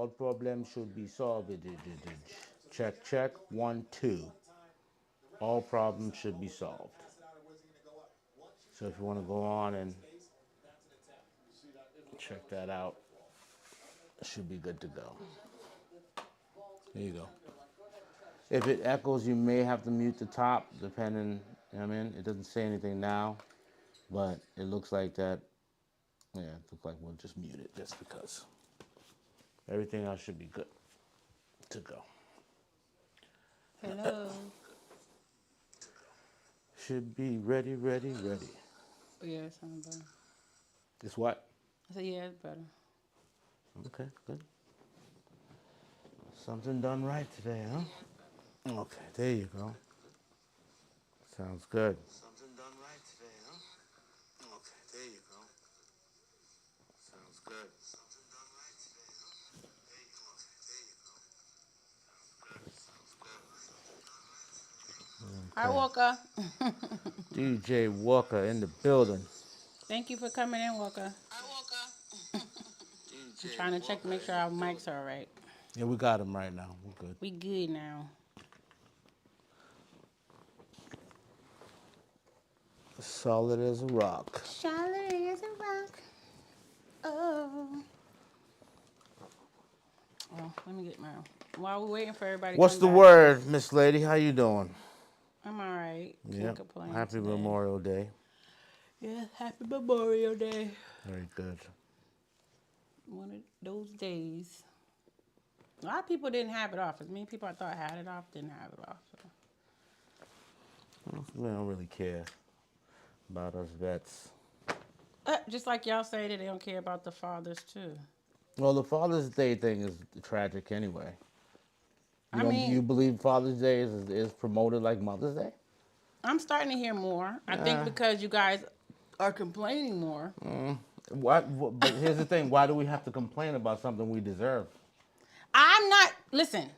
all problems should be solved. Check, check. 1, 2. All problems should be solved. So if you want to go on and check that out, it should be good to go. There you go. If it echoes, you may have to mute the top, depending. You know what I mean, it doesn't say anything now, but it looks like that. Yeah, it looks like we'll just mute it just because. Everything else should be good to go. Hello. Should be ready, ready, ready. Yeah, it sounds better. It's what? I said, yeah, it's better. Okay, good. Something done right today, huh? Okay, there you go. Sounds good. Something done right today, huh? Okay, there you go. Sounds good. Something done right today, huh? There you go. Okay, there you go. Sounds good. Hi, Okay. Walker. DJ Walker in the building. Thank you for coming in, Walker. Hi, Walker. I'm trying to check to make sure our mics are all right. Yeah, we got him right now. We're good. We good now. Solid as a rock. Solid as a rock. Oh. Oh, let me get my. While we're waiting for everybody to What's come the back, word, Miss Lady? How you doing? I'm all right. Can't Yeah. complain. Happy today. Memorial Day. Yeah, happy Memorial Day. Very good. One of those days. A lot of people didn't have it off. As many people I thought had it off didn't have it off. So. Well, we don't really care about us vets. Just like y'all say that they don't care about the fathers too. Well, the Father's Day thing is tragic anyway. You believe Father's Day is promoted like Mother's Day? I'm starting to hear more. I think because you guys are complaining more. But here's the thing. Why do we have to complain about something we deserve? I'm not, listen,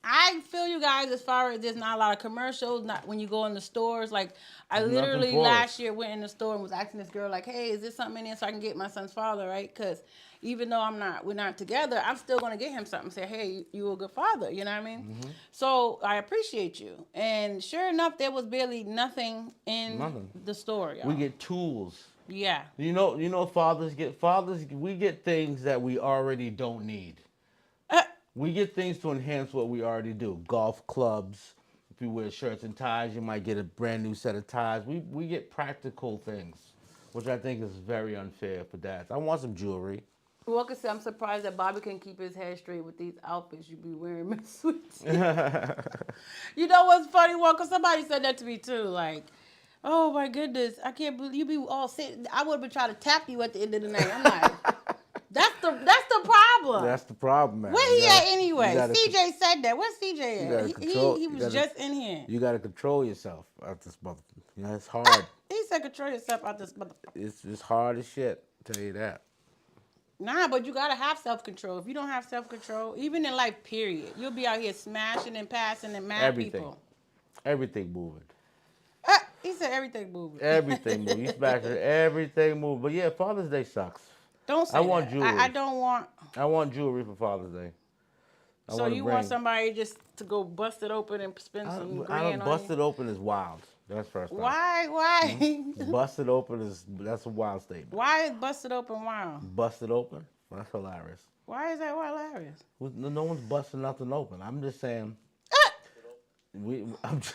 I feel you guys as far as there's not a lot of commercials, not when you go in the stores. Like, I There's nothing literally for last us. year went in the store and was asking this girl, like, hey, is there something in there so I can get my son's father, right? Because even though we're not together, I'm still going to get him something. Say, hey, you a good father, you know what I mean? Mm-hmm. So I appreciate you. And sure enough, there was barely nothing in the store, y'all. We get tools. Yeah. You know, fathers, we get things that we already don't need. We get things to enhance what we already do. Golf clubs. If you wear shirts and ties, you might get a brand new set of ties. We get practical things, which I think is very unfair for dads. I want some jewelry. Walker said, I'm surprised that Bobby can keep his head straight with these outfits you be wearing, Miss Sweetie. You know what's funny, Walker? Somebody said that to me too. Like, oh my goodness, I can't believe you be all sitting. I would have been trying to tap you at the end of the night. I'm like, that's the problem. That's the problem, man. Where he at anyway? CJ said that. Where's CJ at? He was just in here. You gotta control yourself out this mother. You know, it's hard. He said control yourself out this motherfucker. It's hard as shit. Tell you that. Nah, but you gotta have self-control. If you don't have self-control, even in life, period, you'll be out here smashing and passing and mad people. Everything moving. He said everything moving. Everything moving. You smashing everything moving. But yeah, Father's Day sucks. Don't say I want that. jewelry. I don't want. I want jewelry for Father's Day. So you want somebody just to go bust it open and spend some grand on bust you? it open is wild. That's first off. Why? Bust it open that's a wild statement. Why is busted open wild? Bust it open? That's hilarious. Why is that hilarious? No one's busting nothing open. I'm just saying. I'm just,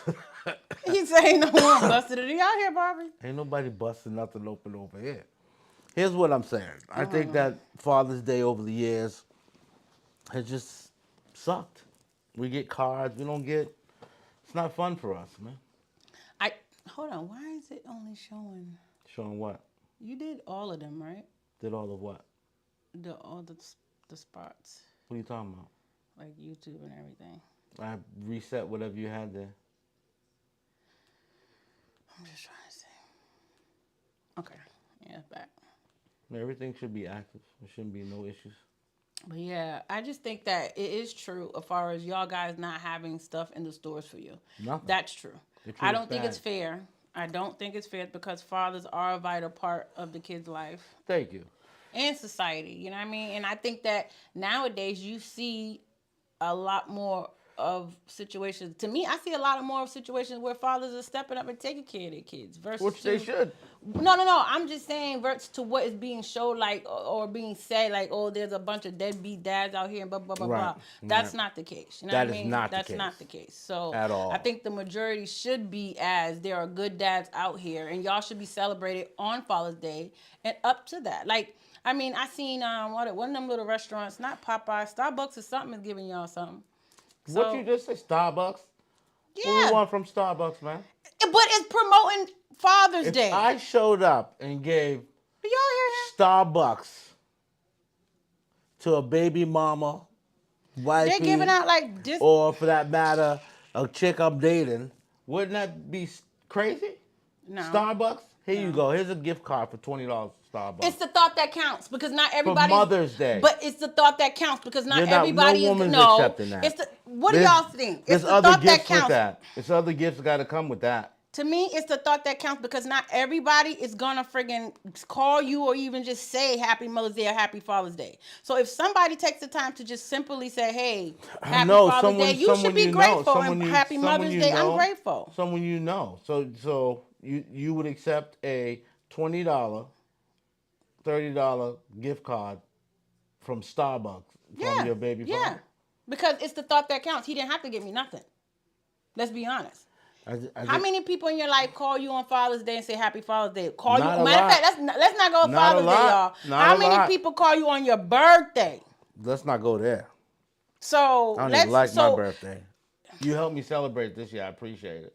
He's saying no one busted it. You out here, Barbie? ain't nobody busting nothing open over here. Here's what I'm saying. I think that Father's Day over the years has just sucked. We get cards. We don't get. It's not fun for us, man. Hold on. Why is it only showing? Showing what? You did all of them, right? Did all of what? All the spots, What are you talking about? like YouTube and everything. I reset whatever you had there. I'm just trying to see. Okay. Yeah, it's back. Everything should be active. There shouldn't be no issues. But yeah, I just think that it is true as far as y'all guys not having stuff in the stores for you. Nothing. That's true. I don't think it's fair. I don't think it's fair because fathers are a vital part of the kid's life. Thank you. and society. You know what I mean? And I think that nowadays you see a lot more of situations. To me, I see a lot of more of situations where fathers are stepping up and taking care of their kids versus Which they should. No. I'm just saying versus to what is being showed like or being said like, oh, there's a bunch of deadbeat dads out here and blah blah blah Right. blah. That's Right. not the case. You know That what I is mean? not the That's case. not the case. So At all. I think the majority should be as there are good dads out here, and y'all should be celebrated on Father's Day and up to that. Like I mean, I seen one of them little restaurants, not Popeye, Starbucks or something is giving y'all something. So, What you just say, Starbucks? yeah, What we want from Starbucks, man? but it's promoting Father's If Day. I showed up and gave Do y'all hear Starbucks to a baby mama, that? wifey, They're giving out like this. or for that matter, a chick I'm dating, wouldn't that be crazy? No. Starbucks? Here you No. go. Here's a gift card for $20 to Starbucks. It's the thought that counts because not for everybody. Mother's Day. But it's the thought that counts because not You're not- everybody no is woman's no. accepting that. It's the what do There's- y'all think? It's There's the other thought that gifts with counts. that. It's other gifts got to come with that. To me, it's the thought that counts because not everybody is gonna friggin' call you or even just say Happy Mother's Day or Happy Father's Day. So if somebody takes the time to just simply say, "Hey, Happy Father's Day," you should be grateful and Happy Mother's Day. I'm grateful. Someone you know. So you would accept a $20, $30 gift card from Starbucks from your baby father? Yeah, because it's the thought that counts. He didn't have to give me nothing. Let's be honest. How many people in your life call you on Father's Day and say Happy Father's Day? Call you. Not a Matter of lot. fact, let's not go Not a Father's Day, lot. y'all. Not How a many lot. people call you on your birthday? Let's not go there. So I don't let's even like so my birthday. You helped me celebrate this year. I appreciate it.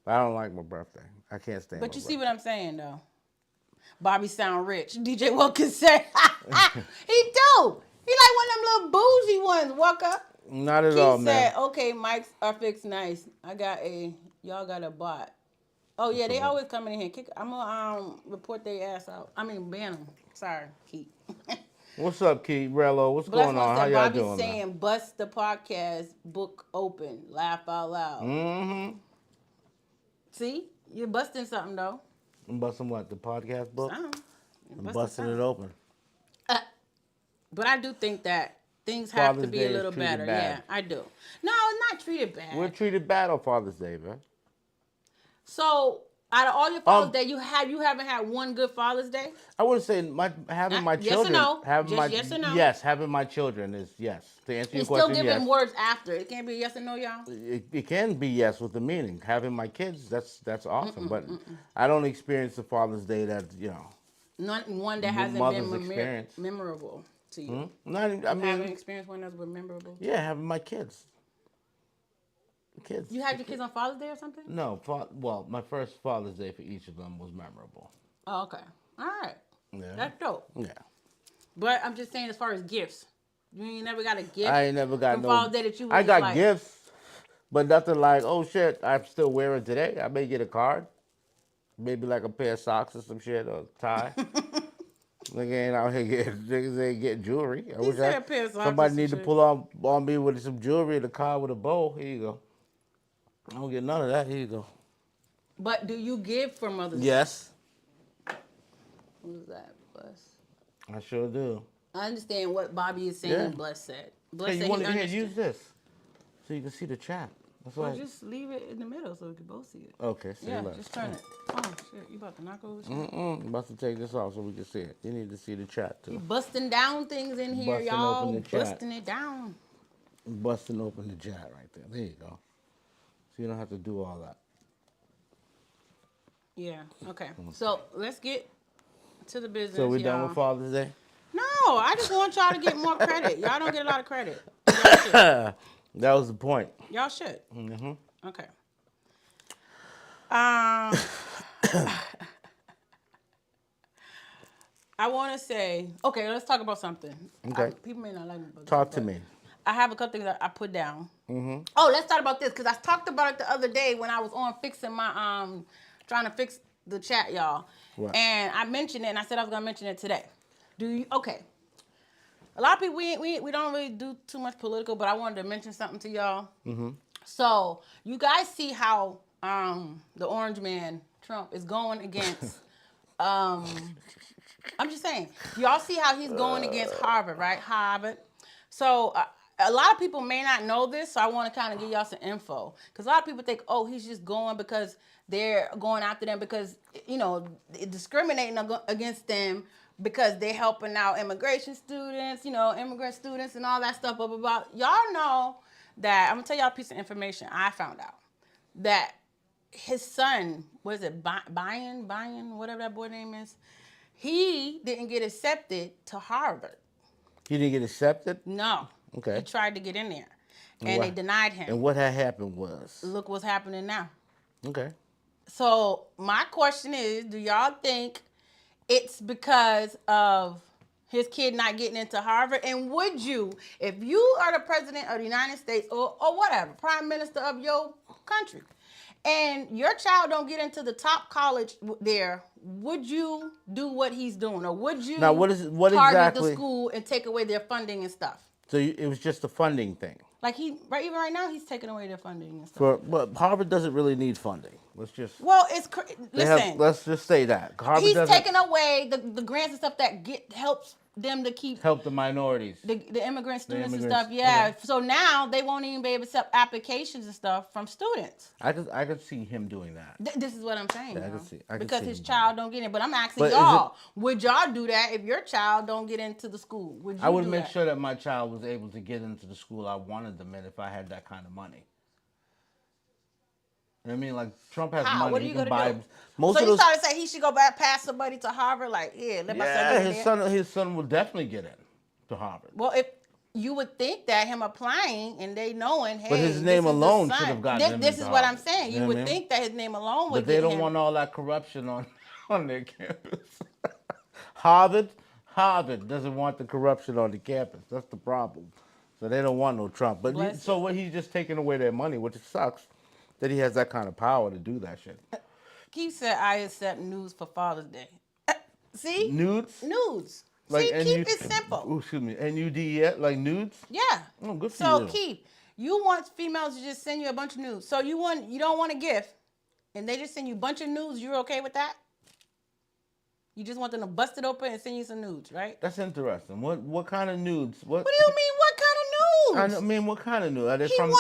But I don't like my birthday. I can't stand But my you see birthday. what I'm saying, though. Bobby sound rich. DJ Wilkins said, he do. He like one of them little bougie ones. Walk up. Not at He all, said, man. okay, mics are fixed nice. Y'all got a bot. Oh, yeah, they always coming in here. I'm going to report their ass out. I mean, ban them. Sorry, Keith. What's up, Keith? Rello? What's Bless going one on? How said, y'all Bobby's doing, saying, bust the podcast book open. Laugh out loud. Mm-hmm. See? You're busting something, though. I'm busting what? The podcast book? Something. I'm busting it open. But I do think that things have to Father's be Day a is little treated better. bad. Yeah, I do. No, not treated bad. We're treated bad on Father's Day, man. So, out of all your Father's Day, you haven't had one good Father's Day? I wouldn't say having my Yes or children. no? Having Just my yes or no? Yes, having my children is yes. To answer your You're still question, giving yes. words after. It can't be yes or no, y'all. It can be yes with the meaning. Having my kids, that's awesome. But I don't experience the Father's Day that One that hasn't mother's been experience. memorable to you. Not. I You haven't mean, experienced one that's been memorable? yeah, having my kids. Kids. You had your kids on Father's Day or something? No, well, my first Father's Day for each of them was memorable. Oh, okay. All right. Yeah. That's dope. Yeah. But I'm just saying as far as gifts. You ain't never got a gift I ain't never got from no. Father's Day that you was I got like, gifts, but nothing like, oh shit, I'm still wearing today. I may get a card, maybe like a pair of socks or some shit or a tie. Nigga ain't out here niggas ain't getting jewelry. I wish said a pair of socks or somebody some need to shit. pull on me with some jewelry in the car with a bow. Here you go. I don't get none of that. Here you go. But do you give for Mother's Day? Yes, Who's that? Bless. I sure do. I understand what Bobby is saying. Yeah. Bless said. Bless Hey, said you want he to understood. use this so you can see the chat. That's Or why. just leave it in the middle so we can both see it. Okay, see Yeah, less. just turn it. Oh shit, you about to knock over shit? I'm about to take this off so we can see it. You need to see the chat too. You busting down things in here, Busting y'all. open the chat. Busting it down. Busting open the chat right there. There you go. So you don't have to do all that. Yeah. Okay. So let's get to the business. So we're y'all. done with Father's Day? No, I just want y'all to get more credit. Y'all don't get a lot of credit. That was the point. Y'all should. Mm-hmm. Okay. I want to say, okay, let's talk about something. Okay. People may not like me. About Talk this, to but me. I have a couple things that I put down. Mm-hmm. Oh, let's talk about this because I talked about it the other day when I was on fixing my trying to fix the chat, y'all. Right. And I mentioned it, and I said I was gonna mention it today. Okay? A lot of people we don't really do too much political, but I wanted to mention something to y'all. Mm-hmm. So you guys see how the orange man Trump is going against I'm just saying. Y'all see how he's going against Harvard, right? Harvard. So a lot of people may not know this, so I want to kind of give y'all some info. Because a lot of people think, oh, he's just going because they're going after them because, discriminating against them because they're helping out immigration students, immigrant students and all that stuff, blah, blah, blah. Y'all know that, I'm going to tell y'all a piece of information I found out. That his son, what is it, Bayan, whatever that boy name is, he didn't get accepted to Harvard. He didn't get accepted? No. Okay. He tried to get in there, and they denied him. And what had happened was? Look what's happening now. Okay. So my question is, do y'all think it's because of his kid not getting into Harvard? And would you, if you are the president of the United States or whatever, prime minister of your country, and your child don't get into the top college there, would you do what he's doing? Or would you now, what target exactly? the school and take away their funding and stuff? So it was just a funding thing. Like even right now, he's taking away their funding and stuff. But Harvard doesn't really need funding. Let's just. Well, listen. Let's just say that Harvard he's taking away the grants and stuff that helps them to help the minorities, the immigrant students and stuff. Yeah. Okay. So now they won't even be able to accept applications and stuff from students. I could see him doing that. This is what I'm saying. Yeah, I could because see his child don't get in. But I'm asking y'all, would y'all do that if your child don't get into the school? Would you? I would make sure that my child was able to get into the school I wanted them in if I had that kind of money. You know what I mean? Like, Trump has money. What are you going to do? Most so you started to say he should go back past somebody to Harvard? Like, let my son get in. His son will definitely get in to Harvard. Well, if you would think that him applying and they knowing, hey, but his name alone should have gotten him this is Harvard. what I'm saying. You would think that his name alone would get him. But they don't want all that corruption on their campus. Harvard doesn't want the corruption on the campus. That's the problem. So they don't want no Trump. But what he's just taking away their money, which sucks. That he has that kind of power to do that shit. Keith said, I accept nudes for Father's Day. See? Nudes? Nudes. Like, see, Keith is simple. Oh, excuse me. N-U-D-E, like nudes? Yeah. Oh, good for So, you. Keith, you want females to just send you a bunch of nudes. So you don't want a gift, and they just send you a bunch of nudes. You're okay with that? You just want them to bust it open and send you some nudes, right? That's interesting. What kind of nudes? What do you mean, what kind of nudes? I mean, what kind of nudes? Are they Let me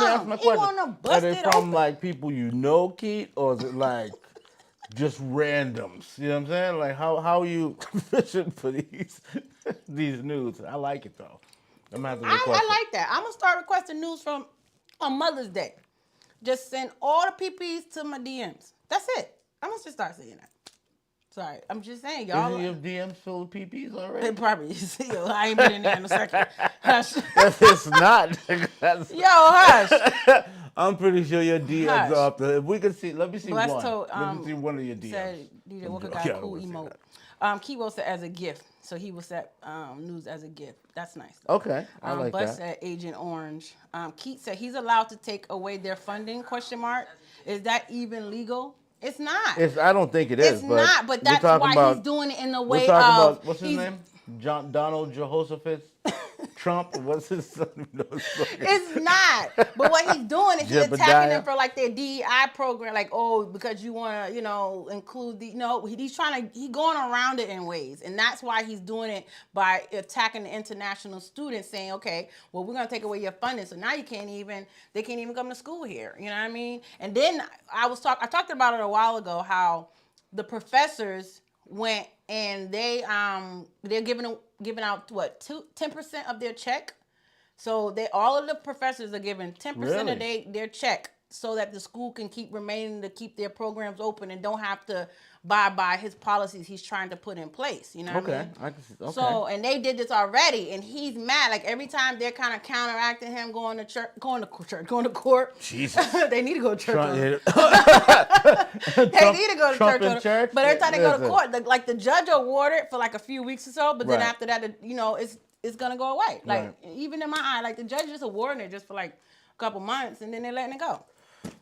ask my question. Are they from like people you know, Keith, or is it like just randoms? You know what I'm saying? Like how are you fishing for these nudes? I like it though. I'm gonna have to request I like that. I'm gonna start requesting nudes from on Mother's Day. Just send all the PPs to my DMs. That's it. I'm gonna just start saying that. Sorry, I'm just saying, y'all. Isn't your DMs full of PPs already? It probably is. Yo, I ain't been in there in a second. Hush. It's not. Yo, hush. I'm pretty sure your DMs Hush. are up there. If we can see, let me see Bless one. Told, let me see one of your DMs. Said DJ Walker got a cool emote. Kiwo said as a gift, so he will set news as a gift. That's nice. Okay, I like Bus that. said Agent Orange. Keith said he's allowed to take away their funding? ? Is that even legal? It's not. I don't think it is. It's not, but that's why he's doing it in the way of. What's his name? Donald Jehoshaphat Trump. What's his son? It's not. But what he's doing is he's attacking them for like their DEI program, like because you want to include the he's going around it in ways, and that's why he's doing it by attacking the international students, saying okay, well we're gonna take away your funding, so now they can't even come to school here. You know what I mean? And then I talked about it a while ago how the professors went and they're giving out 10% of their check. So all of the professors are giving 10% of their check so that the school can keep their programs open and don't have to abide by his policies he's trying to put in place. You know what I mean? Okay. So, and they did this already, and he's mad. Like every time they're kind of counteracting him going to court. Jesus. They need to go to church. They need to go to church. But every time they go to court, like the judge will award it for like a few weeks or so, but then after that, it's gonna go away. Like even in my eye, like the judge just awarding it just for like a couple months, and then they're letting it go.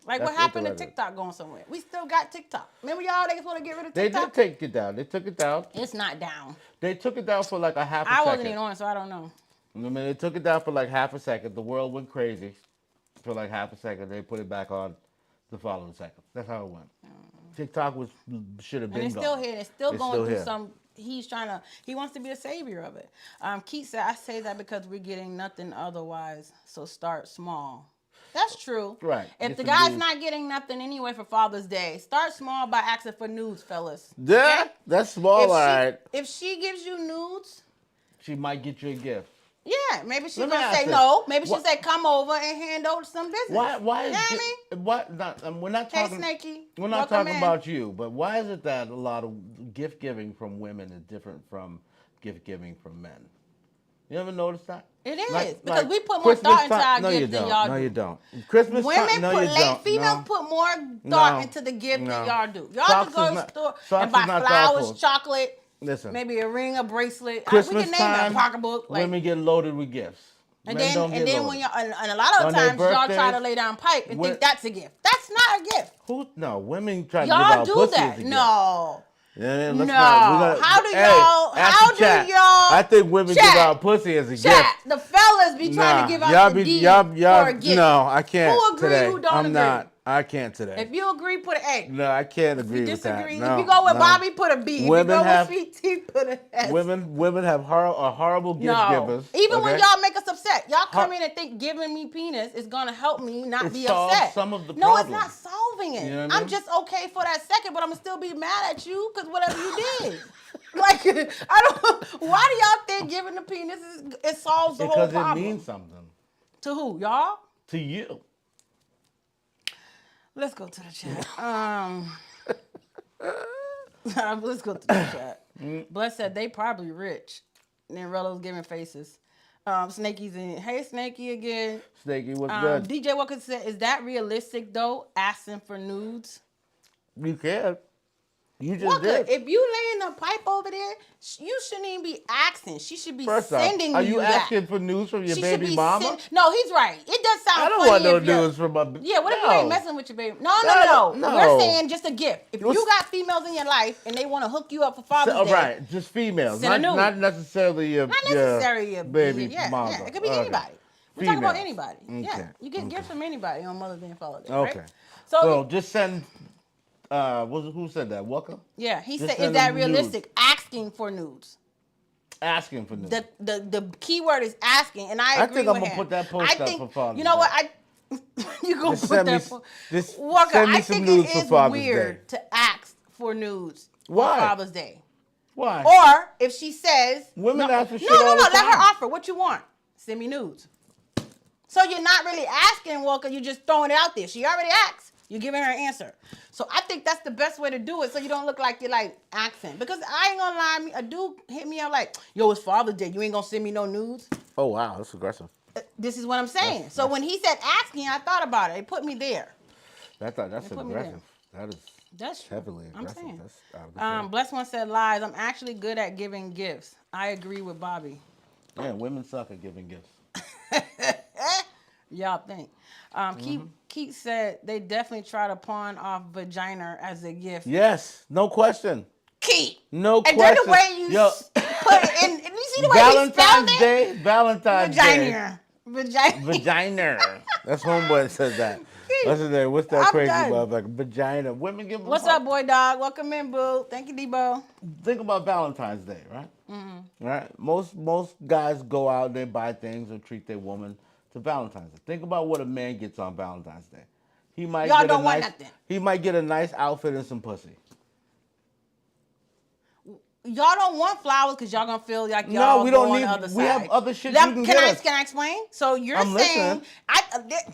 Like what happened to TikTok going somewhere? We still got TikTok. Remember y'all? They want to get rid of TikTok. They did take it down. They took it down. It's not down. They took it down for like a half a second. I wasn't even on, so I don't know. I mean, they took it down for like half a second. The world went crazy for like half a second. They put it back on the following second. That's how it went. TikTok should have been and it's gone. still here. It's still going through some he wants to be a savior of it. Keith said, I say that because we're getting nothing otherwise, so start small. That's true. Right. If Get the some guy's nudes. not getting nothing anyway for Father's Day, start small by asking for nudes, fellas. Yeah, Okay? that's small, all right. If she gives you nudes, She might get you a gift. yeah, maybe she's Let me gonna ask say this. no. Maybe she'll What- say come over and hand over some business. Why You know is what I mean? what not we're not Hey, talking Snakey. we're not Welcome talking in. about you, but why is it that a lot of gift giving from women is different from gift giving from men? You ever notice that? It is Like- because like we put more Christmas thought into time- our no, you gift than don't. y'all No, do. you don't. Christmas Women time, no, put you don't. females No. put more thought No. into the gift No. than y'all do. Y'all Socks just go is to the not- store socks and buy is not flowers, thoughtful. chocolate, Listen. maybe a ring, a bracelet. Christmas We can name time, it a pocketbook. Like, women get loaded with gifts. and Men then don't get when loaded. y'all and a lot of On their times y'all try to birthdays, lay down pipe and when- think that's a gift. That's not a gift. Who? No, women try to give Y'all out do pussy that. as a gift. No. Yeah, No. let's not, How do hey, y'all- ask how the do chat. y'all- I think women give Chat. out pussy as a Chat, gift. the fellas be trying to give out the D for a gift. No, I can't Who agree, today. who don't I'm agree? not. I can't today. If you agree, put an A. No, I can't If agree you with that. disagree, No, if you go with no. Bobby, put a B. Women if you go have- with Sweet Tea, put an S. Women have horrible gift no. givers. Even when okay? y'all make us upset, y'all come Har- in and think giving me penis is gonna help me not It be solves upset. some of the no, it's problem. not solving it. You know what I I'm mean? just okay for that second, but I'm gonna still be mad at you because whatever you did. Like I don't. Why do y'all think giving the penis it solves the whole because problem? it means something To who? Y'all? to you. Let's go to the chat. Let's go to the chat. Bless said they probably rich. And then Rello's giving faces. Snakey's in. Hey, Snakey again. Snakey, what's good? DJ Walker said, is that realistic though? Asking for nudes? You can. You just Walker, did. if you laying a pipe over there, you shouldn't even be asking. She should be First off, sending are you you that. asking for news from your She should baby be mama? No, he's right. It does sound I don't funny want no if you're- news from my. Yeah, what if you No. ain't messing with your baby? No. No. We're saying just a gift. If What's- you got females in your life and they want to hook you up for Father's So, Day, right, just females, Send a nude. not necessarily your not necessarily your a baby yeah, mama. yeah, it could be Okay. anybody. We're talking about Females. anybody. Yeah, Okay. you get gifts from anybody on Mother's Day and Father's Day. Okay. Right? So just send. Who said that? Walker? yeah, he just said, send is that them nudes. realistic? Asking for nudes. Asking for news. The key word is asking, and I agree think I'm with gonna him. put that post I up think, for Father's You know what? Day. You gonna Just put send me that s- for just Walker? send me I some think nudes it for is Father's weird Day. to ask for nudes Why? on Father's Day. Why? Or if she says, Women no, ask for shit no, all the let her time. offer. What you want? Send me nudes. So you're not really asking, Walker. You're just throwing it out there. She already asked. You're giving her an answer. So I think that's the best way to do it, so you don't look like you're like asking. Because I ain't gonna lie, a dude hit me up like, "Yo, it's Father's Day. You ain't gonna send me no nudes." Oh wow, that's aggressive. This is what I'm saying. So when he said asking, I thought about it. It put me there. That's put me aggressive. That is That's true. heavily I'm aggressive. saying. That's out of control. Bless one said lies. I'm actually good at giving gifts. I agree with Bobby. Yeah, women suck at giving gifts. Y'all think. Keith said they definitely try to pawn off vagina as a gift. Yes, no question. Keith. No And then question. the way you Yo, put it in, and you see the way he spelled Valentine's it? Day. Valentine's Day. Vagina. Vagina. That's homeboy that says that. What's his name? What's that I'm crazy done. motherfucker? Vagina. Women give. What's up, boy dog? Welcome in, boo. Thank you, Debo. Think about Valentine's Day, right? Mm-hmm. Right. Most guys go out and they buy things or treat their woman to Valentine's Day. Think about what a man gets on Valentine's Day. He might Y'all get don't a want nice. nothing. He might get a nice outfit and some pussy. Y'all don't want flowers because y'all gonna feel like y'all No, we don't go on need. the other We side. have other shit you can get us. Can I explain? So you're I'm saying listening.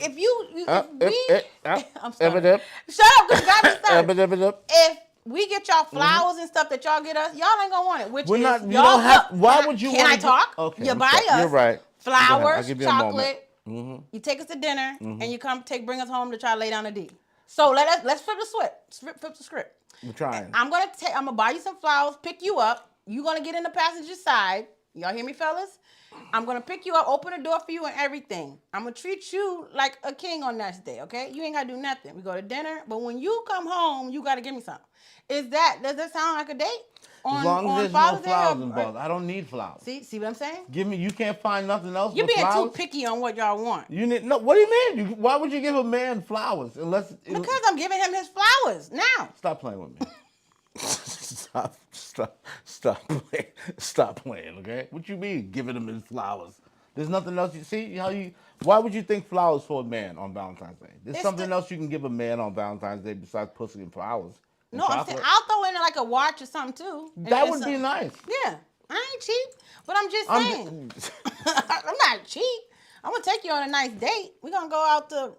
if I'm sorry. Ebba-dib. Shut up, because God is started. Ebba-dib-dib. If we get y'all flowers and stuff that y'all get us, y'all ain't gonna want it. Which We're is not. You y'all don't have. look, Why would you? Can I wanna talk? Okay. You I'm buy sorry. us You're right. Go ahead. I'll flowers, give you a moment. chocolate. You take us to dinner, and you bring us home to try to lay down a D. So let's flip the script. Flip the script. We're trying. I'm gonna buy you some flowers, pick you up. You're gonna get in the passenger side. Y'all hear me, fellas? I'm gonna pick you up, open the door for you and everything. I'm gonna treat you like a king on that day, okay? You ain't gotta do nothing. We go to dinner, but when you come home, you gotta give me something. Does that sound like a date? As long as there's no flowers involved, I don't need flowers. See what I'm saying? You can't find nothing else. You're but being flowers? too picky on what y'all want. You need no. What do you mean? Why would you give a man flowers unless? Because I'm giving him his flowers now. Stop playing with me. stop playing, okay? What you mean giving them his flowers? There's nothing else you see how you. Why would you think flowers for a man on Valentine's Day? There's It's something the else you can give a man on Valentine's Day besides pussy and flowers and no. I'm saying chocolate. I'll throw in like a watch or something too. That would be nice. Yeah, I ain't cheap, but I'm just I'm saying. I'm not cheap. I'm gonna take you on a nice date. We're gonna go out to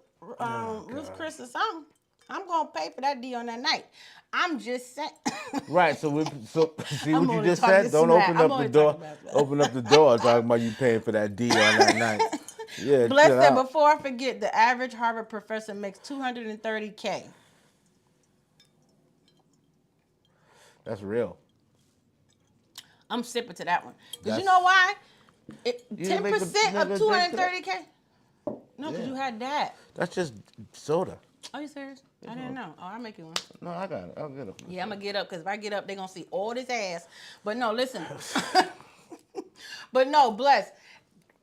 Ruth Chris or something. I'm gonna pay for that D on that night. I'm just saying. Right. So see I'm what you only just talking said. Don't smack. open I'm up the only door. talking about that. Open up the door. Talking about you paying for that D on that night. Yeah. Bless chill said, out. before I forget, the average Harvard professor makes $230K. That's real. I'm sipping to that one. Because you That's- know why? You didn't 10% make the of nigga drink that? 230K? No, because Yeah. you had that. That's just soda. Are you serious? I didn't know. Oh, I'll make you one. No, I got it. I'll get it. Yeah, I'm going to get up because if I get up, they're going to see all this ass. But no, listen. But no, bless.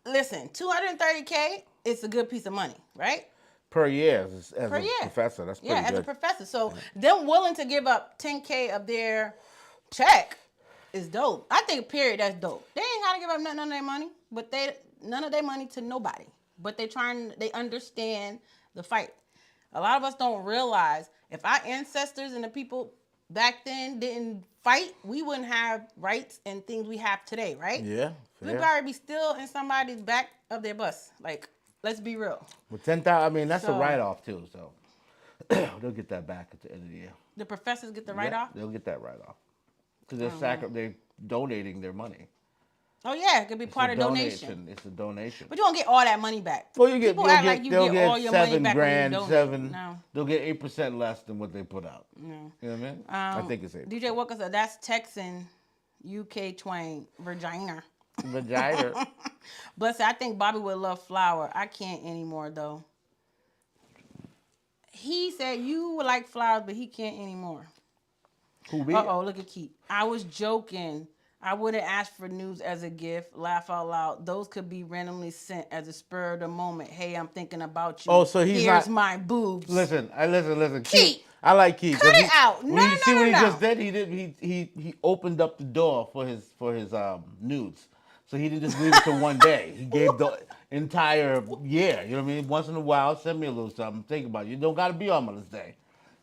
Listen, 230K is a good piece of money, right? Per year as Per a year. professor. That's pretty Yeah, good. as a professor. So them willing to give up 10K of their check is dope. I think, period, that's dope. They ain't got to give up none of their money, but none of their money to nobody. But they understand the fight. A lot of us don't realize if our ancestors and the people back then didn't fight, we wouldn't have rights and things we have today, right? Yeah. We'd Fair. probably be still in somebody's back of their bus. Like, let's be real. With 10,000, I mean that's a So- write-off too. So they'll get that back at the end of the year. The professors get the Yeah, write-off? they'll get that write-off because they're donating their money. Oh, yeah, it could be part of donation. It's a donation. But you don't get all that money back. Well, you get. People They'll act get, like you they'll get all your money $7 back grand. when you donate. Seven. No. They'll get 8% less than what they put out. No. You know what I mean? I think it's 8%. DJ Walker said, that's Texan, UK twang, Virginia. Vagina. Bless it, I think Bobby would love flour. I can't anymore, though. He said you would like flowers, but he can't anymore. Who be? Uh-oh, look at Keith. I was joking. I wouldn't ask for news as a gift. Laugh out loud. Those could be randomly sent as a spur of the moment. Hey, I'm thinking about you. Oh, so he's Here's not- my boobs. Listen. Keith. Keith. I like Keith. Cut it out. When No, you no, see no, what he no. just did? He opened up the door for his nudes. So he didn't just leave it to one day. He gave the entire year. You know what I mean? Once in a while, send me a little something. Think about it. You don't got to be on Mother's Day.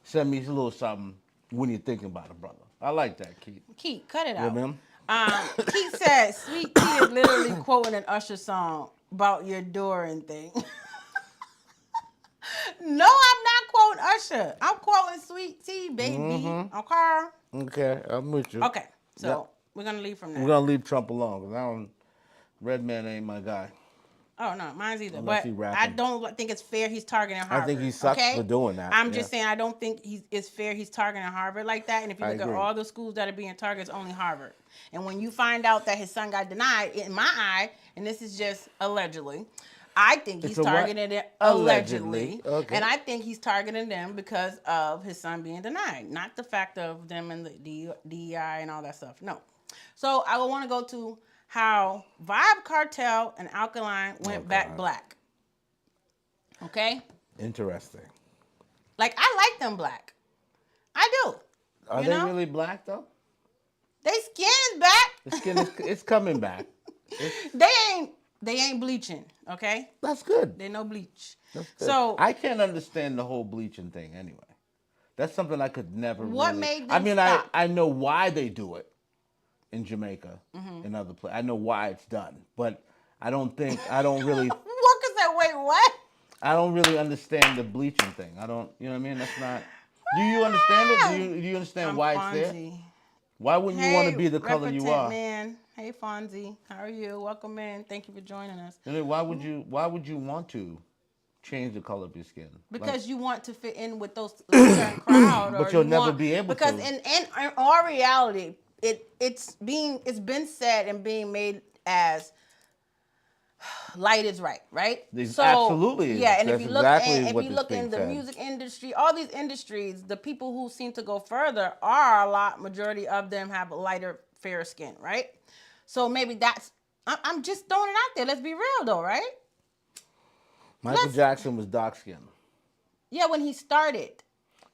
Send me a little something when you're thinking about it, brother. I like that, Keith. Keith, cut it You know out. what I mean? Keith said, Sweet Tea is literally quoting an Usher song about your door and thing. No, I'm not quoting Usher. I'm quoting Sweet Tea, baby. Mm-hmm. Okay. Okay, I'm with you. Okay. So Yeah. we're going to leave from We're there. going to leave Trump alone because I don't. Redman ain't my guy. Oh, no, mine's either. Unless But he rapping. I don't think it's fair he's targeting Harvard. I think he sucks okay? for doing that. I'm yeah. just saying I don't think it's fair he's targeting Harvard like that. And if you I look at agree. all the schools that are being targeted, it's only Harvard. And when you find out that his son got denied, in my eye, and this is just allegedly, I think he's It's a what? targeting it Allegedly. allegedly. Okay. And I think he's targeting them because of his son being denied, not the fact of them and the DEI and all that stuff. No. So I want to go to how Vibe Cartel and Alkaline went back God. black. Okay? Interesting. Like, I like them black. I do. Are You they know? really black though? They skin is back. The skin is it's coming back. They ain't bleaching, okay? That's good. They no bleach. That's good. So I can't understand the whole bleaching thing anyway. That's something I could never What really... made them I mean, stop? I know why they do it in Jamaica Mm-hmm. and other places. I know why it's done, but I don't really Walker said, wait, what? I don't really understand the bleaching thing. I don't, you know what I mean? That's not... Do you understand it? Do you understand I'm why it's there? Fonzie. Why wouldn't you want to be the color you Repentant are? Man. Hey, Fonzie. How are you? Welcome in. Thank you for joining us. I mean, why would you want to change the color of your skin? Because you want to fit in with those certain crowd, But or you'll you never want, be able because to. in our reality, it's been said and being made as light is right, right? This absolutely is. Yeah, and That's if you look, exactly and if what you this look thing in the said. music industry, all these industries, the people who seem to go further are majority of them have a lighter, fairer skin, right? So maybe that's. I'm just throwing it out there. Let's be real, though, right? Michael Jackson was dark skinned. Yeah, when he started.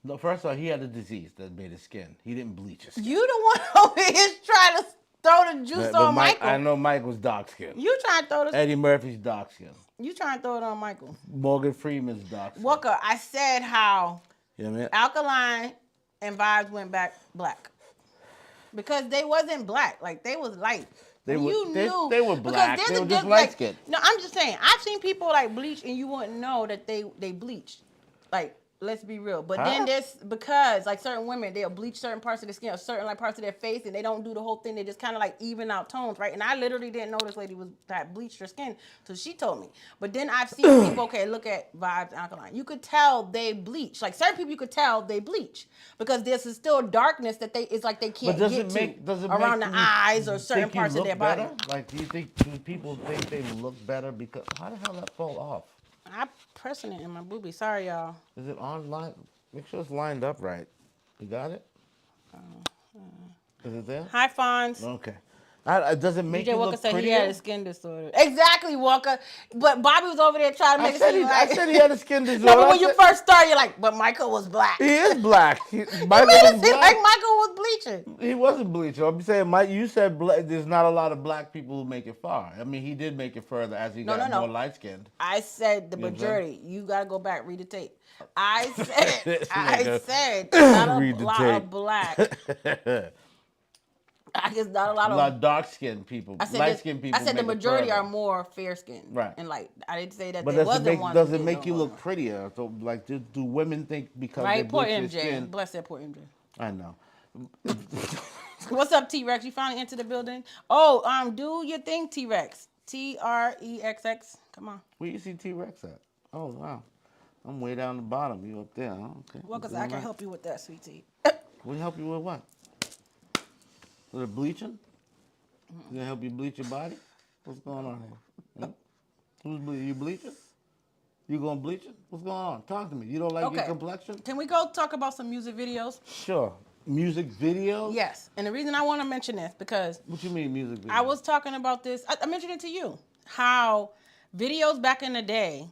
No, first of all, he had a disease that made his skin. He didn't bleach his skin. You the one over here trying to throw the juice But on Mike, Michael. I know Mike was dark skin. You trying to throw this? Eddie Murphy's dark skin. You trying to throw it on Michael? Morgan Freeman's dark skin. Walker, I said how You know what I mean? Alkaline and Vibes went back black because they wasn't black, like they was light. They were, you knew they were because black. there's They a were just diff- light like, skinned. No, I'm just saying. I've seen people like bleach and you wouldn't know that they bleached. Like, let's be real. But then there's because like certain women they'll bleach certain parts of their skin or certain like parts of their face and they don't do the whole thing. They just kind of like even out tones, right? And I literally didn't know this lady had bleached her skin till she told me. But then I've seen people. Okay, look at Vibes and Alkaline. You could tell they bleach. Like certain people, you could tell they bleach because there's still darkness that it's like they can't get to around the eyes or certain parts of their body. Like, do people think they look better because how the hell that fall off? I'm pressing it in my boobie. Sorry, y'all. Is it on line? Make sure it's lined up right. You got it? Is it there? Hi, Fonz. Okay. Does it make DJ you Walker look said prettier? he had a skin disorder. Exactly, Walker. But Bobby was over there trying to make it seem like... I said he had a skin disorder. Remember when you first started, you're like, but Michael was black. He is black. Michael Michael made it was seem black. like Michael was bleaching. He wasn't bleaching. I'm saying, Mike, you said there's not a lot of black people who make it far. I mean, he did make it further as he got more light-skinned. I said the majority. You got to go back, read the tape. I said not a lot of black. I guess not a lot of dark-skinned people, light-skinned people. I said the make it majority further. are more fair-skinned, Right? And light. I didn't say that But there wasn't one. does it make you look prettier? So, like, do women think because they right? Poor bleach their MJ. skin? Bless that poor MJ. I know. What's up, T-Rex? You finally entered the building. Oh, do your thing, T-Rex. TREXX. Come on. Where you see T-Rex at? Oh, wow. I'm way down the bottom. You up there? Huh? Okay. Well, because I can help you with that, sweetie. Will you help you with what? With the bleaching? You gonna help you bleach your body? What's going on here? Who's bleaching? You bleaching? You gonna bleach it? What's going on? Talk to me. You don't like your complexion? Can we go talk about some music videos? Sure. Music videos? Yes. And the reason I want to mention this because What you mean music videos? I was talking about this. I mentioned it to you. How videos back in the day,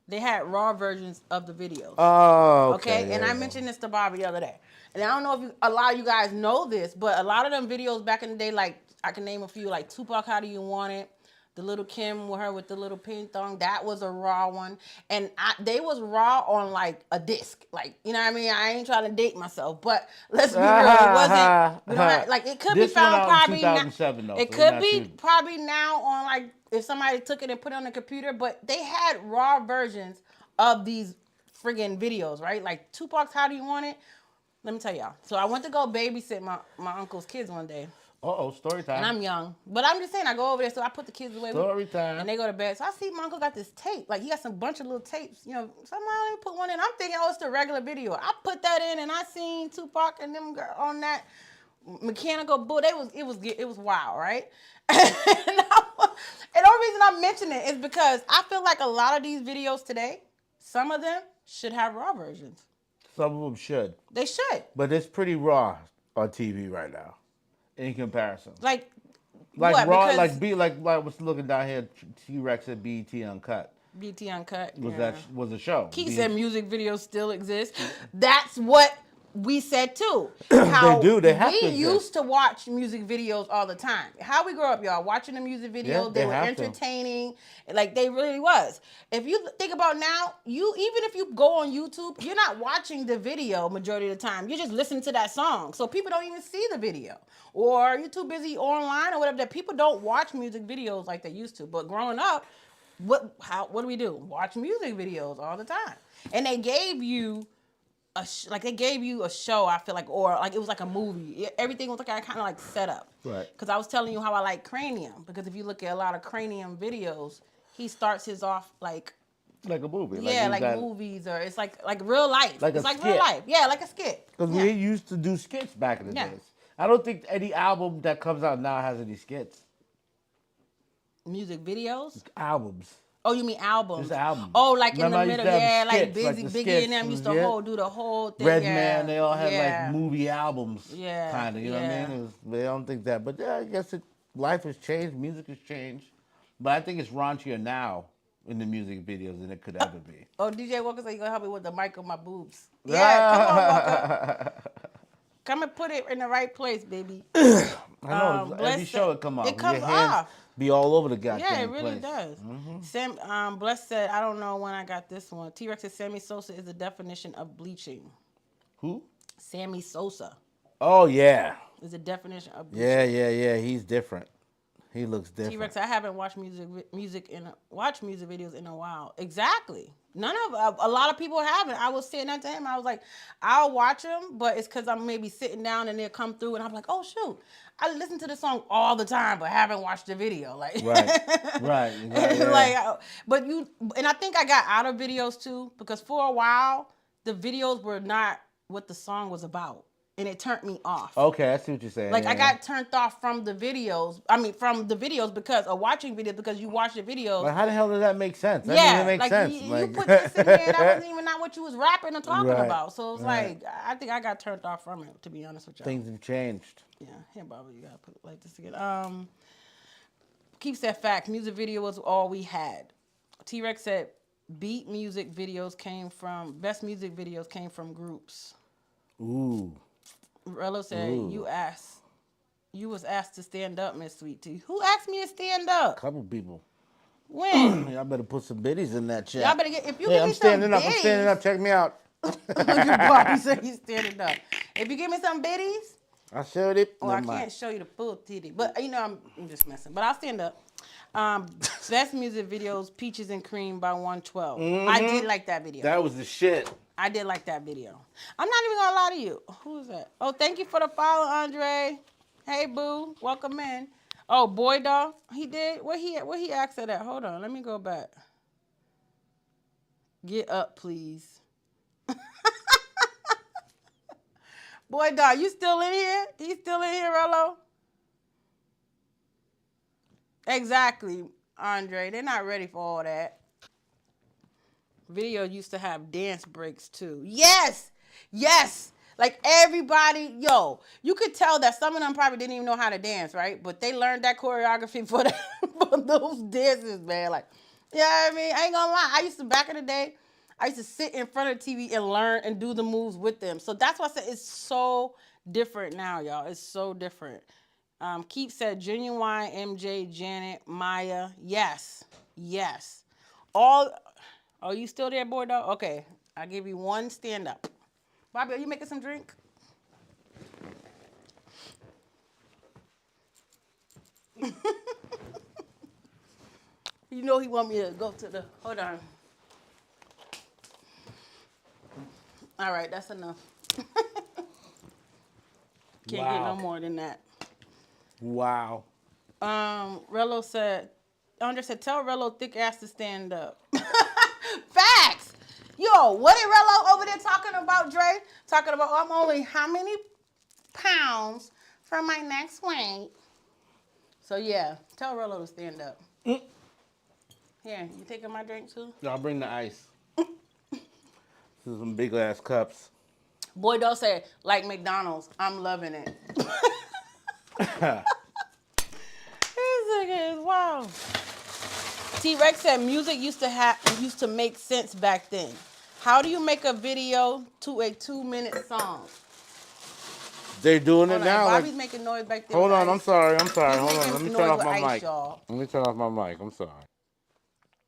they had raw versions of the videos. Oh, okay. Okay. And I mentioned this to Bobby the other day. And I don't know if a lot of you guys know this, but a lot of them videos back in the day, like I can name a few, like Tupac, How Do You Want It? The little Kim with her with the little pink thong, that was a raw one. And they was raw on like a disc. Like, you know what I mean? I ain't trying to date myself, but let's be real. It wasn't, you know, like it could be found probably 2007, though, it so could be probably now on like if somebody took it and put it on the computer, but they had raw versions of these friggin' videos, right? Like Tupac's How Do You Want It? Let me tell y'all. So I went to go babysit my uncle's kids one day. Story time. And I'm young. But I'm just saying, I go over there, so I put the kids away. Story time. And they go to bed. So I see my uncle got this tape. Like, he got some bunch of little tapes. You know, somebody put one in. I'm thinking, it's the regular video. I put that in, and I seen Tupac and them on that mechanical bull. It was wild, right? And the only reason I'm mentioning it is because I feel like a lot of these videos today, some of them should have raw versions. Some of them should. They should. But it's pretty raw on TV right now, in comparison. Like what? Raw, because like I was looking down here. T-Rex at BET Uncut. BET Uncut Was a show. Keith said music videos still exist. That's what we said too. How they do. They have to. We used to watch music videos all the time. How we grew up, y'all, watching the music videos. They were entertaining. Like they really was. If you think about now, even if you go on YouTube, you're not watching the video majority of the time. You're just listening to that song. So people don't even see the video. Or you're too busy online or whatever. That people don't watch music videos like they used to. But growing up, what do we do? Watch music videos all the time. And they gave you they gave you a show, I feel like, or like it was like a movie. Everything was like kind of like set up. Right. Because I was telling you how I like Cranium. Because if you look at a lot of Cranium videos, he starts his off like a movie. Yeah, like movies, or it's like real life. It's like real life. Yeah, like a skit. Because we used to do skits back in the days. I don't think any album that comes out now has any skits. Music videos? Albums. Oh, you mean albums? Just albums. Oh, like in the middle, yeah, skits, like Biggie and them used to do the whole thing. Redman, they all had like movie albums. Yeah. Kind of, you know what I mean? They don't think that. But I guess life has changed, music has changed. But I think it's raunchier now in the music videos than it could ever be. Oh, DJ Walker said you gonna help me with the mic on my boobs. Yeah, come on, Walker. Come and put it in the right place, baby. I know every Bless show it come off. it Your comes hands off. be all over the goddamn Yeah, it really place. does. Bless said, I don't know when I got this one. T-Rex said Sammy Sosa is the definition of bleaching. Who? Sammy Sosa Oh yeah. is the definition of bleaching. Yeah. He's different. He looks different. T-Rex, I haven't watched music videos in a while. Exactly. None of a lot of people haven't. I was saying that to him. I was like, I'll watch them, but it's because I'm maybe sitting down and they'll come through, and I'm like, oh shoot, I listen to the song all the time, but haven't watched the video. Like, right. Yeah. like, but and I think I got out of videos too because for a while the videos were not what the song was about. And it turned me off. Okay, I see what you're saying. Like, I got turned off from the videos. I mean, from the videos because of watching videos because you watch the videos. Like, how the hell does that make sense? That Yeah, doesn't make like sense. you put this in there, that wasn't even not what you was rapping or talking Right, about. So it's right. like, I think I got turned off from it, to be honest with y'all. Things have changed. Yeah, here, Bobby, you gotta put it like this again. Keeps that fact. Music video was all we had. T-Rex said, best music videos came from groups. Ooh. Rello said, Ooh. you was asked to stand up, Miss Sweet Tea. Who asked me to stand up? A couple people. When? Y'all better put some biddies in that chat. Y'all better get, if you Hey, give I'm me standing some up. biddies. I'm standing up. Check me out. Look at Bobby said he's standing up. If you give me some biddies, I showed it. or I can't show you the full titty, but you know I'm just messing. But I'll stand up. Best music videos, Peaches and Cream by 112. I did like that video. That was the shit. I did like that video. I'm not even gonna lie to you. Who is that? Oh, thank you for the follow, Andre. Hey, boo, welcome in. Oh, Boy Dog, he did. What he asked at that? Hold on, let me go back. Get up, please. Boy Dog, you still in here? He's still in here, Rello? Exactly, Andre. They're not ready for all that. Video used to have dance breaks too. Yes. Like everybody, you could tell that some of them probably didn't even know how to dance, right? But they learned that choreography for those dances, man. Like, you know what I mean? I ain't gonna lie. Back in the day, I used to sit in front of the TV and learn and do the moves with them. So that's why I said it's so different now, y'all. It's so different. Keep said, Genuine, MJ, Janet, Maya. Yes. All... Oh, you still there, boy, dog? Okay. I'll give you one stand up. Bobby, are you making some drink? You know he want me to go to the... Hold on. All right, that's enough. Can't get no more than that. Wow. Rello said... Andre said, tell Rello thick ass to stand up. Facts. Yo, what did Rello over there talking about, Dre? Talking about, I'm only how many pounds from my next weight? So, yeah, tell Rello to stand up. Here, you taking my drink, too? I'll bring the ice. This is some big ass cups. Boy, don't say, like McDonald's, I'm loving it. This nigga is wild. T-Rex said music used to make sense back then. How do you make a video to a 2-minute song? They're doing it now. Bobby's making noise back there. Hold on, I'm sorry. Hold on. He's Let me making turn noise off with my ice, mic. y'all. Let me turn off my mic. I'm sorry.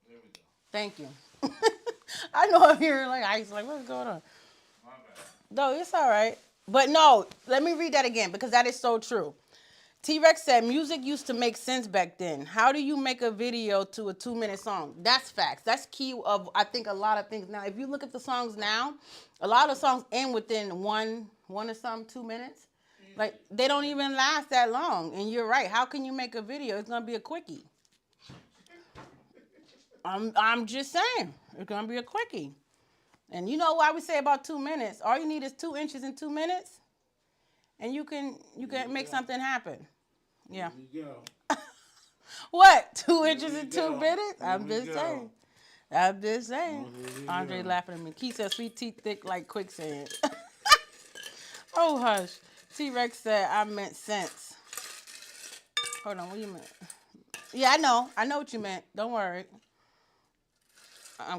There we go. Thank you. I know I'm hearing like ice. Like, what's going on? My bad. No, it's all right. But no, let me read that again because that is so true. T-Rex said music used to make sense back then. How do you make a video to a 2-minute song? That's facts. That's key of, I think, a lot of things. Now, if you look at the songs now, a lot of songs end within one or some 2 minutes. Like, they don't even last that long. And you're right. How can you make a video? It's going to be a quickie. I'm just saying. It's going to be a quickie. And you know why we say about 2 minutes? All you need is 2 inches in 2 minutes. And you can make something happen. Yeah. Here we go. What? 2 inches in 2 minutes? I'm just saying. Andre laughing at me. Keith said sweet teeth thick like quicksand. Oh, hush. T-Rex said I meant sense. Hold on, what you meant? Yeah, I know. I know what you meant. Don't worry.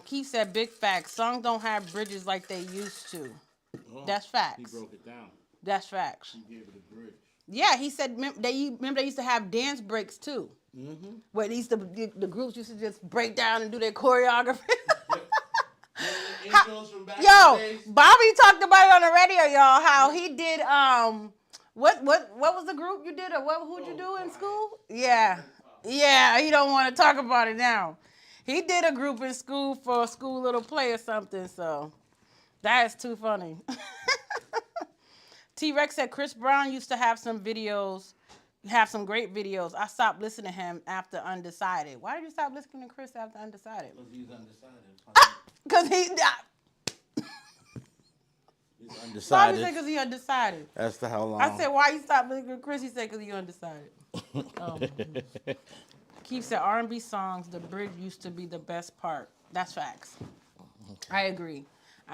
Keith said, big facts. Songs don't have bridges like they used to. Oh, That's he facts. broke it down. That's facts. He gave it a bridge. Yeah, he said, remember they used to have dance breaks too. Mm-hmm. Where the groups used to just break down and do their choreography. Intros from back in Yo, the days. Bobby talked about it on the radio, y'all. How he did what was the group you did or who'd you do in school? Yeah. Yeah, he don't want to talk about it now. He did a group in school for a school little play or something, so that's too funny. T-Rex said Chris Brown used to have some great videos. I stopped listening to him after Undecided. Why did you stop listening to Chris after Undecided? Because he's undecided. Because He's Bobby undecided. said because he undecided. That's the how long. I said, why you stop listening to Chris? He said, because he undecided. Keith said, R&B songs, the bridge used to be the best part. That's facts. Okay. I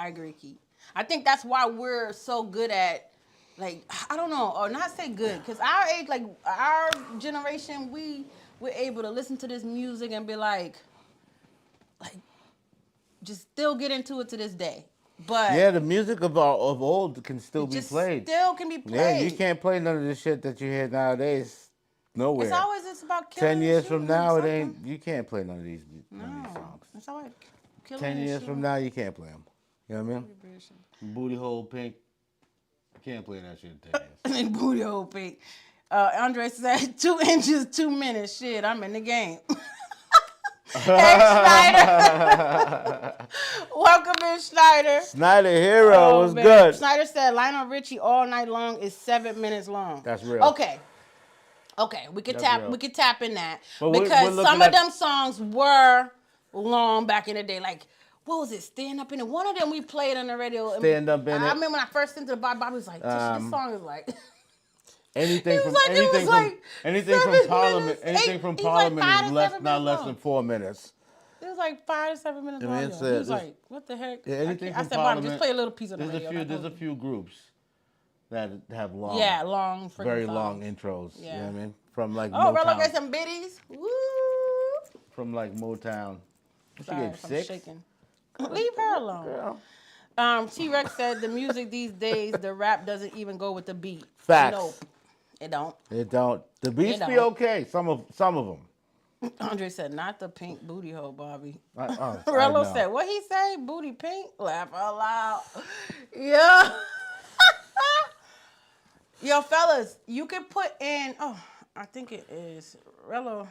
agree, Keith. I think that's why we're so good at, like, I don't know, or not say good, because our age, like, our generation, we're able to listen to this music and be like, just still get into it to this day. But yeah, the music of old can still be played. Still can be played. Yeah, you can't play none of the shit that you hear nowadays. Nowhere. It's always about killing 10 years from now, it something. ain't. You can't play none of these songs. It's always killing 10 years from now, you can't play them. You know what I mean? Celebration. Booty hole pink. You can't play that shit in 10 years. Booty hole pink. Andre said 2 inches, 2 minutes. Shit, I'm in the game. Hey, Schneider. Welcome in, Schneider. Schneider Hero was man. good. Schneider said Lionel Richie All Night Long is 7 minutes long. That's real. Okay, we could tap in that. But because we're some of them songs were long back in the day. Like, what was it? Stand Up in It. One of them we played on the radio. Stand Up in It. I remember when I first listened to the Bobby was like, this song is like... Anything from Parliament is not less than 4 minutes. It was like 5 to 7 minutes long. He was like, what the heck? Yeah, anything I from said, Bobby, Parliament, just play a little piece of the radio. There's a few groups that have long, very long intros. Yeah. You know what I mean? From like Rello Motown. got some biddies. Woo! From like Motown. Sorry, gave 6? Shaking. Leave her alone. Girl. T-Rex said the music these days, the rap doesn't even go with the beat. Facts. Nope. It don't. It don't. The beats be okay. Some of them. Andre said, not the pink booty hole, Bobby. Rello said, what he say? Booty pink? Laugh out loud. Yeah. Yo, fellas, you can put in, I think it is. Rello,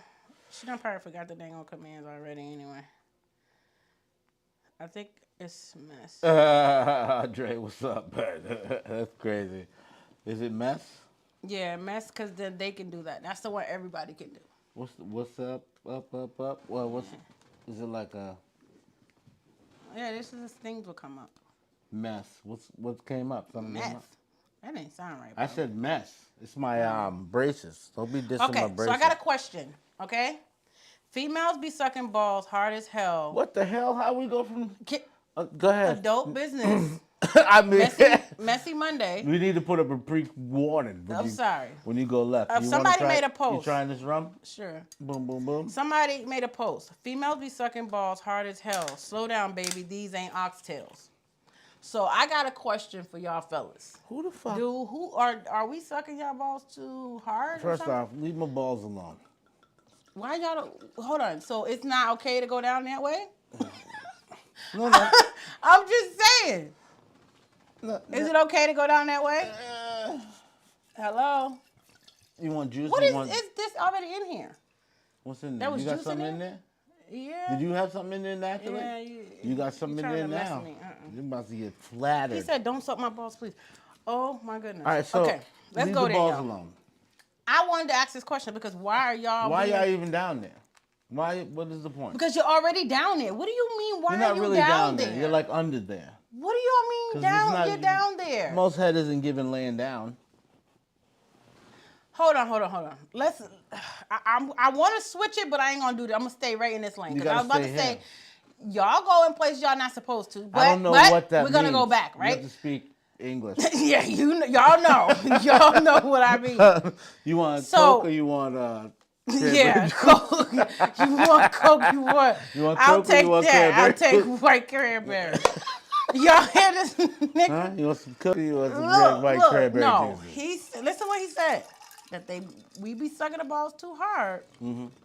she done probably forgot the dang on commands already anyway. I think it's mess. Dre, what's up, man? That's crazy. Is it mess? Yeah, mess, because then they can do that. That's the one everybody can do. What's up? Well, is it like a... Yeah, this is things will come up. Mess. What came up? Something Mess. came up? That didn't sound right, bro. I said mess. It's my braces. Don't be dissing my braces. So I got a question, okay? Females be sucking balls hard as hell. What the hell? How we go from... go ahead. Adult business. I mean... Messy Monday. We need to put up a pre-warning. I'm sorry. When you go left. Somebody made a post. You trying this rum? Sure. Boom, boom, boom. Somebody made a post. Females be sucking balls hard as hell. Slow down, baby. These ain't oxtails. So I got a question for y'all fellas. Who the fuck? Are we sucking y'all balls too hard? First off, leave my balls alone. Why y'all? Hold on. So it's not okay to go down that way? No. I'm just saying. No. Is it okay to go down that way? Hello. You want juice? What is this already in here? What's in there? That was you got juice something in in there? Yeah. Did you have something in there naturally? Yeah. You got something in there now. You're about to get flattered. He said, "Don't suck my balls, please." Oh my goodness. All right, so okay, let's leave go the there. balls Y'all. alone. I wanted to ask this question because why are y'all? Why y'all even down there? Why? What is the point? Because you're already down there. What do you mean? Why You're not are you really down there. You're like under there. What do y'all mean down? You're down there. Most head isn't given laying down. Hold on. Let's. I want to switch it, but I ain't gonna do that. I'm gonna stay right in this lane because I was about to say, y'all go in places y'all not supposed to. But, I don't know what that means. We're gonna go back, right? You have to speak English. Yeah, y'all know. Y'all know what I mean. You want Coke or you want Yeah, Coke. You want Coke? You want? You want I'll Coke or take you want that. I'll cranberry? take white cranberry. Y'all hear this nigga? Huh? You want some cookie? You want some red, Look, white look. cranberry No, juices? listen what he said. That we be sucking the balls too hard.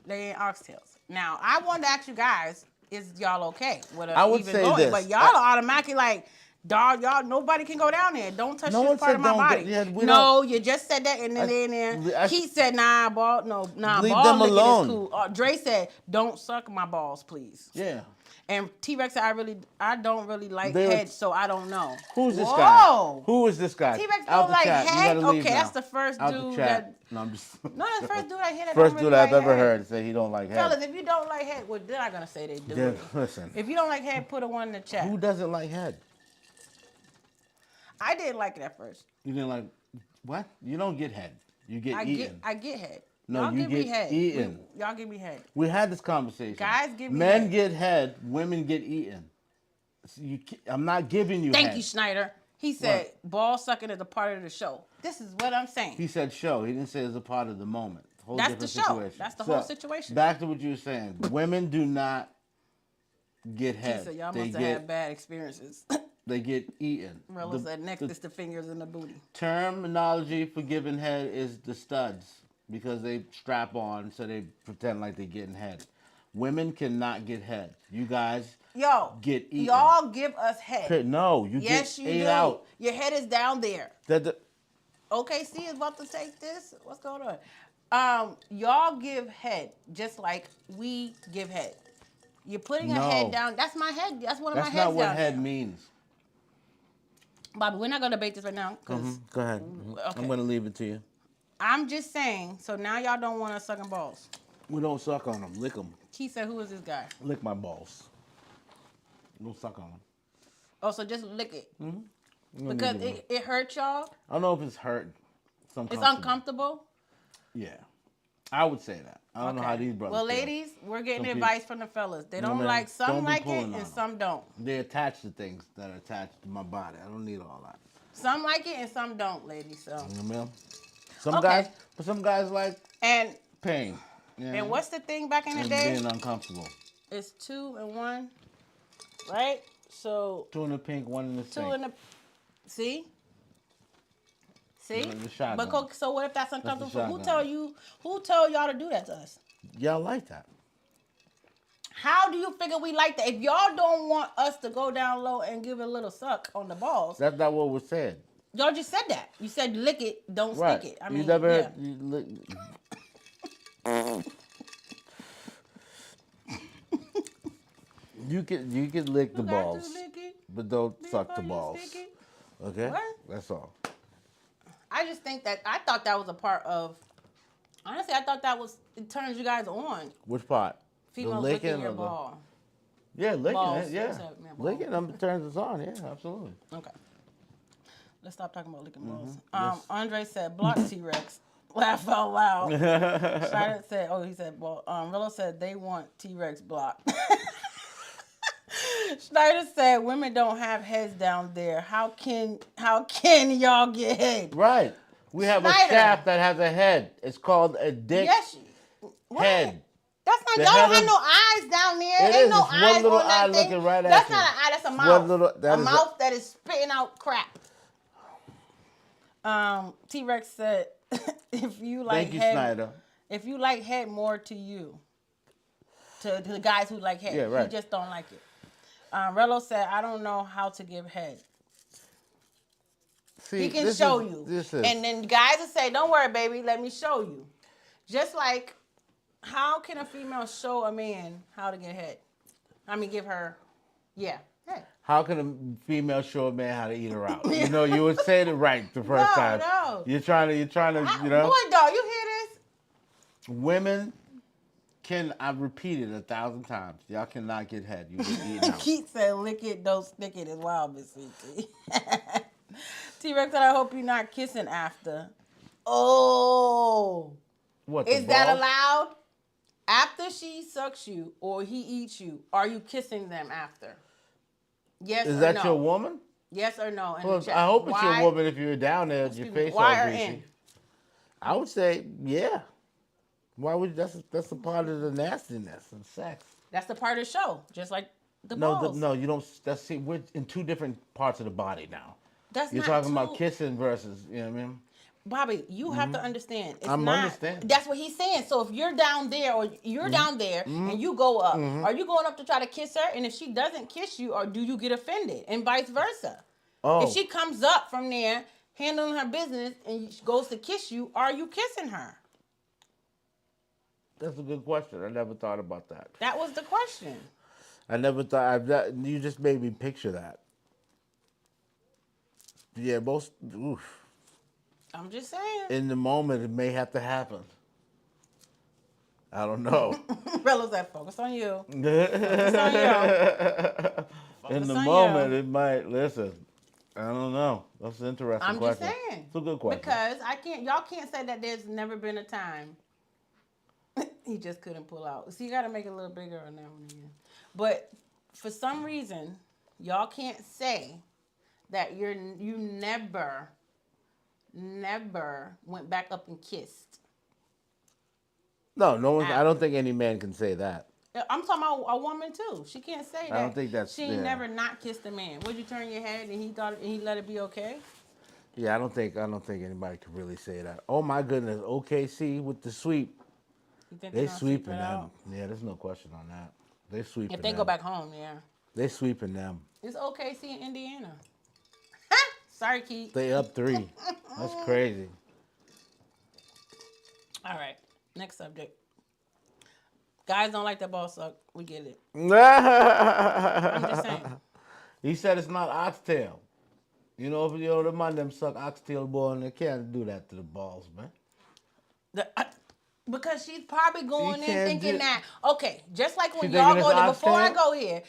They ain't oxtails. Now I wanted to ask you guys, is y'all okay with I us would even say going? this. But y'all are automatically like, dog, y'all nobody can go down there. Don't touch No this one part said of my don't go- body. yeah, we No, you just said that and then I- Keith said nah, ball Leave ball them licking alone. is cool. Dre said don't suck my balls, please. Yeah. And T-Rex said I don't really like They were- head, so I don't know. Who's this Whoa. guy? Who is this guy? T-Rex Out don't the like chat. You head? gotta leave Okay, now. that's the first Out the dude chat. that. No, I'm just. No, that's the first dude I hear that First don't dude really I've like ever head. heard say he don't like head. Fellas, if you don't like head, well, they're not gonna say they do. Yeah, it. listen. If you don't like head, put a one in the chat. Who doesn't like head? I didn't like it at first. You didn't like what? You don't get head. You get eaten. I get head. No, y'all you give me get head. eaten. Y'all give me head. We had this conversation. Guys give me Men head. get head. Women get eaten. I'm not giving you Thank head. you, Schneider. He said ball sucking is a part of the show. This is what I'm saying. He said show. He didn't say it's a part of the moment. Whole That's different the show. situation. That's the whole situation. Back to what you were saying. Women do not get head. He said y'all They must have had bad experiences. They get eaten. Rello said next is the fingers in the booty. Terminology for giving head is the studs because they strap on, so they pretend like they're getting head. Women cannot get head. You guys get eaten. Y'all give us head. No, you Yes, get you ate do. out. Your head is down there. That OKC is about to take this. What's going on? Y'all give head just like we give head. You're putting a head down. That's my head. That's one of my heads down. That's not what head there. means. Bobby, we're not going to debate this right now. Go ahead. Okay. I'm going to leave it to you. I'm just saying, so now y'all don't want us sucking balls. We don't suck on them. Lick them. Keith said, who is this guy? Lick my balls. Don't suck on them. Oh, so just lick it. Mm-hmm. Because it hurts y'all? I don't know if it's hurt. It's uncomfortable? Yeah. I would say that. I don't know how these brothers Well, feel. ladies, we're getting advice from the fellas. They don't man, like, some don't be like it pulling and on some don't. They attach to things that are attached to my body. I don't need all that. Some like it and some don't, ladies. So. You know what I mean? Some guys like and pain. You know? And what's the thing back in the and day? being uncomfortable. It's 2 and 1, right? So 2 in the pink, 1 in the sink. 2 in the. See? The shotgun. But so what if that's uncomfortable? That's the Who told y'all to do that to us? Y'all like that. How do you figure we like that? If y'all don't want us to go down low and give it a little suck on the balls, That's not what was said. y'all just said that. You said lick it, don't Right. stick it. I mean, you never yeah. heard, you lick, you can lick the You got to balls, lick it but don't suck the before you balls. stick it. Okay? What? That's all. I just think that I thought that was a part of. Honestly, I thought it turns you guys on. Which part? Females licking your ball. Yeah, licking Balls. it. Yeah, What's that, man? licking them turns us on. Yeah, absolutely. Okay. Let's stop talking about licking balls. Yes. Andre said, block T-Rex. Laugh out loud. Schneider said, he said, well, Rillo said they want T-Rex blocked. Schneider said, women don't have heads down there. How can y'all get head? Right. We have Schneider. a shaft that has a head. It's called a dick Yes. What? head. That's not, The y'all don't head have is- no eyes down there. It Ain't is. no It's one eyes little on that eye thing. looking right at That's you. not an eye, that's a It's mouth. one little- that a is mouth that is spitting out crap. T-Rex said, if you like Thank you, head, Snyder. if you like head more to you, to the guys who like head, Yeah, right. he just don't like it. Rello said, I don't know how to give head. See, He can this show is- you. This is. And then guys will say, don't worry, baby, let me show you. Just like, how can a female show a man how to get head? I mean, give her, head. How can a female show a man how to eat her out? You know, you would say it right the first time. No. You're trying to, you know. Boy, dog, you hear this? Women can, I've repeated 1,000 times, y'all cannot get head. You get eaten out. Keith said, lick it, don't stick it as wild, Miss Sweetie. T-Rex said, I hope you're not kissing after. Oh. What, Is the that balls? allowed? After she sucks you or he eats you, are you kissing them after? Yes Is or that no? your woman? Yes or no? In Well, the chat. I hope it's Why- your woman if you're down there with your excuse me, face why all or greasy. in? I would say, yeah. Why would that's a part of the nastiness of sex? That's the part of the show, just like the No, balls. no, you don't. That's see, we're in two different parts of the body now. That's You're not talking about too. kissing versus, you know what I mean? Bobby, you have to understand. It's I'm not. understanding. That's what he's saying. So if you're down there, or you're down there, and you go up, are you going up to try to kiss her? And if she doesn't kiss you, or do you get offended, and vice versa? If Oh, she comes up from there handling her business and she goes to kiss you, are you kissing her? that's a good question. I never thought about that. That was the question. I never thought. You just made me picture that. Yeah, most. Oof. I'm just saying. In the moment, it may have to happen. I don't know. Rello's that focus on you. In Focus on you. Focus the on moment, you. it might. Listen, I don't know. That's an interesting I'm question. just saying. It's a good question. Because y'all can't say that there's never been a time he just couldn't pull out. So you got to make it a little bigger on that one again. But for some reason, y'all can't say that you never went back up and kissed. No, no one. Out. I don't think any man can say that. I'm talking about a woman too. She can't say that. I don't think that's. She ain't never not kissed a man. Would you turn your head and he let it be okay? Yeah, I don't think anybody could really say that. Oh my goodness, OKC with the sweep. You think They they're sweeping it them. out? Yeah, there's no question on that. They sweeping If they them. go back home, yeah. They sweeping them. It's OKC in Indiana. Sorry, Keith. They up 3. That's crazy. All right, next subject. Guys don't like that ball suck. We get it. I'm just saying. He said it's not oxtail. You know, if the man them suck oxtail boy, and they can't do that to the balls, man. Because she's probably going in can't thinking do- that, okay, just like when She y'all thinking go it's there, before I oxtail? go here,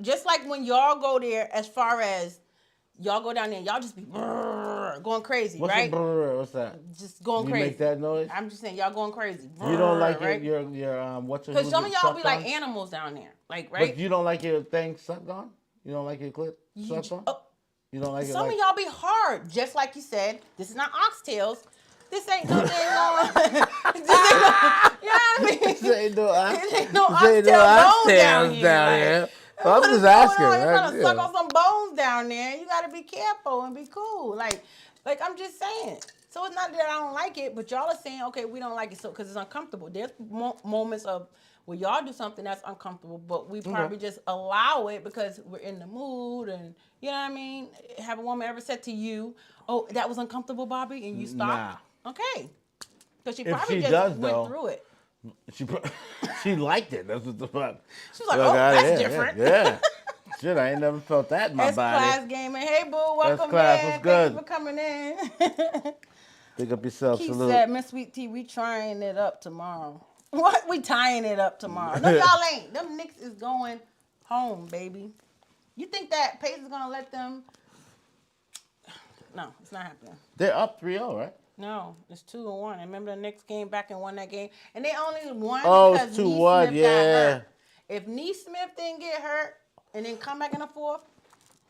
just like when y'all go there, as far as y'all go down there, y'all just be going crazy, What's right? What's that? Just going You crazy. make that noise? I'm just saying, y'all going crazy. You don't like right? your what's your Because some of y'all be like on? animals down there, like, right? But you don't like your thing sucked on? You don't like your clit sucked on? You don't like it Some like... of y'all be hard, just like you said. This is not oxtails. This ain't no dang you know what I mean? This ain't no oxtail bones down here. I'm What is just going asking. on? You're trying to Yeah. suck on some bones down there. You got to be careful and be cool. Like I'm just saying. So it's not that I don't like it, but y'all are saying, okay, we don't like it so because it's uncomfortable. There's moments of where y'all do something that's uncomfortable, but we probably just allow it because we're in the mood and, you know what I mean? Have a woman ever said to you, oh, that was uncomfortable, Bobby, and you stopped? Nah. Okay. Because she If probably she just does, went though, through it. She liked it. That's what the fuck. She was like, oh, that's different. Yeah. Shit, I ain't never felt that in my body. S-Class Gaming. Hey, boo, welcome S-Class, in. what's good? Thank you for coming in. Pick up yourself, Keith salute. said, Miss Sweet Tea, we trying it up tomorrow. What? We tying it up tomorrow. No, y'all ain't. Them Knicks is going home, baby. You think that Pace is going to let them? No, it's not happening. They're up 3-0, right? No, it's 2-1. Remember the Knicks came back and won that game? And they only won Oh, because it's 2-1, Neesmith got yeah. hurt. If Neesmith didn't get hurt and then come back in the fourth,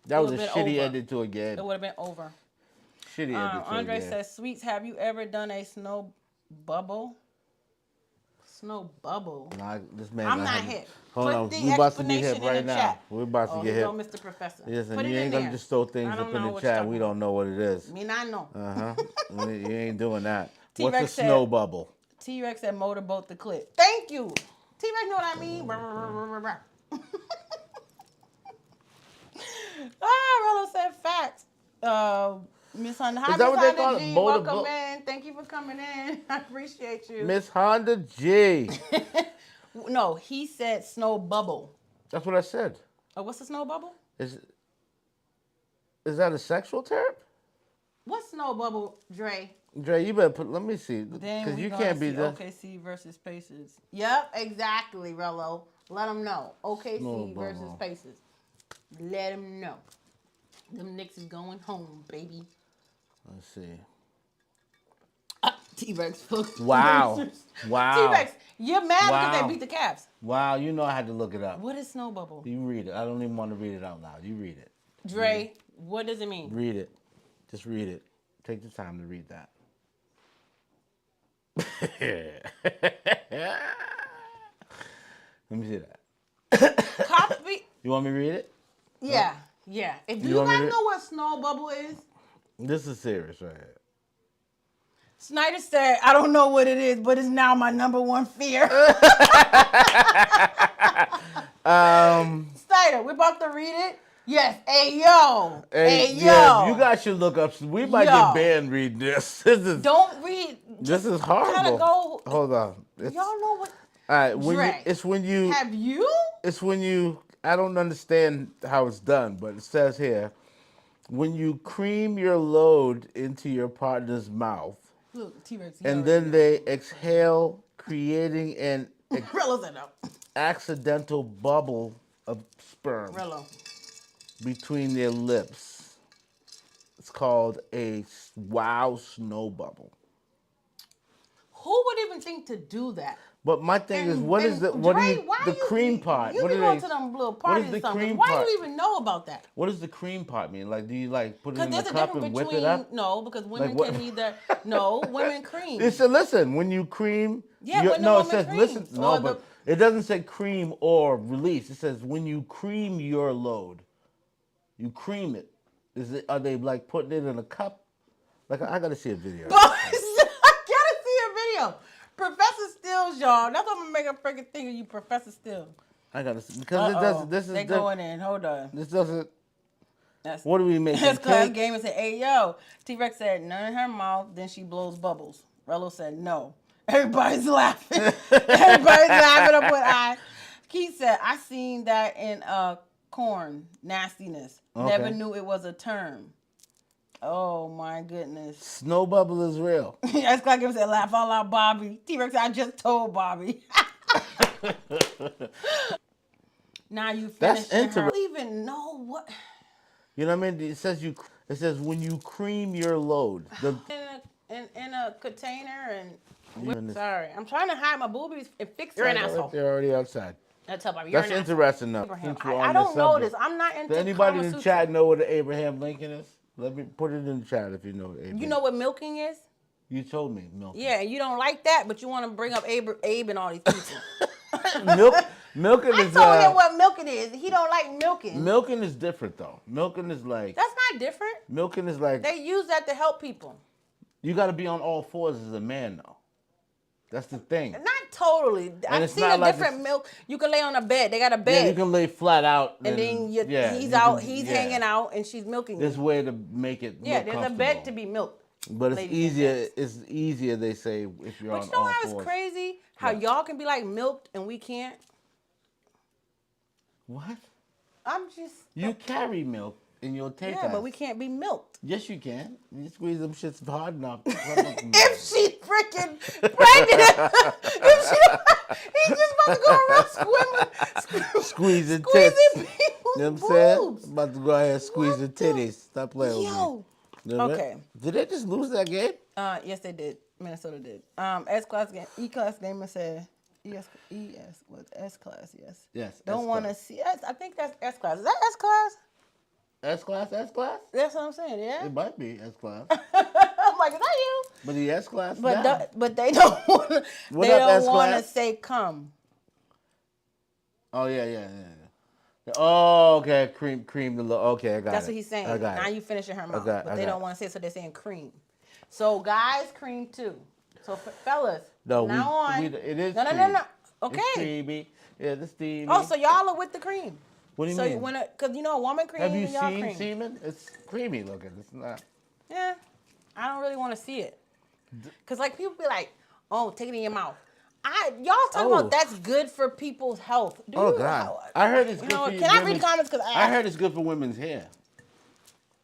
That was a been shitty over. ending to a game. it would have been over. Shitty ending to a Andre game. says, Sweets, have you ever done a snow bubble? Snow bubble? Nah, this man I'm gonna not have- hip. Hold Put on, the we about to get explanation hip right in the now. chat. We're about to Oh, get here hip. go Mr. Professor. Listen, Put it you in ain't gonna there. just throw I things don't up in know the what you're chat. talking We about. don't know what it is. Me not know. You ain't doing that. T-Rex What's a said- snow bubble? T-Rex said motorboat the clip. Thank you. T-Rex know what I mean? Rollo said facts. Miss Honda. Hi, Is that Miss what they Honda call it? G. Motorboat? Welcome in. Thank you for coming in. I appreciate you. Miss Honda G. No, he said snow bubble. That's what I said. Oh, what's a snow bubble? Is that a sexual term? What's snow bubble, Dre? Dre, you better put. Let me see, Then because we you gonna can't be see the OKC versus Pacers. Yep, exactly, Rello. Let them know. OKC Snow versus bubble. Pacers. Let them know. Them Knicks is going home, baby. Let's see. T-Rex. Wow. Wow. T-Rex, you're mad because Wow. they beat the Cavs. Wow, you know I had to look it up. What is snow bubble? You read it. I don't even want to read it out loud. You read it. Dre, what does it mean? Read it. Just read it. Take the time to read that. Let me see that. Copy. You want me to read it? Yeah, yeah. Do You you want me guys to- know what snow bubble is? This is serious right here. Snyder said, I don't know what it is, but it's now my number one fear. Snyder, we're about to read it? Yes. Hey, yo. Hey, yo. Yeah, you guys should look up. We might Yo. get banned reading this. This is Don't read. this is Kind horrible. of go. Hold on. It's, Y'all know what? all right, when you, Dre, it's when you Have you? it's when you I don't understand how it's done, but it says here when you cream your load into your partner's mouth Look, T-Rex. and then they exhale, creating an Rello said no. accidental bubble of sperm Rello. between their lips. It's called a wow snow bubble. Who would even think to do that? But my thing is, what is the what Dre, do you why the you, cream part? You What be do going they? to them little What parties is or the something. cream Why part? do you even know about that? What does the cream part mean? Like, do you like put it Because in a there's a cup difference and between whip it up? no, because women what- can either no, women cream. It said, listen, when you cream. Yeah, when the no, it woman says creams, listen. or No, but it doesn't say cream or release. It says when you cream your load, you cream it. Is it? Are they like putting it in a cup? Like I gotta see a video. Boys, I gotta see a video. Professor Stills, y'all. That's what I'm gonna make a freaking thing of you, Professor Stills. I gotta see because it doesn't. This is They going in. Hold on. This doesn't. That's What do we make? That's class game and said, hey yo. T-Rex said none in her mouth, then she blows bubbles. Rello said no. Everybody's laughing. Everybody's laughing up with eyes. Keith said, I seen that in corn nastiness. Never Okay. knew it was a term. Oh my goodness. Snow bubble is real. That's like him said, laugh all out, Bobby. T-Rex said, I just told Bobby. Now you That's finished. I interesting. don't even know what. You know what I mean? It says you. It says when you cream your load. The In a container and. Goodness. Sorry, I'm trying to hide my boobies and fix. You're an asshole. They're already outside. That's how Bobby. You're That's an asshole. interesting enough. Abraham. Since we're I on don't this know subject. this. I'm not into. Does anybody Kama in the Sutra. chat know what an Abraham Lincoln is? Let me put it in the chat if you know what Abraham. You know what milking is? You told me milk. Yeah, you don't like that, but you want to bring up Abe and all these people. Milking I is. told him what milking is. He don't like milking. Milking is different though. Milking is like. That's not different. Milking is like. They use that to help people. You got to be on all fours as a man though. That's the thing. Not totally. I've it's seen not a like different it's- milk. You can lay on a bed. They got a Yeah, bed. you can lay flat out. and then he's you out. can- He's yeah. hanging out, and she's milking. There's a you. way to make it. Yeah, more there's a comfortable. bed to be milked. But it's ladies and easier. gents. It's easier. They say if you're But on you know all how it's fours. crazy how What? y'all can be like milked and we can't. What? I'm just. You carry milk in your take. Yeah, but we can't be milked. Yes, you can. You squeeze them shits hard enough. If she's freaking pregnant, if she, he's just about to go around Squeezing tits. squeezing people's You know what I'm saying? boobs. About to go ahead and squeeze the What the- titties. Stop playing with me. Yo. You know what I mean? Okay. Did they just lose that game? Yes, they did. Minnesota did. S class game. E class gamer said. S class. Yes. Yes. Don't S want to class. see. I think that's S class. Is that S class? S class. S class. That's what I'm saying. Yeah. It might be S class. I'm like, is that you? But the S class. But down. but they don't want to. What They up, don't S want to class? say come. Oh yeah. Oh, okay. Cream the low. Okay, I got it. That's what he's saying. I got Now it. you finish in her mouth, got- but I they got don't it. want to say it, so they're saying cream. So guys, cream too. So fellas, No, now on. it is. No. cream. Okay. It's creamy. Yeah, it's steamy. Oh, so y'all are with the cream. What do you So mean? because you know a woman cream, Have you and y'all seen cream. semen? It's creamy looking. It's not. Yeah, I don't really want to see it. Cause like people be like, oh, take it in your mouth. Y'all talking Oh. about that's good for people's health. Do Oh you, God! I heard it's You good know, for can I read women's- the comments? Cause I heard it's good for women's hair.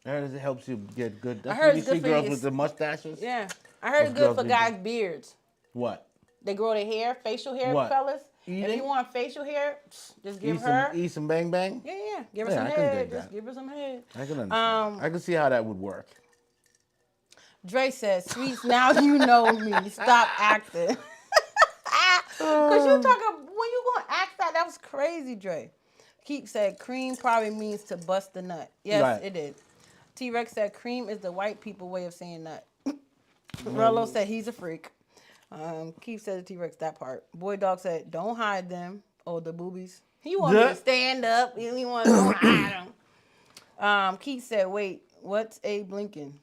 I heard it helps you get good. That's heard when you it's good see for girls you- with the mustaches. Yeah, I heard it's Those good girls for be guys' good. beards. What? They grow their hair, facial hair, What? fellas. If Eating? you want facial hair, just give Eat her. some, eat some bang bang. Yeah. Give her Yeah, some I can head. dig Just that. give her some head. I can understand. I can see how that would work. Dre says, "Sweets, now you know me. Stop acting." Cause you talking when you gonna act that? That was crazy, Dre. Keep said cream probably means to bust the nut. Yes, Right. it did. T-Rex said cream is the white people way of saying nut. Rello said he's a freak. Keith said to T-Rex that part. Boy Dog said, don't hide them. Oh, the boobies. He wanted to stand up. He wanted to don't hide them. Keith said, wait, what's Abe Lincoln?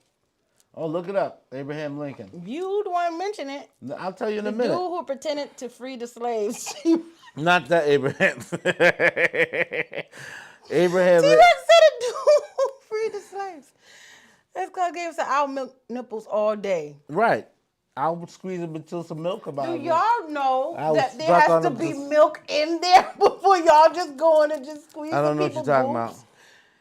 Oh, look it up. Abraham Lincoln. You the one mention it. I'll tell you in a The minute. dude who pretended to free the slaves. Not that Abraham. Abraham. T-Rex said a dude who freed the slaves. That's because gave us our milk nipples all day. Right. I'll squeeze them until some milk come out. Do y'all know that there stuck has on to them be just- milk in there before y'all just go in and just squeeze I don't know what people's you're talking boobs? about.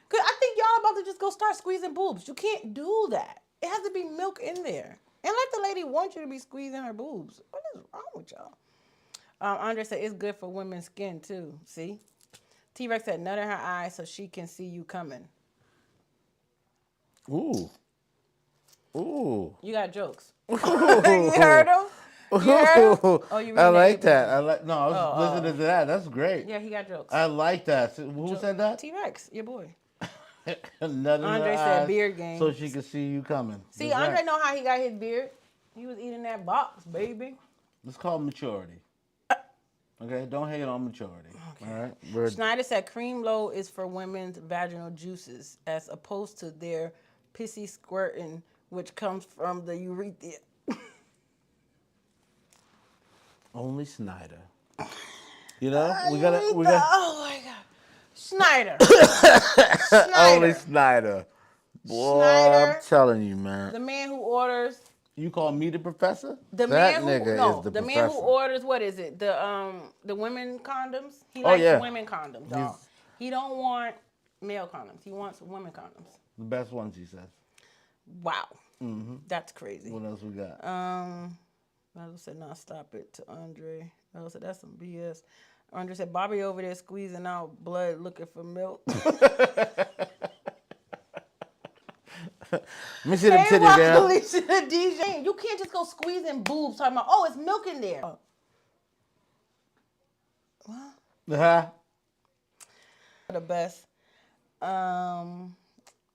Cause I think y'all about to just go start squeezing boobs. You can't do that. It has to be milk in there. And let the lady want you to be squeezing her boobs. What is wrong with y'all? Andre said it's good for women's skin too. See? T-Rex said nut in her eye so she can see you coming. Ooh. Ooh. You got jokes. You heard him? You heard him? Oh, you I reading like that? that. No, I was listening to that. That's great. Yeah, he got jokes. I like that. Who said that? T-Rex, your boy. Andre said beard game. so she could see you coming. See, That's Andre right. know how he got his beard. He was eating that box, baby. It's called maturity. Okay, don't hate on maturity. Okay. All right. Schneider said cream low is for women's vaginal juices as opposed to their pissy squirting, which comes from the urethra. Only Snyder. You know, we got. Oh my God, Schneider. Only Snyder. Boy, Schneider. I'm telling you, man. The man who orders. You call me the professor? The That man who nigga is the man professor. who orders what is it? The women condoms. He likes yeah. women condoms, dog. He don't want male condoms. He wants women condoms. The best ones, he says. Wow, that's crazy. What else we got? I said, "No, stop it." To Andre, I said, "That's some BS." Andre said, "Bobby over there squeezing out blood, looking for milk." Let me see them titties, girl. DJ. You can't just go squeezing boobs talking about, oh, it's milk in there. Uh-huh. The best.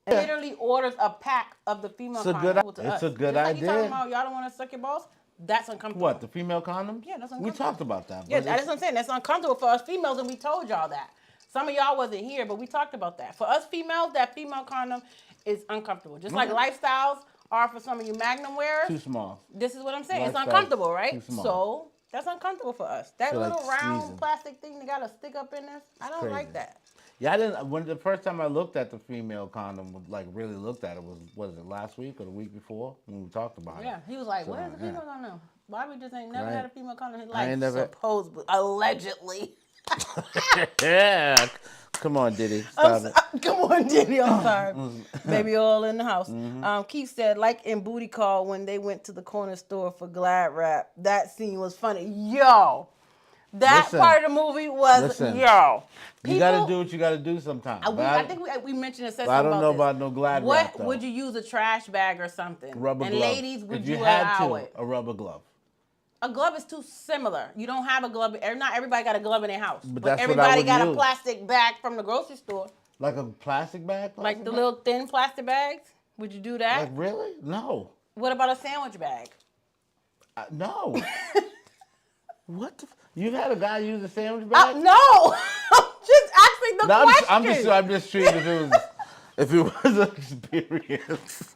Literally orders a pack of the female condoms. It's a good Just like idea. you talking about y'all don't want to suck your balls? That's uncomfortable. What, the female condoms? Yeah, that's uncomfortable. We talked about that. Yeah, but that's what I'm saying. That's uncomfortable for us females, and we told y'all that. Some of y'all wasn't here, but we talked about that. For us females, that female condom is uncomfortable. Just like lifestyles are for some of you Magnum wearers. Too small. This is what I'm saying. It's Lifestyles uncomfortable, right? too small. So that's uncomfortable for us. That Feel like little round squeezing. plastic thing that got to stick up in this, I don't like Crazy. that. Yeah, I didn't. When the first time I looked at the female condom, like really looked at it, was it last week or the week before when we talked about it? Yeah, he was like, So, "What is a female condom?" Bobby just ain't never Right. had a female condom in his I life. ain't never- Supposedly, allegedly. Yeah. Come on, Diddy. Stop it. Come on, Diddy. I'm sorry. Baby all in the house. Keith said, like in Booty Call when they went to the corner store for Glad Wrap. That scene was funny. Yo. That Listen. part of the movie was, Listen. yo. You got to do what you got to do sometimes. I think we mentioned it. Said I something don't know this. about no Glad What Wrap, though. would you use, a trash bag or something? Rubber and glove. ladies, would if you you had allow to, it? a rubber glove. A glove is too similar. You don't have a glove. Not everybody got a glove in their house. But that's what I everybody would got a use. plastic bag from the grocery store. Like a plastic bag? Like the little thin plastic bags. Would you do that? Like really? No. What about a sandwich bag? No. What the? You've had a guy use a sandwich bag? No. Just asking the No, question. I'm just treating if it was an experience.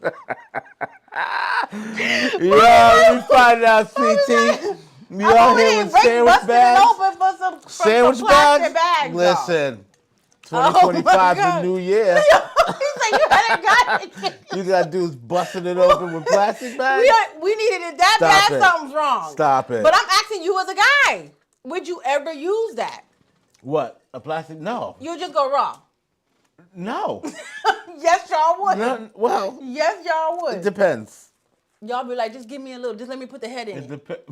Yo, we find out, CT. You out here with sandwich bags? Open for some Sandwich plastic bags? bags. Listen, Oh 2025 my is God. New Year. He said you had a guy. You got dudes busting it open with plastic bags? We needed it that Stop bad. it. Something's wrong. Stop it. But I'm asking you as a guy. Would you ever use that? What? A plastic? No. You just go raw. No. Yes, y'all would. No. Well, Yes, y'all would. it depends. Y'all be like, just give me a little. Just let me put the head in It it. depends.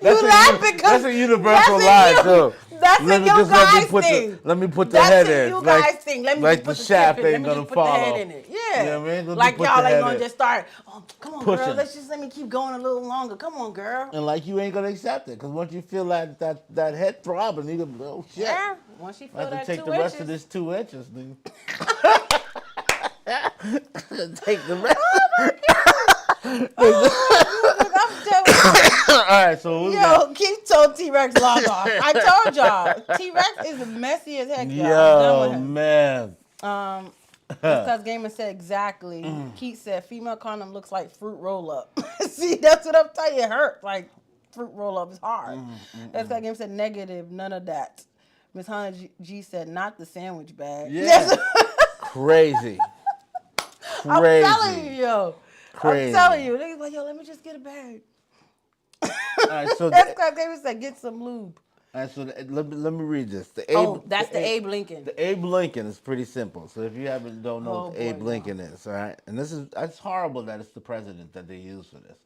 You laugh because That's a universal lie, too. That's a you guys thing. Let me put the head That's a in. you guys thing. Let me like just the put the shaft tip in. ain't Let me gonna just put the head follow. in it. Yeah. You know what I mean? Let me Like put y'all the ain't head gonna in. just start. Oh, come on, girl. Pushing. Let's just let me keep going a little longer. Come on, girl. And like you ain't gonna accept it, because once you feel that head throbbing, you gonna be, oh shit. Yeah. Once you I feel have to that take 2 the inches. rest of this 2 inches, nigga. Take the rest. I'm All right, so we got. Yo, Keith told T-Rex log off. I told y'all, T-Rex is messy as heck, y'all. I'm done with Yo, him. man. Just because Gamer said exactly. Keith said female condom looks like fruit roll up. See, that's what I'm telling you. It hurt. Like fruit roll up is hard. That's because Gamer said negative. None of that. Miss Hannah G said not the sandwich bag. Yeah. Crazy. I'm telling you, yo. Crazy. I'm telling you. Niggas like, yo, let me just get a bag. All right, so That's because Gamer said get some lube. All right, so let me read this. That's the Abe Lincoln. The Abe Lincoln is pretty simple. So if you don't know what the Abe boy, Lincoln is, all right? And it's horrible that it's the president that they use for this.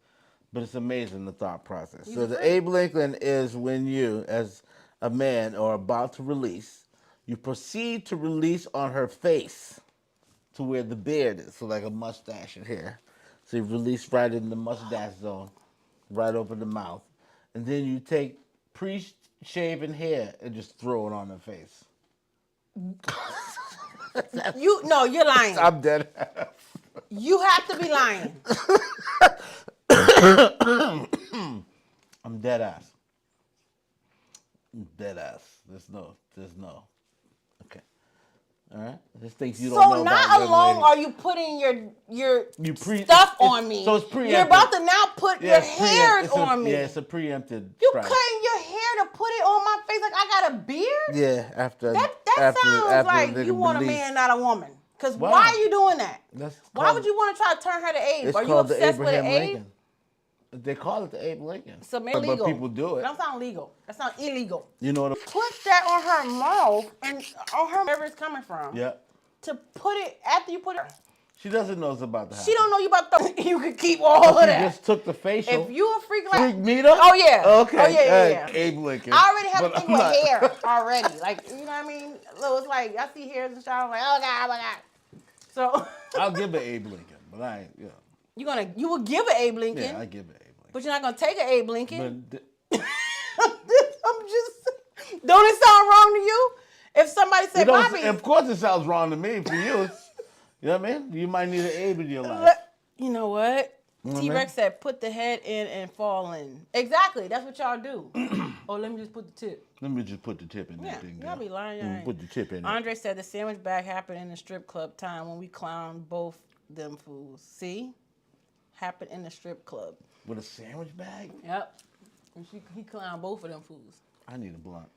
But it's amazing, the thought process. So the Abe Lincoln is when you, as a man, are about to release, you proceed to release on her face to where the beard is. So like a mustache in here. So you release right in the mustache zone, right over the mouth. And then you take pre-shaven hair and just throw it on her face. You're lying. I'm dead. You have to be lying. I'm dead ass. Dead ass. There's no. Okay. All right. Just things you don't know So about not young alone ladies. are you putting your stuff on me. So it's preempted. You're about to now put your hairs on me. Yeah, it's a preempted. You strike. cutting your hair to put it on my face like I got a beard? Yeah, after That sounds like the you want a release. man, not a woman. Because Wow. why are you doing that? Why called- would you want to try to turn her to Abe? It's Are you called the obsessed with Abraham an Abe? Lincoln. They call it the Abe Lincoln. It's illegal. But people do it. That sounds legal. That sounds illegal. You know what? Put that on her mouth and on her wherever it's coming from. Yeah. To put it after you put it. She doesn't know it's about to happen. She don't know you about to. You could keep all of She that. just took the facial. If you a freak like Freak meter? Oh yeah. Okay. Oh yeah. Abe Lincoln. I already have a But thing I'm with not. hair already. Like you know what I mean? So it's like I see hairs and stuff. I'm like, oh god. So I'll give it Abe Lincoln, but I ain't. Yeah. You will give an Abe Lincoln. Yeah, I give it Abe Lincoln. But you're not gonna take an Abe Lincoln. But I'm just. Don't it sound wrong to you? If somebody said, Bobby, of course it sounds wrong to me. For you, you know what I mean? You might need an Abe in your life. You know what? You know what I T-Rex said, put the head in and fall in. Exactly. That's what y'all do. Oh, let me just put the tip. Let me just put the tip in there. Yeah, y'all be lying. Y'all ain't. Put the tip in there. Andre said the sandwich bag happened in the strip club time when we clowned both them fools. See? Happened in the strip club. With a sandwich bag? Yep. And he clowned both of them fools. I need a blunt.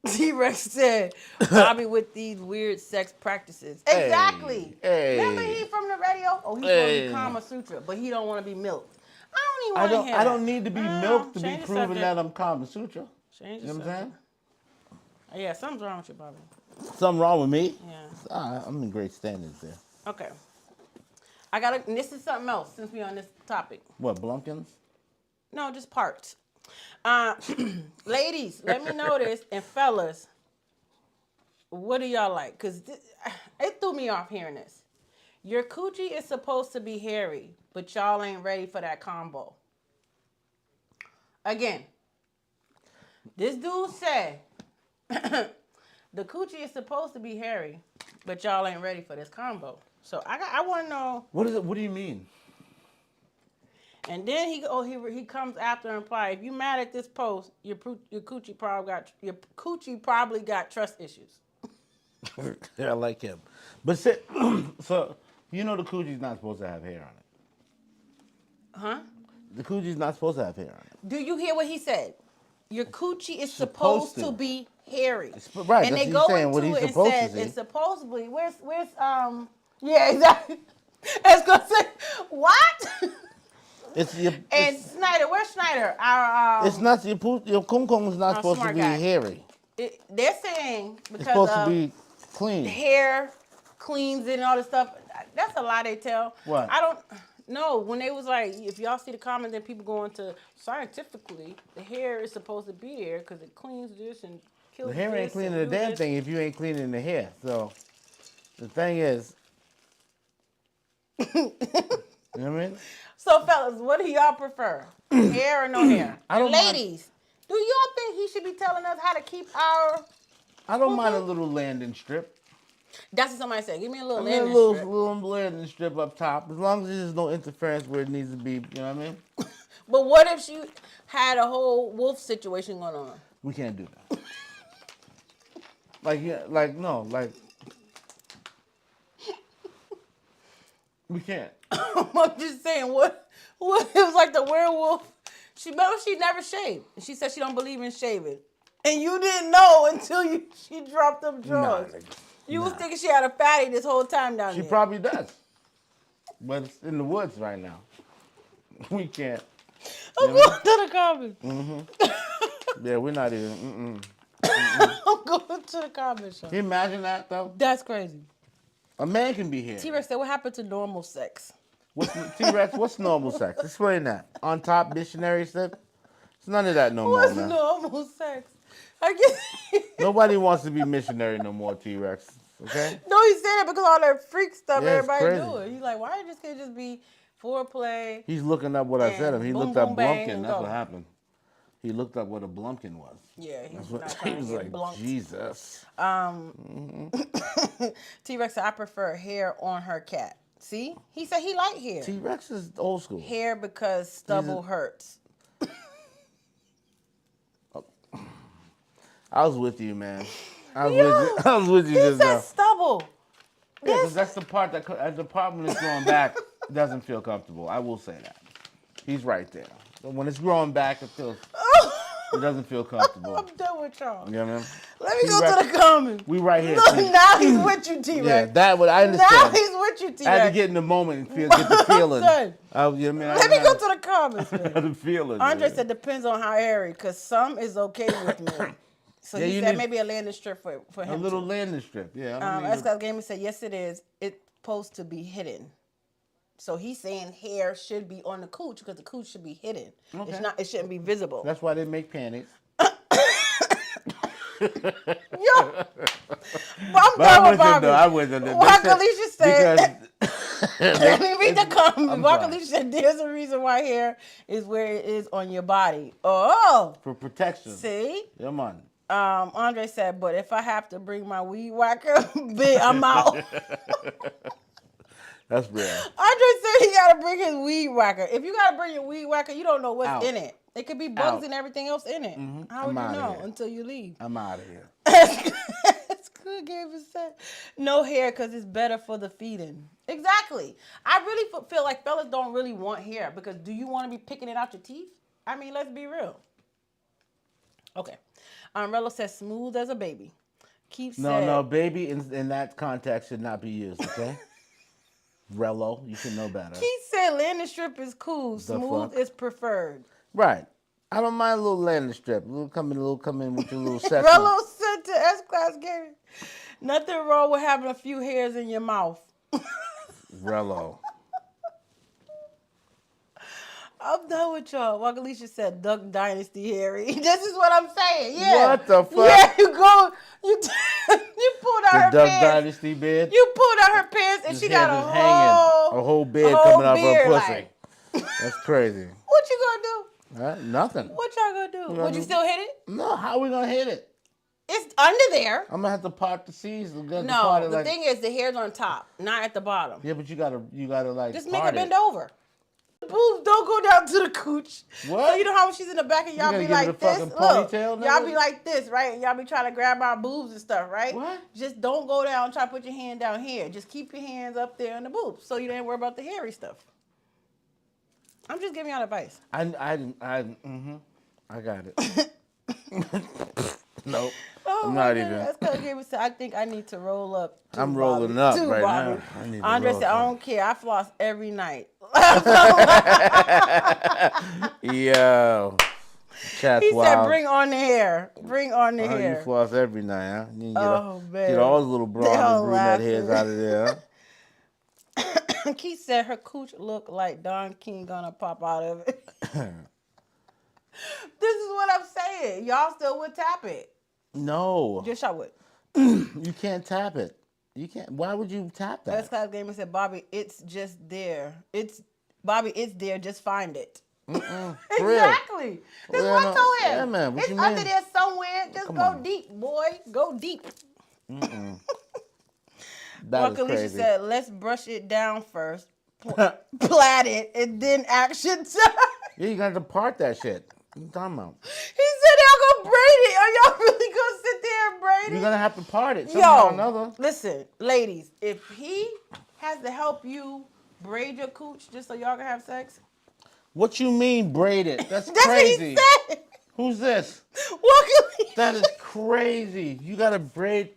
T-Rex said, Bobby with these weird sex practices. Hey, Exactly. hey. Remember he from the radio? Oh, he's supposed to be Kama Sutra, but he don't want to be milked. I don't even want to hear I don't need to be No, milked to be change the proven subject. that I'm Kama Sutra. Change the You know what I'm saying? subject. Yeah, something's wrong with you, Bobby. Something wrong with me? Yeah. I'm in great standings there. Okay. And this is something else since we're on this topic. What, Blumpkins? No, just parts. Ladies, let me know this. And fellas, what do y'all like? Because it threw me off hearing this. Your coochie is supposed to be hairy, but y'all ain't ready for that combo. Again, this dude said the coochie is supposed to be hairy, but y'all ain't ready for this combo. So I want to know. What is it? What do you mean? And then he comes after and replies, if you mad at this post, your coochie probably got trust issues. Yeah, I like him. But so you know the coogie's not supposed to have hair on it. Huh? The coogie's not supposed to have hair on it. Do you hear what he said? Your coochie is supposed to be hairy. Right, And that's they what go he's saying, into what he's it and supposed to said see. it's supposedly yeah, exactly. I was gonna say what? And Snyder, where's Snyder? Our it's not your kum kum is not supposed to smart be guy. hairy. They're saying because It's supposed of to be clean. hair cleans it and all this stuff. That's a lie they tell. What? I don't know. When they was like, if y'all see the comments, then people go into scientifically, the hair is supposed to be there because it cleans this and kills The hair ain't this cleaning and the do damn this. thing if you ain't cleaning the hair. So the thing is, you know what I mean? So fellas, what do y'all prefer? Hair or no hair? I don't mind- Ladies, do y'all think he should be telling us how to keep our I don't mind a little landing strip. That's what somebody said. Give me a little I mean, a landing little, strip. little landing strip up top. As long as there's no interference where it needs to be, you know what I mean? But what if she had a whole wolf situation going on? We can't do that. Like, yeah, like, no, like, we can't. I'm just saying, what it was like the werewolf. She never shaved. She said she don't believe in shaving. And you didn't know until she dropped them drawers. Nah, You was thinking she had a fatty this whole time down she there. probably does. But it's in the woods right now. We can't. I'm going to the comments. Yeah, we're not even. I'm going to the comments. Can you imagine that, though? That's crazy. A man can be here. T-Rex said, what happened to normal sex? T-Rex, what's normal sex? Explain that. On top missionary stuff? It's none of that no more, What's man. normal sex? I guess. Nobody wants to be missionary no more, T-Rex. Okay? No, he said it because all that freak stuff Yeah, it's everybody crazy. doing. He's like, why can't this just be foreplay? He's looking up what I said. He Boom, looked up boom, bang, Blumpkin. and That's go. what happened. He looked up what a Blumpkin was. Yeah, he's That's not what he trying was to get like. blunt. Jesus. T-Rex said, I prefer hair on her cat. See? He said he liked hair. T-Rex is old school. Hair because stubble hurts. I was with you, man. I was with you He just said now. stubble. Yeah, because that's the part the part when it's growing back, it doesn't feel comfortable. I will say that. He's right there. So when it's growing back, it doesn't feel comfortable. I'm done with y'all. You know what I mean? Let me go to the comments. We right here. Look, T. now he's with you, T-Rex. Yeah, that would I understand. Now he's with you, T-Rex. I had to get in the moment and get the feeling. Done. You know what I mean? Let me go to the comments, man. the feeling. Andre man. said depends on how hairy, because some is okay with me. So Yeah, he you said need maybe a landing strip for him. a little too. landing strip. Yeah. I don't need S-Class Gamer said yes, it is. It's supposed to be hidden. So he's saying hair should be on the cooch because the cooch should be hidden. Okay. It's not. It shouldn't be visible. That's why they make panties. Yo, I'm done with Bobby. I was with it. What Alicia said. Because Let me read the comments. I'm What sorry. Alicia said. There's a reason why hair is where it is on your body. Oh, for protection. see. Yeah, man. Andre said, but if I have to bring my weed whacker, I'm out. That's real. Andre said he got to bring his weed whacker. If you got to bring your weed whacker, you don't know what's Out. in it. It could be bugs Out. and everything else in it. How would I'm you outta know here. until you leave? I'm out of here. It's good, Gabe said. No hair because it's better for the feeding. Exactly. I really feel like fellas don't really want hair because do you want to be picking it out your teeth? I mean, let's be real. Okay. Rello says smooth as a baby. Keith said. No, baby in that context should not be used, okay? Rello, you should know better. Keith said landing strip is cool. The Smooth fuck? is preferred. Right. I don't mind a little landing strip. A little come in with your little section. Rello said to S-Class Gary, nothing wrong with having a few hairs in your mouth. Rello. I'm done with y'all. Wagalisha said Duck Dynasty Harry. This is what I'm saying. Yeah. What the fuck? Yeah, you go, you pulled out The her Duck pants. Dynasty bed. You pulled out her pants and His she hair got just a whole bed whole coming out of beard, her pussy. like. That's crazy. What you gonna do? Nothing. What y'all gonna do? Would you still hit it? No, how we gonna hit it? It's under there. I'm gonna have to part the seeds. No, the thing is the hair's on top, not at the bottom. Yeah, but you gotta like. Just make her part bend it. over. Boobs don't go down to the cooch. What? So you know how she's in the back and y'all gonna be give it like a this? fucking Look, ponytail, y'all nigga? be like this, right? And y'all be trying to grab our boobs and stuff, right? What? Just don't go down, try to put your hand down here. Just keep your hands up there in the boobs so you don't worry about the hairy stuff. I'm just giving y'all advice. I got it. Nope. Oh, I'm my not goodness. even. That's because Gabriel said, I think I need to roll up. Too, I'm rolling Bobby. up Too, right Bobby. now. I need to Andre roll said, I some. don't care. I floss every night. Yo. Chat's He wild. said, bring on the hair. Bring on the Oh, hair. you floss every night, huh? You can Man. get all those little They blonde all and brunette laughing. hairs out of there. Huh? Keith said her cooch looked like Don King gonna pop out of it. This is what I'm saying. Y'all still would tap it. No. Just y'all would. You can't tap it. You can't. Why would you tap that? S-Class Gamer said, Bobby, it's just there. It's there. Just find it. For real. Exactly. This is Well, what I told him. yeah, man. What It's you under mean? there somewhere. Just Come go on. deep, boy. Go deep. That is Alicia crazy. said, let's brush it down first, plait it, and then action time. Yeah, you got to part that shit. What are you talking about? He said y'all gonna braid it. Are y'all really gonna sit there and braid it? You're gonna have to part it somehow or Yo, another. listen, ladies, if he has to help you braid your cooch just so y'all can have sex, What you mean braid it? That's that's crazy. what he said. Who's this? What can we- That is crazy. You gotta braid.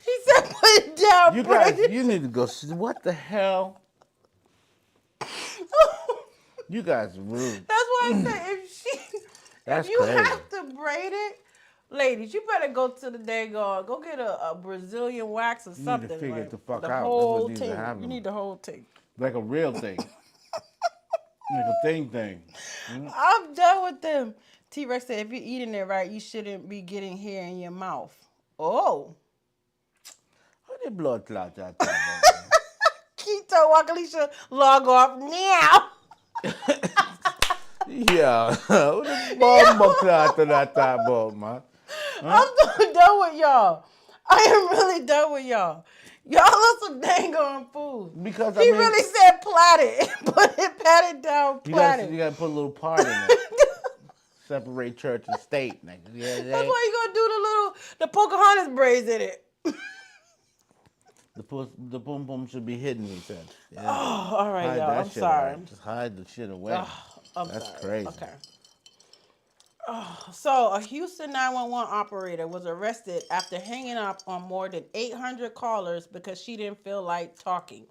He said put it down, You braid guys, it. you need to go. What the hell? You guys are rude. That's why I said That's if you crazy. have to braid it, ladies, you better go to the daggone, go get a Brazilian wax or You need something. to figure like, it the fuck the out. That's whole what needs to thing. happen. You need the whole thing. Like a real thing. Like a thing. I'm done with them. T-Rex said if you're eating it right, you shouldn't be getting hair in your mouth. Oh. How the blood clot that time? Keto Wakalisha log off now. Yeah. What the bomb clot to that time about, man? I'm done with y'all. I am really done with y'all. Y'all are some dang on fools. Because He really said plait it. Put it, pat it down, you plait it. gotta put a little part in it. Separate church and state, nigga. Yeah, That's why you gonna do the Pocahontas braids in it. the boom boom should be hidden, he said. Yeah. Oh, all right, Hide y'all. that I'm shit sorry. away. Just hide the shit away. I'm That's sorry. crazy. Okay. So, a Houston 911 operator was arrested after hanging up on more than 800 callers because she didn't feel like talking.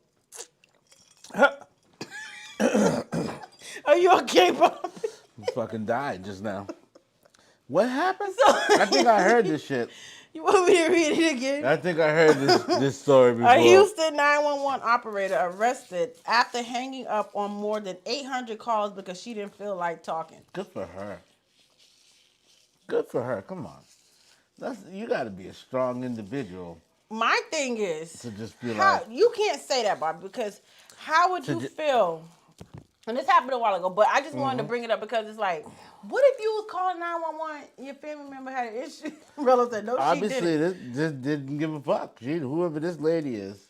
Are you okay, Bob? You fucking died just now. What happened? I think I heard this shit. You want me to read it again? I think I heard this story before. A Houston 911 operator arrested after hanging up on more than 800 calls because she didn't feel like talking. Good for her. Good for her. Come on. You got to be a strong individual My thing is, to just feel how, like. you can't say that, Bob, because how would you feel? And this happened a while ago, but I just wanted to bring it up because it's like, what if you was calling 911 and your family member had an issue? Rilla said, no, Obviously, she didn't. this didn't give a fuck. Whoever this lady is,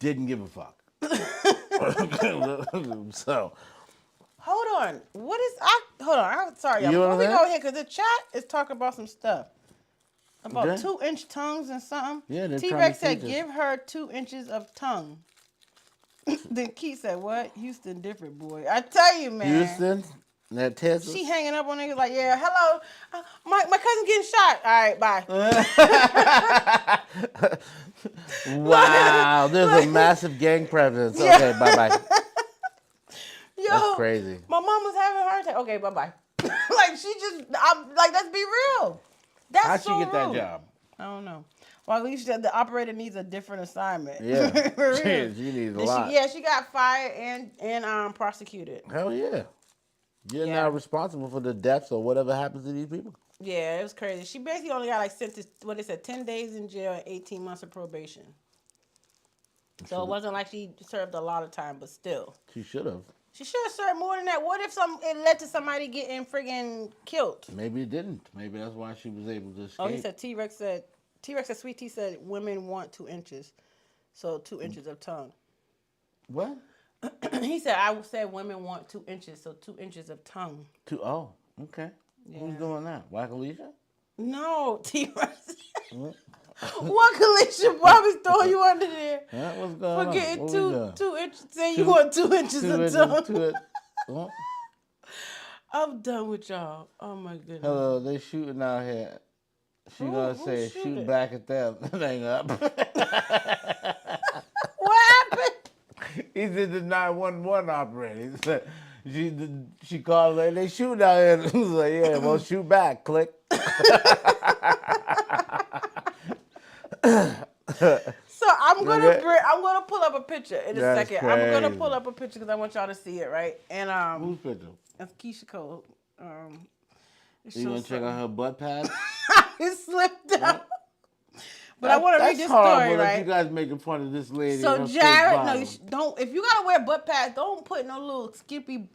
didn't give a fuck. So. Hold on. Hold on. I'm sorry, y'all. You know Before we what I'm go here, because the chat is talking about some stuff. About Okay. 2-inch tongues and something. Yeah, they're trying T-Rex to said, teach us. give her 2 inches of tongue. Then Keith said, what? Houston different, boy. I tell you, man. Houston, that Texas. She hanging up on niggas like, yeah, hello. My cousin's getting shot. All right, bye. Wow, there's a massive gang presence. Yeah. Okay, bye-bye. Yo, That's crazy. My mom was having a heart attack. Okay, bye-bye. Like, I'm like, let's be real. That's How'd so she get that rude. job? I don't know. Well, at least the operator needs a different assignment. Yeah. For real. She needs a lot. She got fired and prosecuted. Hell yeah. You're Yeah. now responsible for the deaths or whatever happens to these people. Yeah, it was crazy. She basically only got like sentenced, what they said, 10 days in jail and 18 months of probation. So it wasn't like she served a lot of time, but still. She should have. She should have served more than that. What if it led to somebody getting friggin' killed? Maybe it didn't. Maybe that's why she was able to escape. Oh, he said T-Rex said, Sweet Tea said women want 2 inches. So 2 inches of tongue. What? He said, I said women want 2 inches, so 2 inches of tongue. Oh, okay. Yeah. Who's doing that? Wackalisa? No, T-Rex. What Kalisha Bobby's throwing you under there? Huh? What's going For getting on? 2 inches, saying you want 2 inches of tongue. Huh? I'm done with y'all. Oh my goodness. Hello, they shooting out here. She gonna say who's shooting? shoot back at them. Hang up. What happened? He said the 911 operator. He said, she called like they shooting out here. He was like, yeah, well shoot back. Click. So I'm gonna pull up a picture in a That's second. I'm gonna crazy. pull up a picture because I want y'all to see it, right? And Who's picture? that's Keisha Cole. You gonna check out her butt pad? It slipped out. But I want to read this horrible story, that right? you guys making fun of this lady. So and her fake Jared, no, bottom. don't. If you gotta wear butt pads, don't put no little skimpy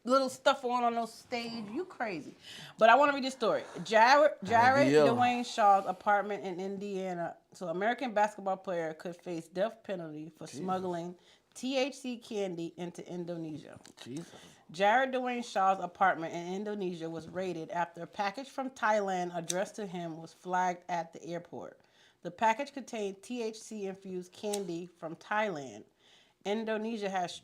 little stuff on those stage. You crazy. But I want to read this story. Jared Ideal. Dwayne Shaw's apartment in Indiana. So American basketball player could face death penalty for smuggling THC candy into Indonesia. Jesus. Jared Dwayne Shaw's apartment in Indonesia was raided after a package from Thailand addressed to him was flagged at the airport. The package contained THC-infused candy from Thailand. Indonesia has,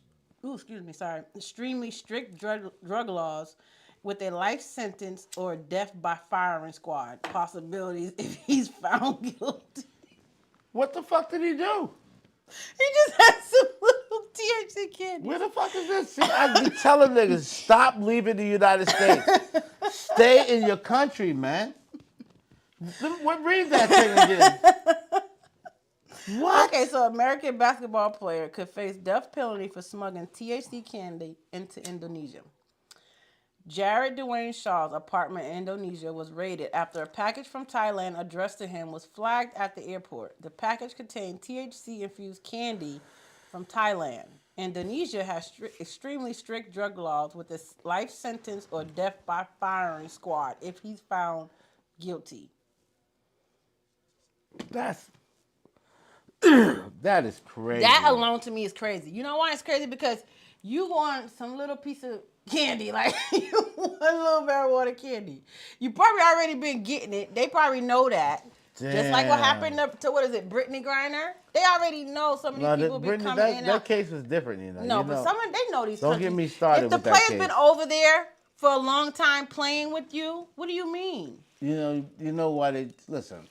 extremely strict drug laws with a life sentence or death by firing squad possibilities if he's found guilty. What the fuck did he do? He just had some little THC candy. Where the fuck is this? See, I be telling niggas, stop leaving the United States. Stay in your country, man. Read that thing again. What? Okay, so American basketball player could face death penalty for smuggling THC candy into Indonesia. Jared Dwayne Shaw's apartment in Indonesia was raided after a package from Thailand addressed to him was flagged at the airport. The package contained THC-infused candy from Thailand. Indonesia has extremely strict drug laws with a life sentence or death by firing squad if he's found guilty. That is crazy. That alone to me is crazy. You know why it's crazy? Because you want some little piece of candy, like you want a little marijuana candy. You probably already been getting it. They probably know that. Damn. Just like what happened to what is it, Brittany Griner? They already know some of these people be coming in and that out. case was different, you know. No, you but know, some of they know these. Don't countries. get me started If the with that player's case. been over there for a long time playing with you, what do you mean? You know why they listen.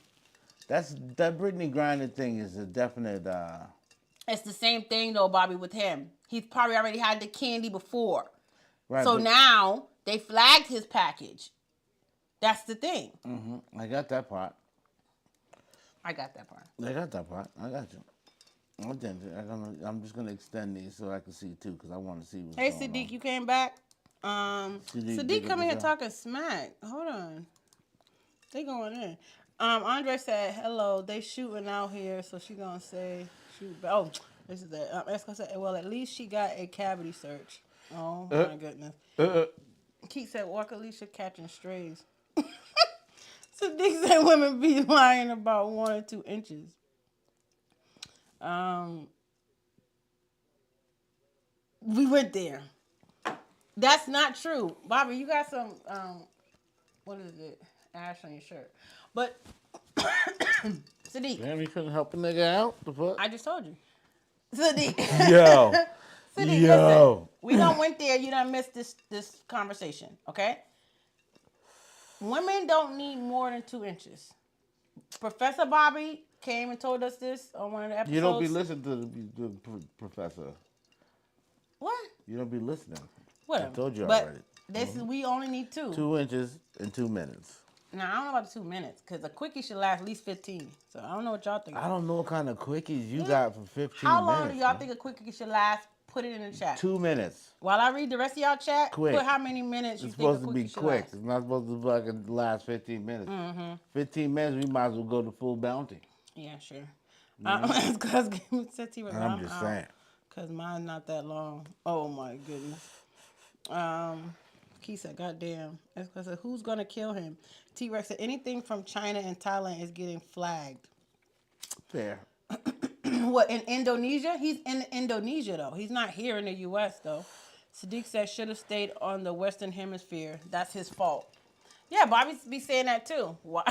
That Brittany Griner thing is a definite. It's the same thing though, Bobby, with him. He's probably already had the candy before. Right, So but- now they flagged his package. That's the thing. Mm-hmm. I got that part. I got that part. I got you. I'm just gonna extend these so I can see too, because I want to see what's Hey, going Sadiq, on. you came back. Sadiq Sadiq coming here Bizness. talking smack. Hold on. They going in. Andre said, hello, they shooting out here, so she gonna say, shoot back. Oh, this is that. Esco said, well, at least she got a cavity search. Oh, my goodness. Keith said, walk Alicia catching strays. Sadiq said women be lying about 1 or 2 inches. We went there. That's not true. Bobby, you got some, what is it? Ash on your shirt. But, Sadiq. Damn, you couldn't help a nigga out? The fuck? I just told you. Sadiq. Yo. Sadiq, Yo. listen. We done went there. You done missed this conversation, okay? Women don't need more than 2 inches. Professor Bobby came and told us this on one of the episodes. You don't be listening to the professor. What? You don't be listening. Whatever. I told you but already. This is, we only need 2. 2 inches in 2 minutes. Now, I don't know about the 2 minutes, because a quickie should last at least 15. So, I don't know what y'all think. I don't know what kind of quickies you got for 15 How long minutes. do y'all man. think a quickie should last? Put it in the chat. 2 minutes. While I read the rest of y'all chat, Quick. put how many minutes you It's think a supposed to quickie be should quick. last. It's not supposed to fucking last 15 minutes. 15 minutes, we might as well go to full bounty. Yeah, sure. Because I'm just saying. Because mine's not that long. Oh, my goodness. Keith said, goddamn. I said, who's going to kill him? T-Rex said, anything from China and Thailand is getting flagged. Fair. What, in Indonesia? He's in Indonesia, though. He's not here in the U.S., though. Sadiq said, should have stayed on the Western Hemisphere. That's his fault. Yeah, Bobby be saying that, too. Why?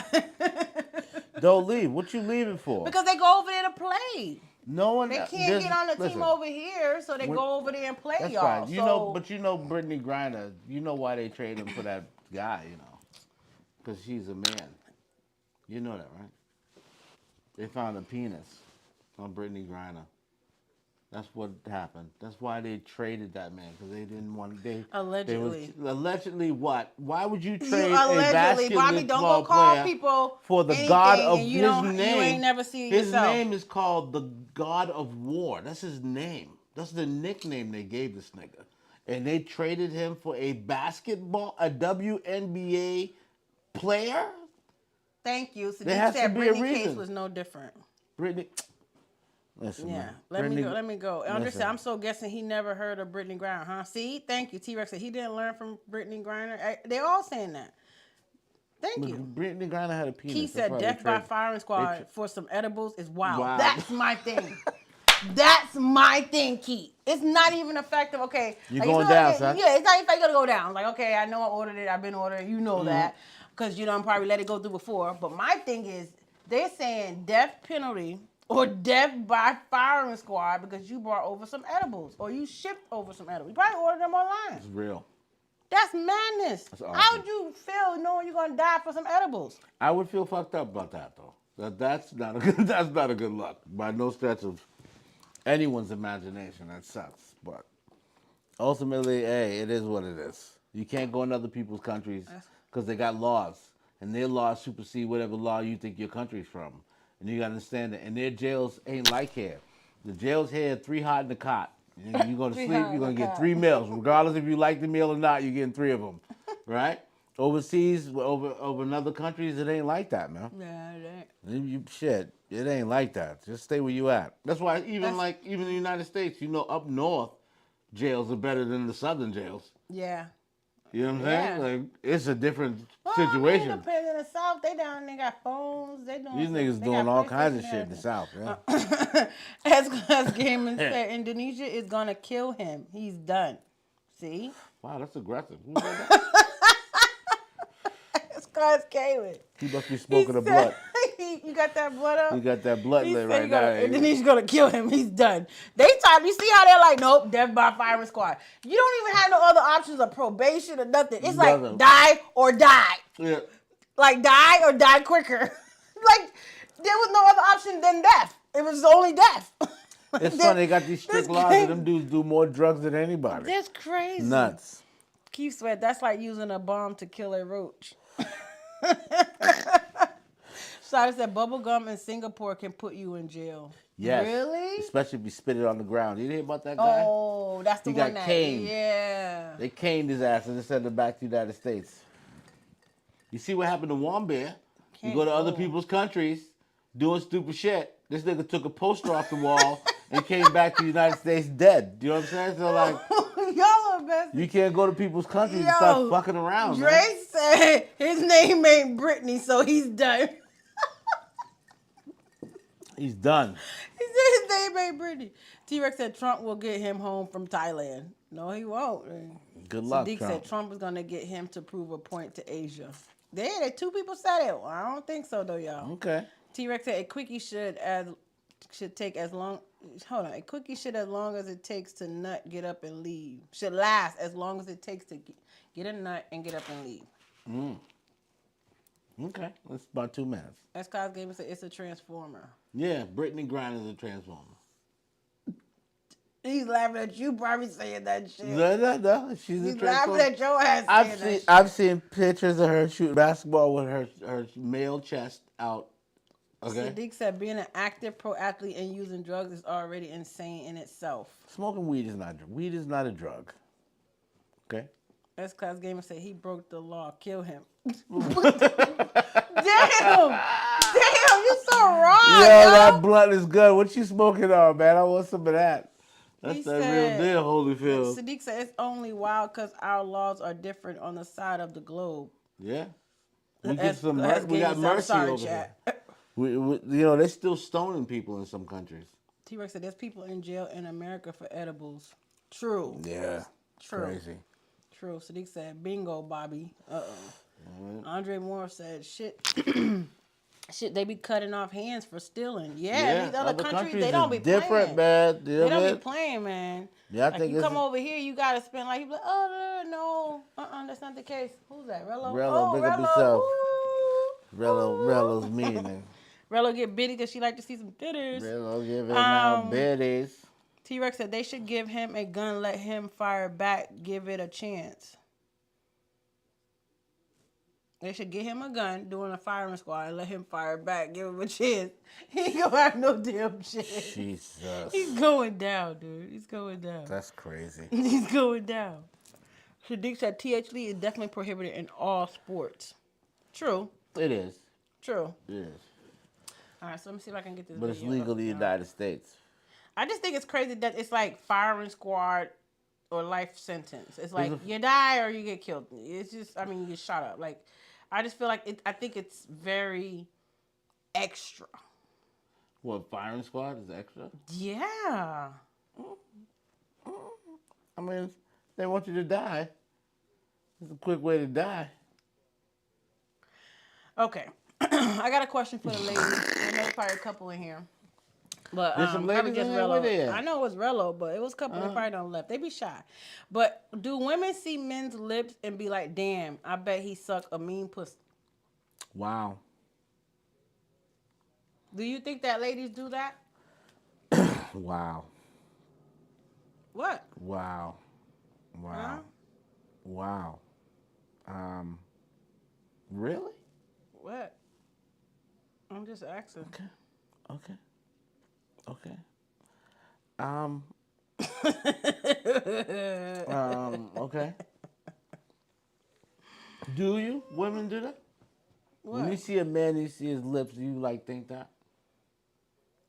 Don't leave. What you leaving for? Because they go over there to play. No one. They can't get on the listen, team over here, so they go over there and play, That's y'all. fine. But you know Brittany Griner. You know why they trade him for that guy, you know. Because she's a man. You know that, right? They found a penis on Brittany Griner. That's what happened. That's why they traded that man, because they didn't want. Allegedly. Allegedly what? Why would you trade You a allegedly, Bobby, don't basketball go call player people for the anything god of and his you don't, name? You ain't never seen His yourself. name is called the God of War. That's his name. That's the nickname they gave this nigga. And they traded him for a WNBA player? Thank you. So There you has to said be a Brittany case reason. was no different. Brittany, Listen, Yeah, man. let me Brittany- go. Let me go. Andre said, Listen. I'm so guessing he never heard of Brittany Griner, huh? See, thank you. T-Rex said he didn't learn from Brittany Griner. They all saying that. Thank you. Brittany Griner had a penis. Keith That's said why death by firing they squad for some edibles is wild. Wow. That's my thing. That's my thing, Keith. It's not even effective. Okay, You like, going feel down, like son? Yeah, it's not even gonna go down. Like, okay, I know I ordered it. I've been ordering. You know that because you don't probably let it go through before. But my thing is, they're saying death penalty or death by firing squad because you brought over some edibles or you shipped over some edibles. You probably ordered them online. It's real. That's madness. That's awesome. How would you feel knowing you're gonna die for some edibles? I would feel fucked up about that though. That's not a good. That's not a good look by no stretch of anyone's imagination. That sucks. But ultimately, hey, it is what it is. You can't go in other people's countries because they got laws, and their laws supersede whatever law you think your country's from. And you gotta understand that. And their jails ain't like here. The jails here, 3 hot in the cot. You go to sleep, you're gonna get 3 meals, regardless if you like the meal or not. You're getting 3 of them, right? Overseas, over in other countries, it ain't like that, man. Yeah, it ain't. Shit, it ain't like that. Just stay where you at. That's why even in the United States, up north, jails are better than the southern jails. Yeah. You know what I'm Yeah. saying? Like, it's a different Well, situation. I mean, depends in the South. They down there got phones. They doing These niggas they doing got all kinds of PlayStation shit in the and South, yeah. as Gaiman said, Indonesia is gonna kill him. He's done. See? Wow, that's aggressive. Who said that? It's cause Gaiman. He must be smoking the blood. You got that blood up? He got that blood He lit said right now. Indonesia's gonna kill him. He's done. You see how they're like, nope, death by firing squad. You don't even have no other options of probation or nothing. It's like Nothing. die or die. Yeah. Like die or die quicker. Like there was no other option than death. It was only death. It's funny, they got these strict laws and them dudes do more drugs than anybody. That's crazy. Nuts. Keith Sweat, that's like using a bomb to kill a roach. Shada said bubble gum in Singapore can put you in jail. Yes. Really? Especially if you spit it on the ground. You didn't hear about that guy? Oh, that's the He one got that. caned. Yeah. They caned his ass and they sent him back to the United States. You see what happened to Wombear? You go to other people's countries doing stupid shit. This nigga took a poster off the wall and came back to the United States dead. You know what I'm saying? So like, y'all are best. you can't go to people's countries and start fucking around, Dre man. said his name ain't Brittany, so he's done. He's done. He said his name ain't Brittany. T-Rex said Trump will get him home from Thailand. No, he won't. Good luck, Sadiq Trump. said Trump is going to get him to prove a point to Asia. They 2 people said it. I don't think so, though, y'all. Okay. T-Rex said a quickie should take as long. Hold on. A quickie should as long as it takes to nut, get up, and leave. Should last as long as it takes to get a nut and get up and leave. Okay. That's about 2 minutes. As Kyle Gamer said, it's a transformer. Yeah, Brittany Griner's a transformer. He's laughing at you probably saying that shit. No. She's He's a transformer. laughing at your ass saying that shit. I've seen pictures of her shooting basketball with her male chest out. Okay. Sadiq said being an active pro athlete and using drugs is already insane in itself. Smoking weed is not a drug. Okay. S-Class Gamer said he broke the law. Kill him. Damn, you so wrong. Yo, that blunt is good. What you smoking on, man? I want some of that. That's He that said- real deal, Holyfield. Sadiq said it's only wild because our laws are different on the side of the globe. Yeah. We As- get as we Gamer got said, mercy sorry, over chat. here. We, they're still stoning people in some countries. T-Rex said there's people in jail in America for edibles. True. Yeah. True. Crazy. True. Sadiq said, bingo, Bobby. Uh-oh. Andre Moore said, shit, they be cutting off hands for stealing. Yeah, these other countries, they don't be different, playing. man. You know They what I don't mean? be playing, man. Yeah, I like think you it's come over here, you gotta spend like you be like, oh no, that's not the case. Who's that? Rello. Rello, oh, big up Rello. yourself. Ooh. Rello's mean. Rello get bitty because she like to see some titters. Rello give it now biddies. T-Rex said they should give him a gun, let him fire back, give it a chance. They should get him a gun, doing a firing squad, and let him fire back, give him a chance. He ain't gonna have no damn chance. Jesus. He's going down, dude. He's going down. That's crazy. He's going down. Sadiq said THC is definitely prohibited in all sports. True. It is. True. It is. All right, so let me see if I can get this But it's video legal up in the now. United States. I just think it's crazy that it's like firing squad or life sentence. It's like a- you die or you get killed. It's just, I mean, you get shot up. Like, I just feel like it. I think it's very extra. What, firing squad is extra? Yeah. I mean, they want you to die. It's a quick way to die. Okay. I got a question for the ladies. I know there's probably a couple in here. But There's some probably ladies just in there. Where Rello. they I at? know it was Rello, but it was a couple that probably don't left. They be shy. But do women see men's lips and be like, damn, I bet he suck a mean pussy? Wow. Do you think that ladies do that? Wow. What? Wow. Huh? Wow. Wow. Um. Really? What? I'm just asking. Okay. Okay. Okay. Um. Okay. Do you? Women do that? When you What? see a man, you see his lips, you like think that?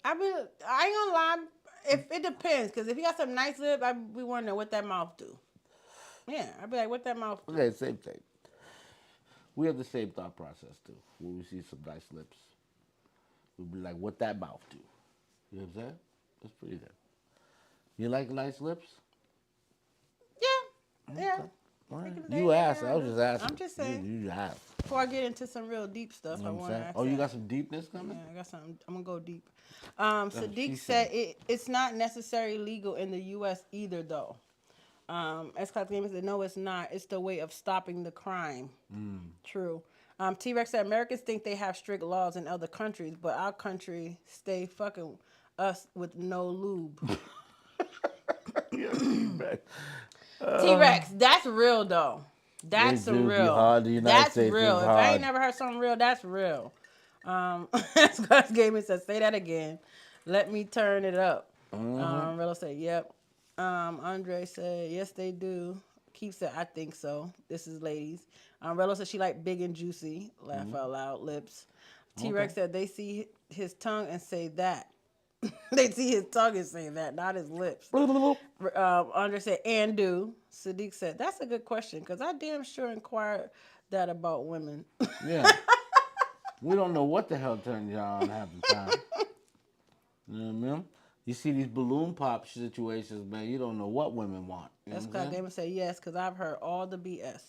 I ain't gonna lie. If it depends, because if he got some nice lips, I be wondering what that mouth do. Yeah, I'd be like, what that mouth do? Okay, same thing. We have the same thought process too. When we see some nice lips, we'll be like, what that mouth do? You know what I'm saying? That's pretty good. You like nice lips? Yeah, yeah. All right. They- You asked. yeah, I was just asking. I'm just saying. You asked. Before I get into some real deep stuff, You know I what I'm want to saying? ask. Oh, you that. got some deepness coming? Yeah, I got something. I'm gonna go deep. she Sadiq said. said it's not necessarily legal in the U.S. either, though. S-Class Gaming said no, it's not. It's the way of stopping the crime. True. T-Rex said Americans think they have strict laws in other countries, but our country stay fucking us with no lube. T-Rex, that's real though. That's They some do be real. hard. The United That's States real. is If I hard. ain't never heard something real, that's real. S-Class Gaming said, say that again. Let me turn it up. Rilla said, yep. Andre said, yes, they do. Keith said, I think so. This is ladies. Rello said she like big and juicy. Laugh out loud. Lips. T-Rex said they see his tongue and say that. They see his tongue and say that, not his lips. Andre said, and do. Sadiq said, that's a good question because I damn sure inquired that about women. Yeah. We don't know what the hell turns you on half the time. You know what I mean? You see these balloon pop situations, man. You don't know what women want. You know That's what I'm Scott saying? Damon said yes because I've heard all the BS.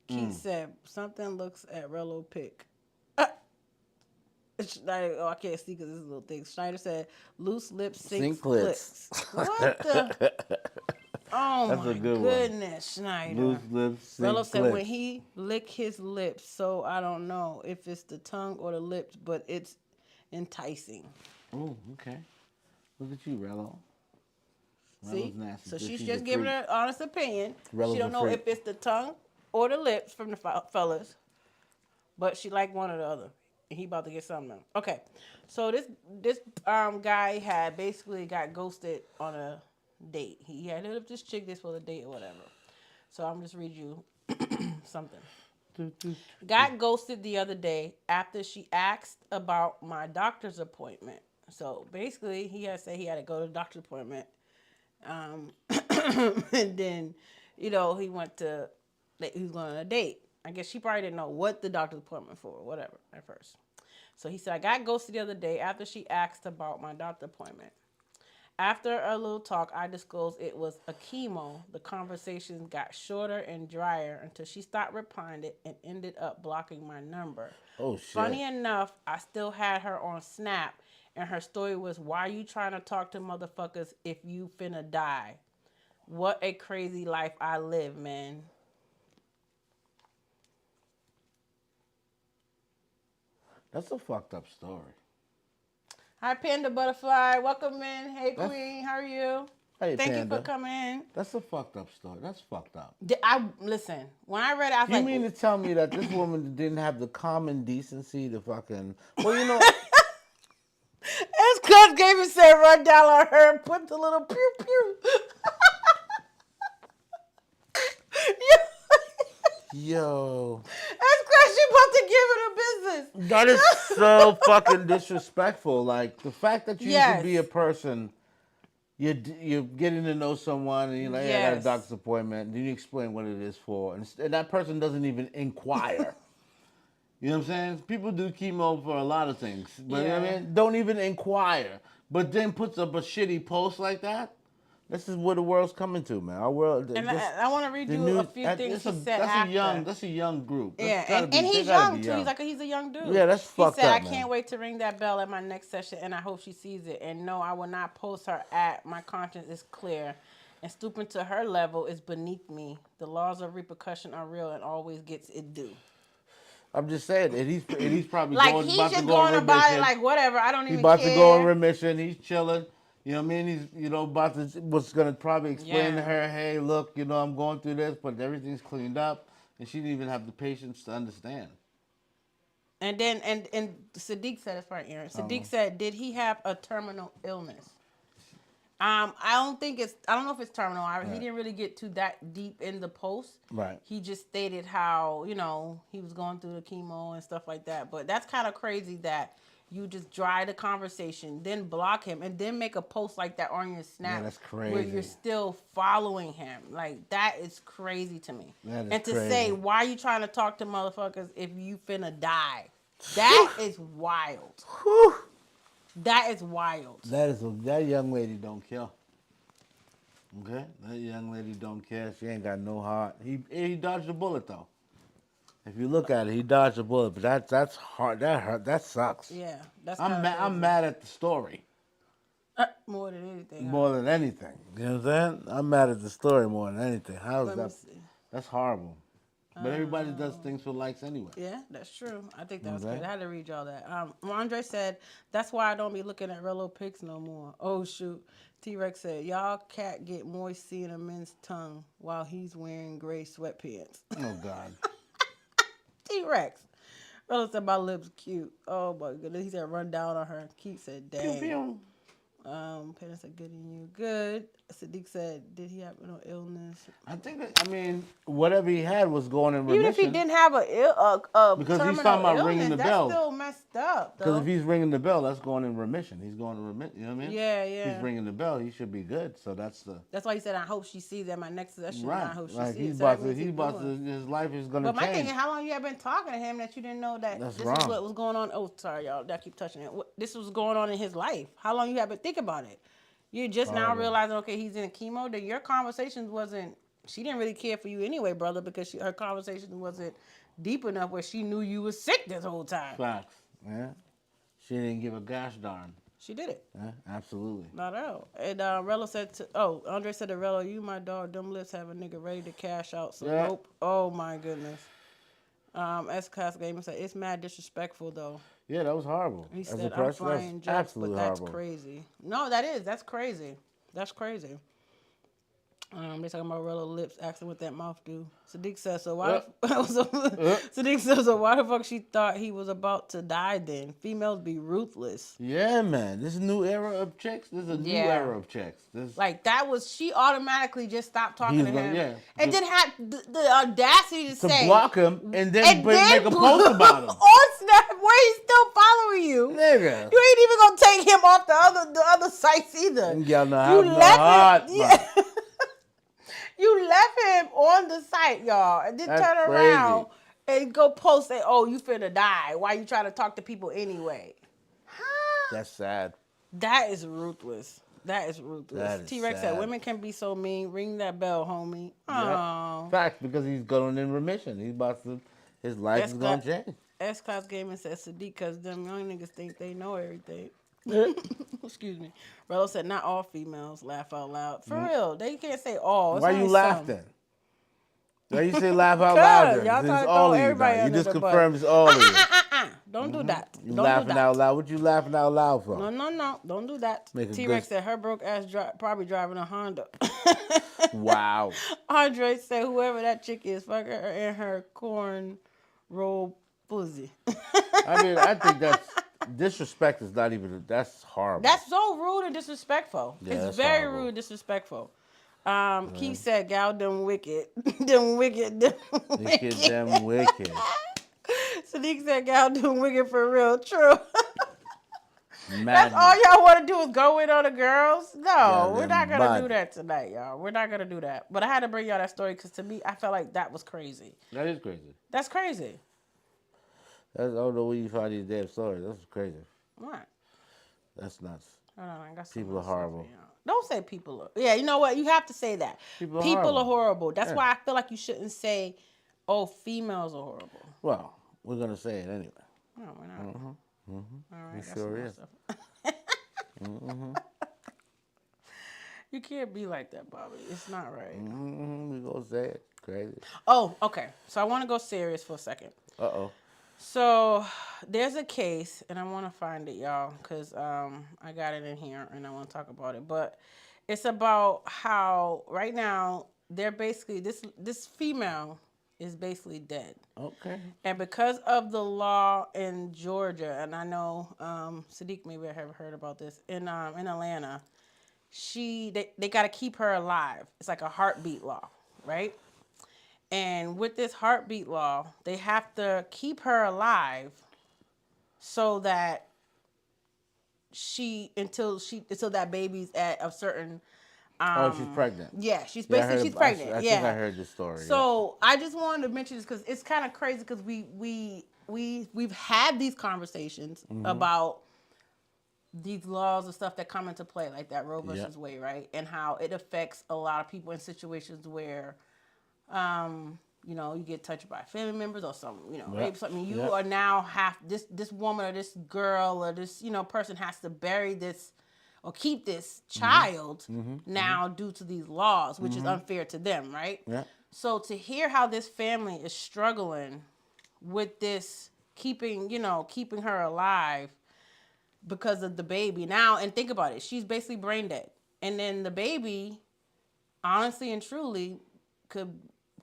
Keith said something looks at Rello pick. Schneider, oh, I can't see because this is a little thing. Schneider said loose lips sink clicks. What the? Oh That's my a good one. goodness, Schneider. Loose lips, sink Rello said when clicks. he lick his lips, so I don't know if it's the tongue or the lips, but it's enticing. Oh, okay. Look at you, Rello. See? Rello's nasty. So she's a just giving freak. her honest opinion. Rello's She a don't know freak. if it's the tongue or the lips from the fellas, but she like one or the other. And he about to get something else. Okay, so this guy had basically got ghosted on a date. He had hit up this chick this was a date or whatever. So I'm just read you something. Got ghosted the other day after she asked about my doctor's appointment. So basically, he had said he had to go to the doctor's appointment. And then, he went to, he was going on a date. I guess she probably didn't know what the doctor's appointment for, whatever, at first. So he said, I got ghosted the other day after she asked about my doctor appointment. After a little talk, I disclosed it was a chemo. The conversation got shorter and drier until she stopped replying it and ended up blocking my number. Oh, shit. Funny enough, I still had her on Snap, and her story was, why you trying to talk to motherfuckers if you finna die? What a crazy life I live, man. That's a fucked up story. Hi, Panda Butterfly. Welcome in. Hey, That's- Queen. How are you? Hey, Thank you Panda. for coming in. That's a fucked up story. That's fucked up. Listen, when I read it, I was You like, mean to tell me that this woman didn't have the common decency to fucking... Well, you know... as Cuz Gamer said, run down on her and put the little pew pew. Yo... That's Cuz, she about to give it a business. That is so fucking disrespectful. Like, the fact that you Yes. could be a person you're getting to know someone, and you're like, hey, I got a Yes. doctor's appointment. Then you explain what it is for, and that person doesn't even inquire. You know what I'm saying? People do chemo for a lot of things, but you know what I Yeah. mean? Don't even inquire, but then puts up a shitty post like that. This is where the world's coming to, man. Our world, And just I want to read the you a new. few things he said That's after. a young group. That's Yeah, gotta be. and They he's gotta be young too. young. He's a young dude. Yeah, that's He fucked said, up, "I man. can't wait to ring that bell at my next session, and I hope she sees it. And no, I will not post her at. My conscience is clear, and stooping to her level is beneath me. The laws of repercussion are real and always gets it due. I'm just saying, and he's probably Like going he's about to just go in going about it remission. like whatever. I don't He's even about to go in care. remission. He's chilling. You know what I mean? He's about to was gonna probably explain to Yeah. her, hey, look, I'm going through this, but everything's cleaned up, and she didn't even have the patience to understand. And then and Sadiq said, "That's right, Aaron." Sadiq Uh-huh. said, "Did he have a terminal illness?" I don't know if it's terminal. He Right. didn't really get too that deep in the post. Right. He just stated how, he was going through the chemo and stuff like that. But that's kind of crazy that you just dry the conversation, then block him, and then make a post like that on your Snap. Yeah, that's Where crazy. you're still following him. Like, that is crazy to me. That is and to crazy. say, why are you trying to talk to motherfuckers if you finna die? That is wild. Whew. That is wild. That young lady don't care. Okay, that young lady don't care. She ain't got no heart. He dodged a bullet though. If you look at it, he dodged a bullet, but that's hard. That hurt. That sucks. Yeah, that's I'm mad at the story more than anything. more than anything. You know what I'm saying? I'm mad at the story more than anything. How's Let me that? see. That's horrible. But everybody does things for likes anyway. Yeah, that's true. I think that was Okay. good. I had to read y'all that. Andre said, "That's why I don't be looking at Rello pics no more." Oh shoot. T-Rex said, "Y'all cat get moist seeing a man's tongue while he's wearing gray sweatpants." Oh God. T-Rex. Rello said, "My lips cute." Oh my goodness. He said, "Run down on her." Keith said, Pew, "Dang." pew. Penny said, "Good in you." Good. Sadiq said, "Did he have no illness?" Whatever he had was going in remission. Even if he didn't have Because he's terminal talking about illness, ringing the that's bell. still messed up, though. Because if he's ringing the bell, that's going in remission. He's going to remit. You know what I mean? Yeah, If yeah. he's ringing the bell, he should be good. So that's the That's why he said, "I hope she sees at my next session." right. I hope she Like sees. he's So that about to. means He's about to. doing. His life is going to But my thing change. is, how long you have been talking to him that you didn't know that That's this wrong. is what was going on? Oh, sorry, y'all. I keep touching it. This was going on in his life. How long you have been think about it? You're just now Horrible. realizing, okay, he's in chemo. Then your conversations wasn't. She didn't really care for you anyway, brother, because her conversation wasn't deep enough where she knew you was sick this whole time. Facts. Yeah. She didn't give a gosh darn. She did it. Yeah, absolutely. Not at all. And Rello said Andre said to Rello, "You my dog, them lips have a nigga ready to cash out." So Yeah. nope. Oh my goodness. S-Class Gamer said, "It's mad disrespectful though." Yeah, that was horrible. He As said, a "I'm person, flying that's jokes, absolutely but that's horrible. crazy." No, that's crazy. That's crazy. They talking about Rello lips asking what that mouth do. Sadiq says, "So why?" Sadiq says, "So why the fuck she thought he was about to die? Then females be ruthless." Yeah, man. This is a new era of chicks. This is a new Yeah. era of chicks. This Like that was she automatically just stopped talking He's to gonna- him, yeah. and then had the audacity to to say block him and then make a post about him. on Snap where he's still following you. Nigga. You ain't even gonna take him off the other sites either. Y'all know You how no left heart, him. Yeah. You left him on the site, y'all, and then That's turn crazy. around and go post say, "Oh, you finna die. Why you trying to talk to people anyway?" That's sad. That is ruthless. That is ruthless. That is T-Rex said, sad. "Women can be so mean. Ring that bell, homie." Yeah. Oh. Fact, because he's going in remission. He's about to. His life That's is gonna got- change. S-Class Gaming said Sadiq, because them young niggas think they know everything. Excuse me. Rello said, "Not all females laugh out loud." For real. They can't say all. It's Why you only laugh some. then? Why you say laugh out 'Cause loud? y'all Then? trying It's to all throw of you. everybody Now. You under just the bus. confirmed it's all of you. Don't do that. You Don't laughing do that. out loud. What you laughing out loud for? No. Don't do that. Make a T-Rex good- said her broke ass probably driving a Honda. Wow. Andre said whoever that chick is, fuck her and her corn roll pussy. I think that's disrespect is not even. That's horrible. That's so rude and disrespectful. Yeah, It's that's very horrible. rude and disrespectful. Keith said, "Gal, them wicked. them wicked. Them Wicked, wicked." them wicked. Sadiq said, "Gal, them wicked for real." True. That's all Madness. y'all want to do is go in on the girls? No, we're not Goddamn going to do mud. that tonight, y'all. We're not going to do that. But I had to bring y'all that story because to me, I felt like that was crazy. That is crazy. That's crazy. I don't know where you find these damn stories. That's crazy. What? That's nuts. Hold on, I got some People are other stuff horrible. here. Don't say people are. Yeah, you know what? You have to say that. People are People are horrible. horrible. That's Yeah. why I feel like you shouldn't say, oh, females are horrible. Well, we're gonna say it anyway. No, we're not. All right, It got sure some more is. stuff. You can't be like that, Bobby. It's not right. We gonna say it. Crazy. Oh, okay. So I want to go serious for a second. Uh-oh. So there's a case, and I want to find it, y'all, because I got it in here, and I want to talk about it. But it's about how right now they're basically this female is basically dead, Okay. and because of the law in Georgia, and I know Sadiq maybe have heard about this in Atlanta, they got to keep her alive. It's like a heartbeat law, right? And with this heartbeat law, they have to keep her alive so that until that baby's at a certain She's pregnant. yeah, she's Yeah, basically she's pregnant. I yeah. think I heard this story. So I just wanted to mention this because it's kind of crazy because we've had these conversations about these laws and stuff that come into play, like that Roe versus Wade, right? And how it affects a lot of people in situations where you get touched by family members or some, rape something. You are now this woman or this girl or this, person has to bury this or keep this child now due to these laws, which is unfair to them, right? Yeah. So to hear how this family is struggling with this keeping her alive because of the baby now, and think about it, she's basically brain dead. And then the baby, honestly and truly, could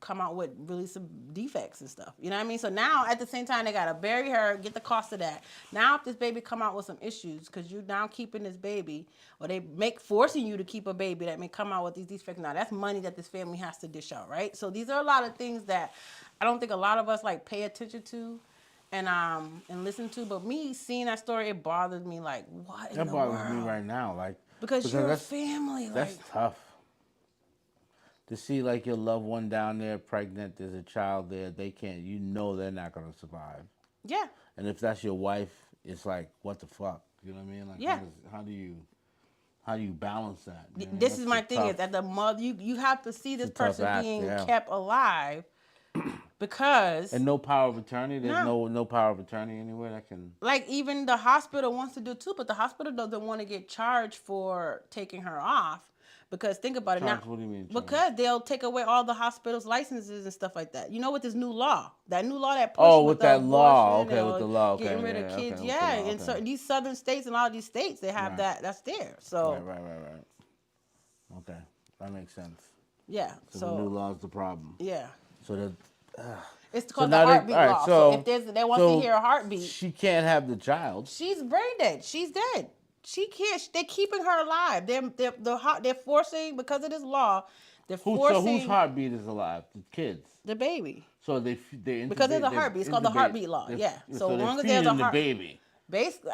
come out with really some defects and stuff. You know what I mean? So now at the same time they gotta bury her, get the cost of that. Now if this baby come out with some issues, because you're now keeping this baby, or they forcing you to keep a baby that may come out with these defects. Now that's money that this family has to dish out, right? So these are a lot of things that I don't think a lot of us like pay attention to and listen to. But me seeing that story, it bothers me. Like, what in the world? That bothers me right now. Like because you're a family. That's tough. To see like your loved one down there pregnant, there's a child there, they're not gonna survive. Yeah. And if that's your wife, it's like, what the fuck? You know what I mean? Like, yeah. How do you balance that? You know? This is my thing is that the mother, you have to see this person being kept alive because. And no power of attorney? There's no power of attorney anywhere that can. Like even the hospital wants to do too, but the hospital doesn't want to get charged for taking her off. Because think about it now. What do you mean? Because they'll take away all the hospital's licenses and stuff like that. You know, with this new law, that pushed with that law, with the law, getting rid of kids, and so these southern states and all these states, they have that's there. So right. Okay, that makes sense. Yeah. So the new law is the problem. Yeah. So it's called the heartbeat law. So if they want to hear a heartbeat, she can't have the child. She's brain dead. She's dead. She can't. They're keeping her alive. They're forcing, because of this law. They're forcing. So whose heartbeat is alive? The kids. The baby. So they because there's a heartbeat. It's called the heartbeat law. Yeah. So as long as there's a the baby. Basically,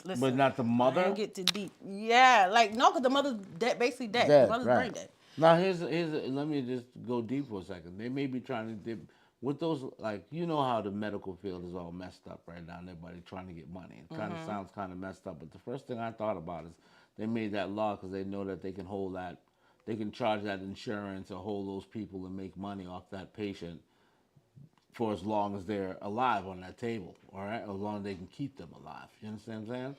listen. But not the mother. I don't get too deep. Yeah, because the mother's basically dead. The mother's brain dead. Now let me just go deep for a second. They may be trying to. With those, like, how the medical field is all messed up right now and everybody trying to get money. It kind of sounds kind of messed up. But the first thing I thought about is they made that law because they know that they can they can charge that insurance or hold those people and make money off that patient for as long as they're alive on that table, all right? As long as they can keep them alive. You understand what I'm saying?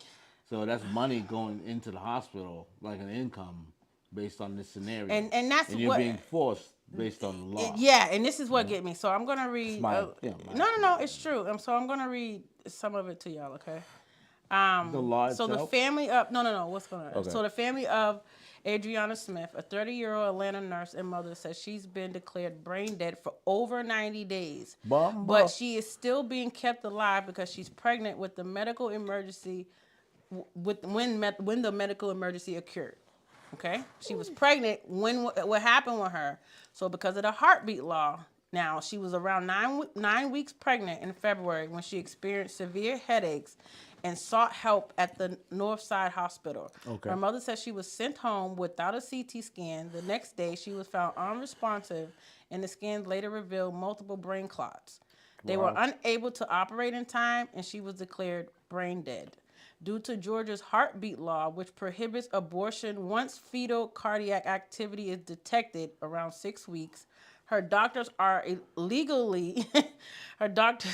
So that's money going into the hospital, like an income based on this scenario. And that's and you're being forced based on the law. Yeah, and this is what get me. So I'm gonna read. No, it's true. So I'm gonna read some of it to y'all. Okay. The law itself? So the family of what's going on? Okay. So the family of Adriana Smith, a 30-year-old Atlanta nurse and mother, says she's been declared brain dead for over 90 days, but she is still being kept alive because she's pregnant with the medical emergency. When the medical emergency occurred. Okay, she was pregnant when what happened with her. So because of the heartbeat law, now she was around 9 weeks pregnant in February when she experienced severe headaches and sought help at the Northside Hospital. Okay. Her mother said she was sent home without a CT scan. The next day, she was found unresponsive, and the scans later revealed multiple brain clots. They were unable to operate in time, and she was declared brain dead. Due to Georgia's heartbeat law, which prohibits abortion once fetal cardiac activity is detected around 6 weeks, her doctors are legally her doctor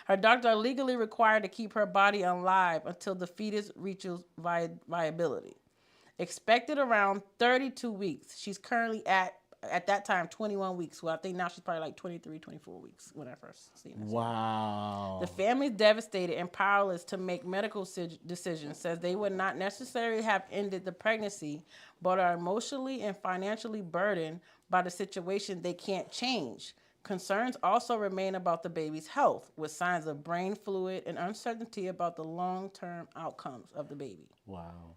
her doctors are legally required to keep her body alive until the fetus reaches viability. Expected around 32 weeks. She's currently at that time 21 weeks. Well, I think now she's probably like 23, 24 weeks when I first seen this. Wow. The family's devastated and powerless to make medical decisions, says they would not necessarily have ended the pregnancy, but are emotionally and financially burdened by the situation they can't change. Concerns also remain about the baby's health, with signs of brain fluid and uncertainty about the long-term outcomes of the baby. Wow.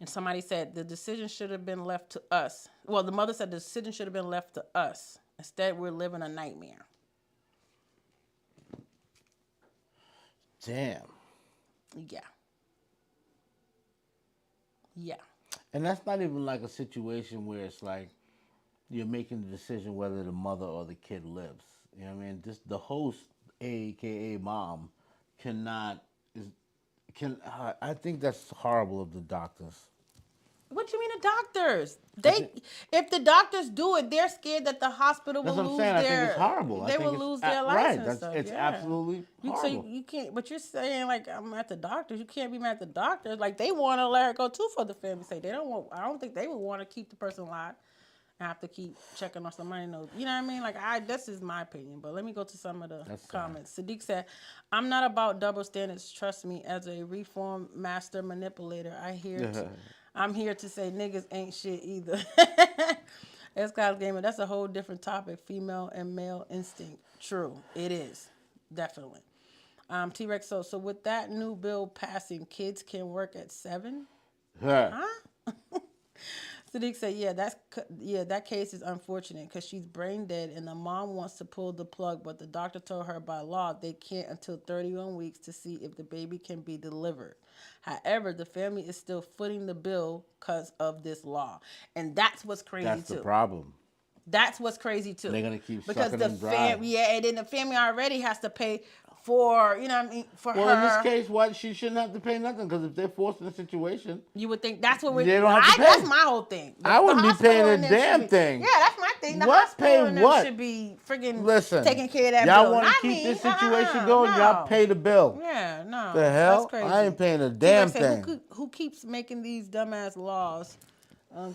And somebody said the decision should have been left to us. Well, the mother said the decision should have been left to us. Instead, we're living a nightmare. Damn. Yeah. Yeah. And that's not even like a situation where it's like you're making the decision whether the mother or the kid lives. You know what I mean? Just the host, aka mom, I think that's horrible of the doctors. What you mean the doctors? If the doctors do it, they're scared that the hospital will lose their. I think it's horrible. They will lose their license. Right. It's absolutely horrible. So you can't. But you're saying like I'm at the doctors. You can't be mad at the doctors. Like they want to let her go too for the family sake. They don't want. I don't think they would want to keep the person alive. I have to keep checking on some money notes. You know what I mean? Like this is my opinion. But let me go to some of the comments. Sadiq said, "I'm not about double standards. Trust me, as a reform master manipulator, I'm here to say niggas ain't shit either." S-Class Gamer, that's a whole different topic. Female and male instinct. True, it is definitely. T-Rex. So with that new bill passing, kids can work at 7. Huh? Sadiq said, that case is unfortunate because she's brain dead and the mom wants to pull the plug, but the doctor told her by law they can't until 31 weeks to see if the baby can be delivered. However, the family is still footing the bill because of this law. And that's what's crazy, That's too. the problem. That's what's crazy, too. They're going to keep because sucking the them dry. And then the family already has to pay for, you know what I mean, for her. Well, in this case, she shouldn't have to pay nothing because if they're forced in a situation, you would think that's what they don't have to pay. That's my whole thing. I wouldn't be paying a damn thing. Yeah, that's my thing. The What? hospital Pay and them what? should be friggin' taking care of that y'all bill. want to keep this situation going, y'all pay the bill. Yeah, no. The hell? That's crazy. I ain't paying a damn thing. Who keeps making these dumbass laws?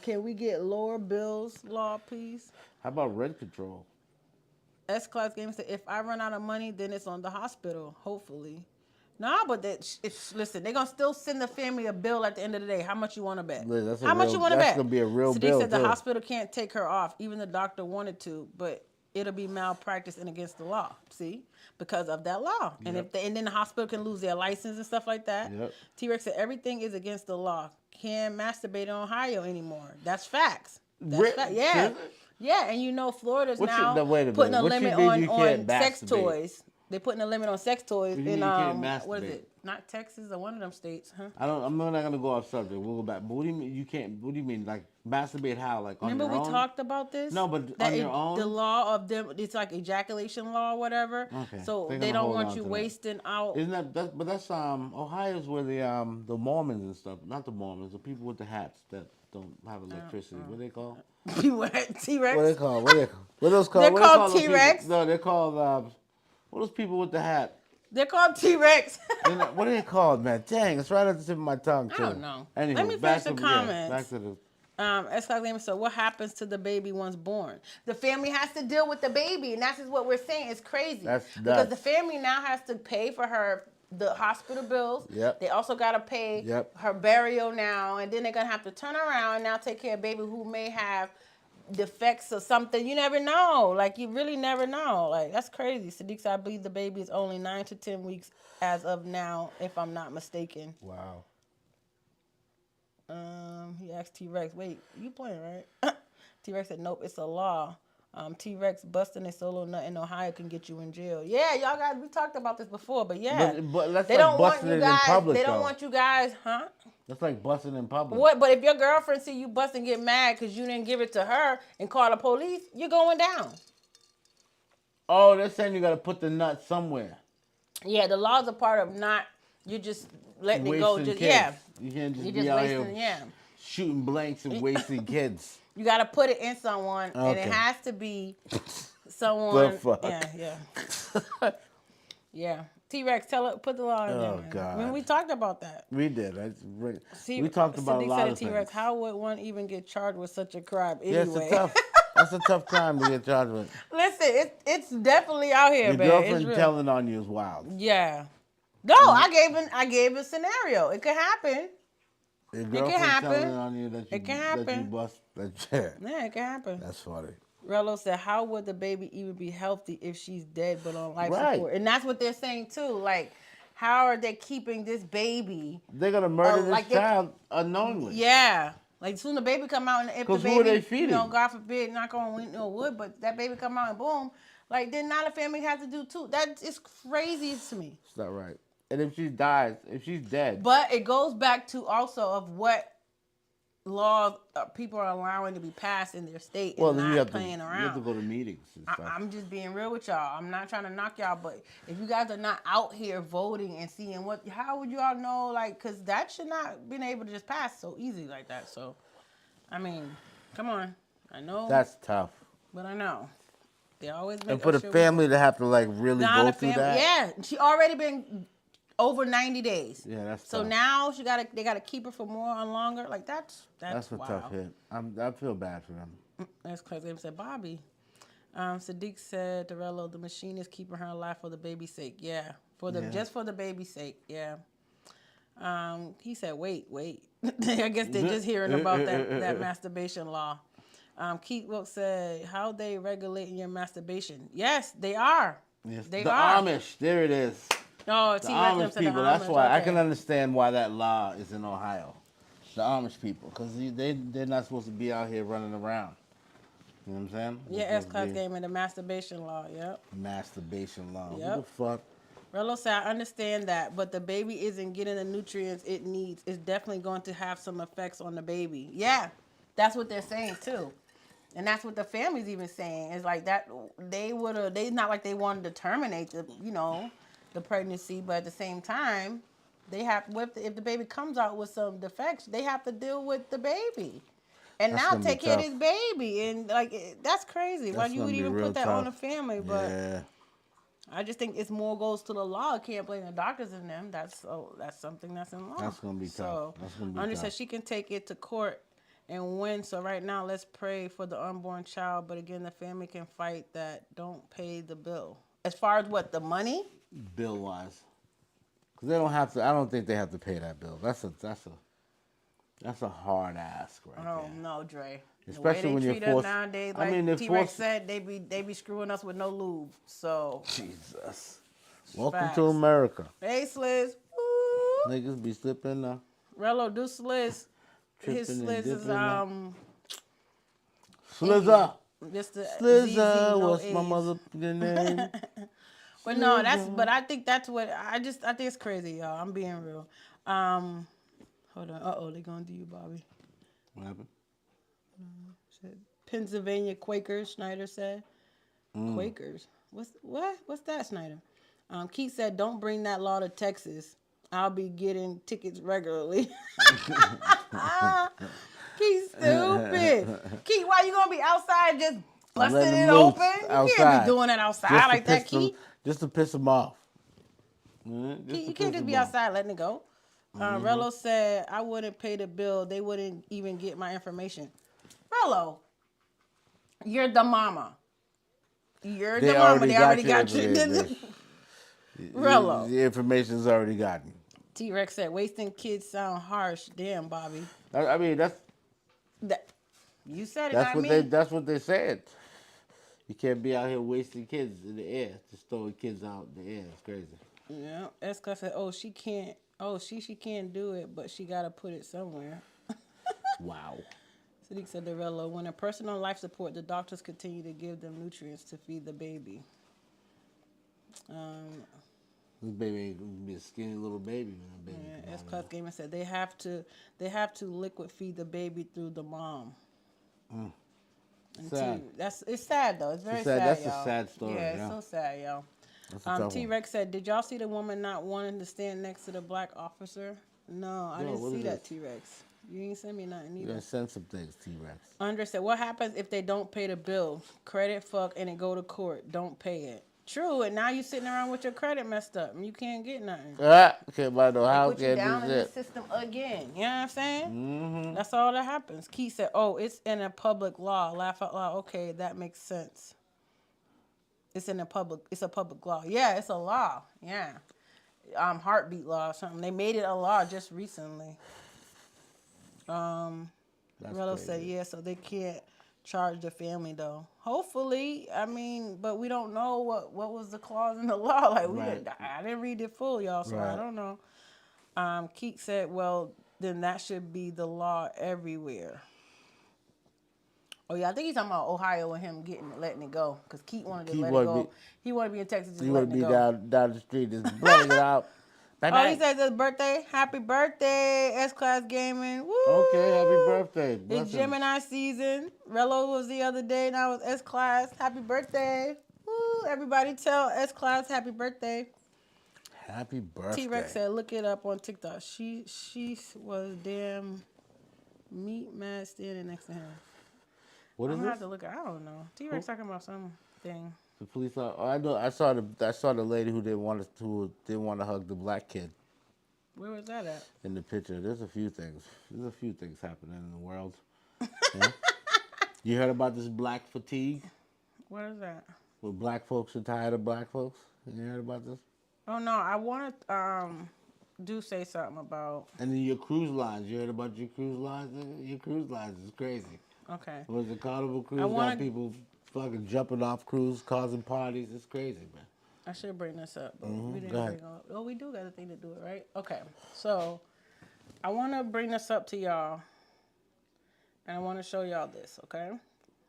Can we get lower bills law, please? How about rent control? S-Class Gamer said, if I run out of money, then it's on the hospital, hopefully. Nah, but listen, they're going to still send the family a bill at the end of the day. How much you want to bet? How much you want to bet? That's going to be a real bill, They said the hospital can't take her off. Even the doctor wanted to, but it'll be malpractice and against the law, see? Because of that law. And and then the hospital can lose their license and stuff like that. Yep. T-Rex said, everything is against the law. Can't masturbate in Ohio anymore. That's facts. Yeah. Yeah, and Florida's now putting a limit on sex toys. They're putting a limit on sex toys in what is it? Not Texas or one of them states, huh? I'm not gonna go off subject. We'll go back. But what do you mean you can't? What do you mean like masturbate? How like on Remember your own? we talked about this? No, but on your own. The law of them, it's like ejaculation law or whatever. Okay. So they don't want you wasting out. Isn't that? But that's Ohio's where the Mormons and stuff. Not the Mormons. The people with the hats that don't have electricity. What are they called? T-Rex. What are they called? What are those called? They're called T-Rex. No, they're called. What are those people with the hat? They're called T-Rex. What are they called, man? Dang, it's right at the tip of my tongue, too. I don't know. Anyway, let me finish the comments. Back to the... So what happens to the baby once born? The family has to deal with the baby, and that's just what we're saying. It's crazy. That's because the family now has to pay for the hospital bills. Yep. They also got to pay her burial now, and then they're going to have to turn around and now take care of baby who may have defects or something. You never know. Like, you really never know. Like, that's crazy. Sadiq said, I believe the baby is only 9 to 10 weeks as of now, if I'm not mistaken. Wow. He asked T-Rex, wait, you playing, right? T-Rex said, nope, it's a law. T-Rex busting a solo nut in Ohio can get you in jail. Yeah, y'all guys, we talked about this before, but yeah. But that's They like don't want busting you it in guys, public, they don't though. want you guys, huh? That's like busting in public. What? But if your girlfriend see you bust and get mad because you didn't give it to her and call the police, you're going down. Oh, they're saying you got to put the nut somewhere. Yeah, the laws are part of not, you're just letting it go. Wasting Just, kids. yeah. You can't just You're be just out wasting, here yeah. shooting blanks and wasting kids. You got to put it in someone, and it Okay. has to be someone. The fuck? Yeah. Yeah. T-Rex, put the law in there. Oh, Man. God. I mean, we talked about that. We did. See, We talked about a Sadiq lot said of to T-Rex, things. how would one even get charged with such a crime Yeah, anyway? that's a tough crime to get charged with. Listen, it's definitely out here, Your man. girlfriend It's real. telling on you is wild. Yeah. No, I gave a scenario. It could happen. Your can girlfriend happen. telling on you that you, It can that you happen. bust. Yeah, it can happen. That's funny. Rello said, how would the baby even be healthy if she's dead but on life Right. support? And that's what they're saying too. Like, how are they keeping this baby? They're gonna murder this like child unknowingly. Yeah. Like, soon the baby come out, and if the 'Cause baby, who are they feeding? God forbid, knock on wood, but that baby come out and boom, like, then now the family has to do too. That is crazy to me. It's not right. And if she dies, if she's dead, But it goes back to also of what laws people are allowing to be passed in their state and not playing around. You have to go to meetings and stuff. I'm just being real with y'all. I'm not trying to knock y'all, but if you guys are not out here voting and seeing how would you all know? Like, because that should not been able to just pass so easy like that. So, I mean, come on. I know. That's tough. But I know. They always make And for the family to have to like really go through that. Yeah, she already been over 90 days. Yeah, that's so tough. now they gotta keep her for more and longer. Like that's a wow. tough hit. I feel bad for them. That's crazy. They said Bobby. Sadiq said to Rello, the machine is keeping her alive for the baby's sake. Yeah, just for the baby's sake. Yeah. He said, wait. I guess they're just hearing about that masturbation law. Keith Wilkes said, how they regulating your masturbation? Yes, they are. Yes. They the are. Amish, there it is. Oh, the Amish people. That's why I can understand why that law is in Ohio. The Amish people, because they're not supposed to be out here running around. You know what I'm saying? Yeah, S-Class game and the masturbation law. Yep. Masturbation law. Yep. What the fuck? Rello said, I understand that, but the baby isn't getting the nutrients it needs. It's definitely going to have some effects on the baby. Yeah, that's what they're saying too. And that's what the family's even saying. It's like that they not like they wanted to terminate the pregnancy, but at the same time, they have if the baby comes out with some defects, they have to deal with the baby. And That's now take care of tough. this baby. And that's crazy. Why you would even put that on the family, but yeah. I just think it's more goes to the law. I can't blame the doctors in them. That's something that's in law. That's gonna be tough. That's gonna be Andre tough. said she can take it to court and win. So right now, let's pray for the unborn child. But again, the family can fight that. Don't pay the bill. As far as what, the money? Bill wise, because they don't have to. I don't think they have to pay that bill. That's a hard ask right there. Oh no, Dre. Especially the way when they you're treat forced. us nowadays, I mean, like they're T-Rex forced. said, they be screwing us with no lube. So Jesus. Welcome Facts. to America. Hey, Sliz. Woo. Niggas be slipping. Rello, do Sliz. His Tripping and Sliz is dipping, Slizzer. just the Slizzer. ZZ, no What's my A's. motherfucking name? But no, but I think that's what I think it's crazy, y'all. I'm being real. Hold on. They're gonna do you, Bobby. What happened? Pennsylvania Quakers, Schneider said. Quakers. What's that, Schneider? Keith said, don't bring that law to Texas. I'll be getting tickets regularly. Keith stupid. Keith, why you gonna be outside just busting it open? You can't be doing that outside like that, Keith. Just to piss them off. You can't just be outside letting it go. Rello said, I wouldn't pay the bill. They wouldn't even get my information. Rello, you're the mama. You're the mama. They already got you. Rello. The information's already gotten. T-Rex said, wasting kids sound harsh. Damn, Bobby. I mean, you said it, not me. That's what they said. You can't be out here wasting kids in the air. Just throwing kids out in the air. It's crazy. Yeah. Eska said, she can't. She can't do it, but she got to put it somewhere. Wow. Sadiq said to Rello, when a person on life support, the doctors continue to give them nutrients to feed the baby. This baby ain't gonna be a skinny little baby when the baby Yeah, come S out Class Gamer said they have to liquid feed the baby through the mom. And Sad. It's sad though. It's very sad. sad, That's y'all. a sad story, Yeah, it's yeah. so sad, y'all. That's a tough one. T-Rex said, "Did y'all see the woman not wanting to stand next to the black officer?" No, I Yo, didn't what see is that, this? T-Rex. You ain't send me nothing You either. gotta send some things, T-Rex. Andre said, "What happens if they don't pay the bill? Credit fuck and it go to court. Don't pay it." True, and now you sitting around with your credit messed up and you can't get nothing. Can't buy no They house, put you can't do down in the shit. system again. You know what I'm saying? Mm-hmm. That's all that happens. Keith said, "Oh, it's in a public law." Laugh out loud. Okay, that makes sense. It's a public law. Yeah, it's a law. Yeah. Heartbeat law or something. They made it a law just recently. That's Rello crazy. said, yeah, so they can't charge the family though. Hopefully, I mean, but we don't know what was the clause in the law. Like Right. I didn't read it full, y'all, so I Right. don't know. Keith said, well, then that should be the law everywhere. Oh yeah, I think he's talking about Ohio and him letting it go, because Keith wanted to let it go. He wanted to be in Texas, just You want letting to it be go. down the street, just blowing it out. Bang, Oh, bang. he says his birthday. Happy birthday, S-Class Gaming. Woo! Okay, happy birthday. It's Blessings. Gemini season. Rello was the other day. Now it's S-Class. Happy birthday. Woo! Everybody tell S-Class happy birthday. Happy birthday. T-Rex said, look it up on TikTok. She was damn meat mad standing next to him. What is I'm gonna have this? to look. I don't know. T-Rex talking about something. The police. I know. I saw the lady who didn't want to hug the black kid. Where was that at? In the picture, there's a few things. There's a few things happening in the world. Yeah? You heard about this black fatigue? What is that? Where black folks are tired of black folks? You heard about this? Oh no, I want to do say something about. And then your cruise lines. You heard about your cruise lines? Your cruise lines is crazy. Okay. Was the Carnival Cruise got people fucking jumping off cruise, causing parties? It's crazy, man. I should bring this up, but we didn't Go ahead. bring up. Oh, we do got a thing to do it, right? Okay. So, I want to bring this up to y'all, and I want to show y'all this, okay?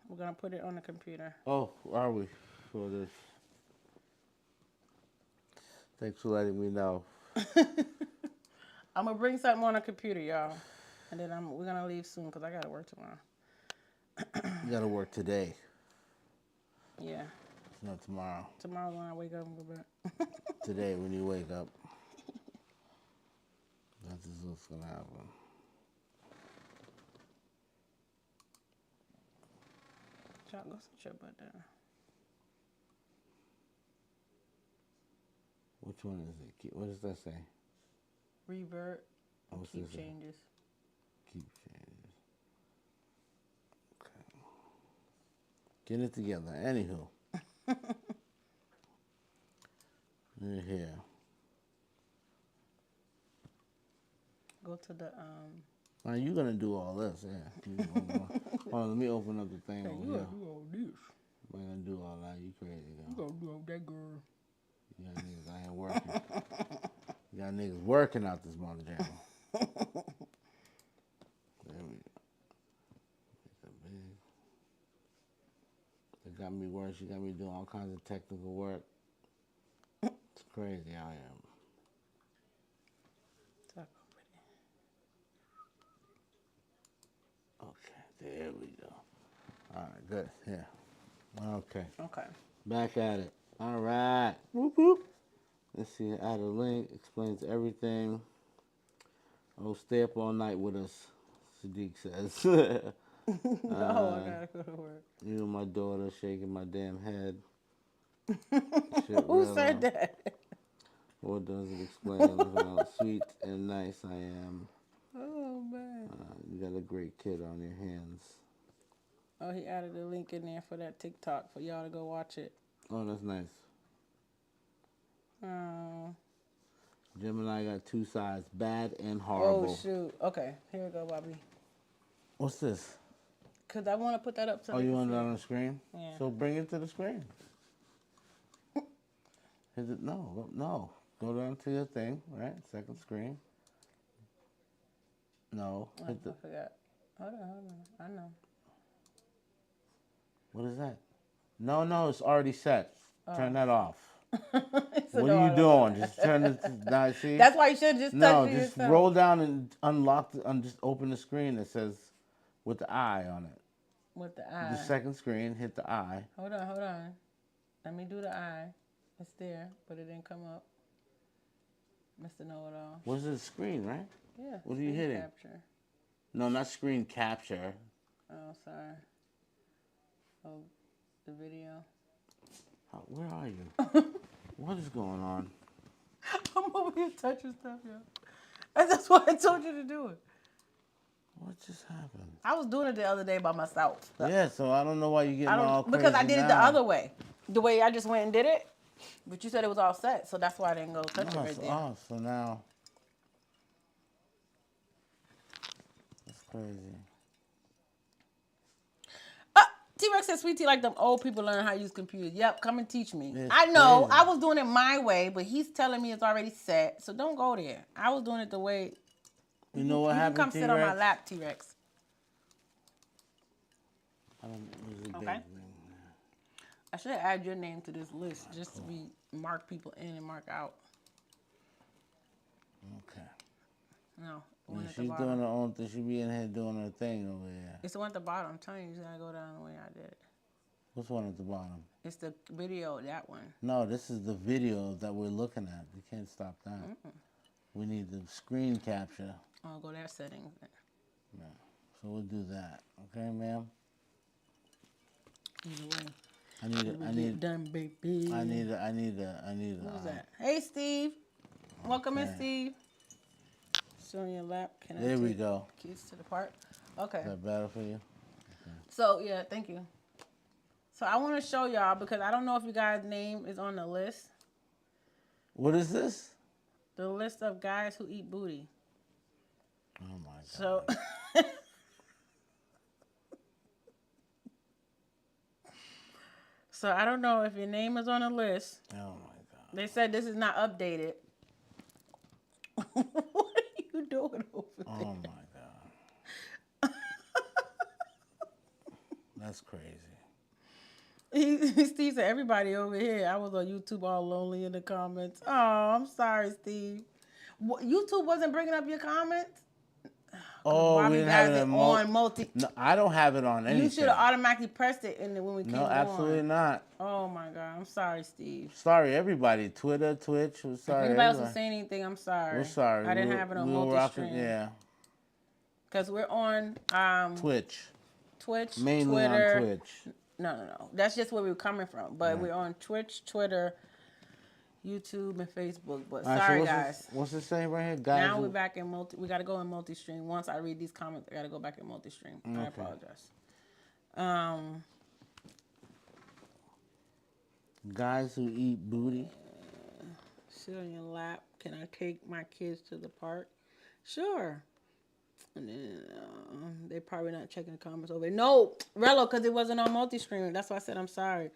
We're going to put it on the computer. Oh, are we? For this. Thanks for letting me know. I'm going to bring something on the computer, y'all, and then we're going to leave soon because I got to work tomorrow. You got to work today. Yeah. It's not tomorrow. Tomorrow when I wake up and go back. Today when you wake up. That's just what's going to happen. Chuck, go sit your butt down. Which one is it? What does that say? Revert. What's Keep this? changes. Keep changes. Okay. Get it together. Anywho. You're here. Go to the Now you're gonna do all this, yeah. Hold on, let me open up the thing over you here. gotta do all this. I'm gonna do all that. You crazy, You though. gotta do all that, girl. You got niggas out here working. You got niggas working out this mother jam. There we go. They got me work. She got me doing all kinds of technical work. It's crazy out here. Okay, there we go. All right, good. Yeah. Okay. Okay. Back at it. All right. Whoop, whoop. Let's see. Add a link. Explains everything. Oh, stay up all night with us, Sadiq says. No, I gotta go to work. You and my daughter shaking my damn head. Who said that? What does it explain how sweet and nice I am? Oh, man. You got a great kid on your hands. Oh, he added a link in there for that TikTok for y'all to go watch it. Oh, that's nice. Oh. Gemini got two sides, bad and horrible. Oh, shoot. Okay, here we go, Bobby. What's this? Because I want to put that up. So Oh, you want it on the screen? Yeah. So bring it to the screen. Is it? No. Go down to your thing, right? Second screen. No. I forgot. Hold on. I know. What is that? No, it's already set. Turn that off. So What no, are I you don't doing? want Just turn it. Now, see? That's why you should just No, touch it just yourself. roll down and unlock just open the screen that says with the eye on it. With the eye. The second screen, hit the eye. Hold on. Let me do the eye. It's there, but it didn't come up. Mr. Know-It-All. What's the screen, right? Yeah. What are you hitting? Capture. No, not screen capture. Oh, sorry. Oh, the video. Where are you? What is going on? I'm over here touching stuff, yo. That's why I told you to do it. What just happened? I was doing it the other day by myself. Yeah, so I don't know why you're getting all crazy because I did it the now. other way. The way I just went and did it. But you said it was all set, so that's why I didn't go touch it right there. Oh, so now that's crazy. T-Rex said, "Sweet tea, like them old people learn how to use computers." Yep, come and teach me. It's I know. crazy. I was doing it my way, but he's telling me it's already set, so don't go there. I was doing it the way. You know what happened, You can come T-Rex? sit on my lap, T-Rex. Okay. I should add your name to this list just to be mark people in and mark out. Okay. No, the Yeah, one at the she's bottom. doing her own thing. She be in here doing her thing over there. It's the one at the bottom. I'm telling you, you gotta go down the way I did it. What's one at the bottom? It's the video, that one. No, this is the video that we're looking at. We can't stop that. We need the screen capture. I'll go that settings. Yeah. So we'll do that. Okay, ma'am? Either way. I need done, baby. I need a Who's that? Hey, Steve. Welcome in, Steve. Sit on your lap. Can I There we take go. Keys to the park. Okay. Is that better for you? So, yeah, thank you. So, I want to show y'all because I don't know if you guys' name is on the list. What is this? The list of guys who eat booty. Oh my God. So, so I don't know if your name is on the list. Oh my God. They said this is not updated. What are you doing over there? Oh my God. That's crazy. Steve said, everybody over here. I was on YouTube all lonely in the comments. Oh, I'm sorry, Steve. YouTube wasn't bringing up your comments? Oh, we didn't have it on multi. No, I don't have it on anything. You should have automatically pressed it when we came on. No, absolutely not. Oh my God, I'm sorry, Steve. Sorry, everybody. Twitter, Twitch. We're sorry. If anybody else was saying anything, I'm sorry. We're sorry. I didn't have it on multi-stream. Yeah. Because we're on Twitch. Mainly Twitter. on Twitch. No. That's just where we were coming from. But we're on Twitch, Twitter, YouTube, and Facebook. But sorry, guys. What's it saying right here? Guys Now we're back in multi. We got to go in multi-stream. Once I read these comments, I got to go back in multi-stream. Okay. I apologize. Guys who eat booty. Sit on your lap. Can I take my kids to the park? Sure. And then they probably not checking the comments over. No, Rello, because it wasn't on multi-stream. That's why I said I'm sorry.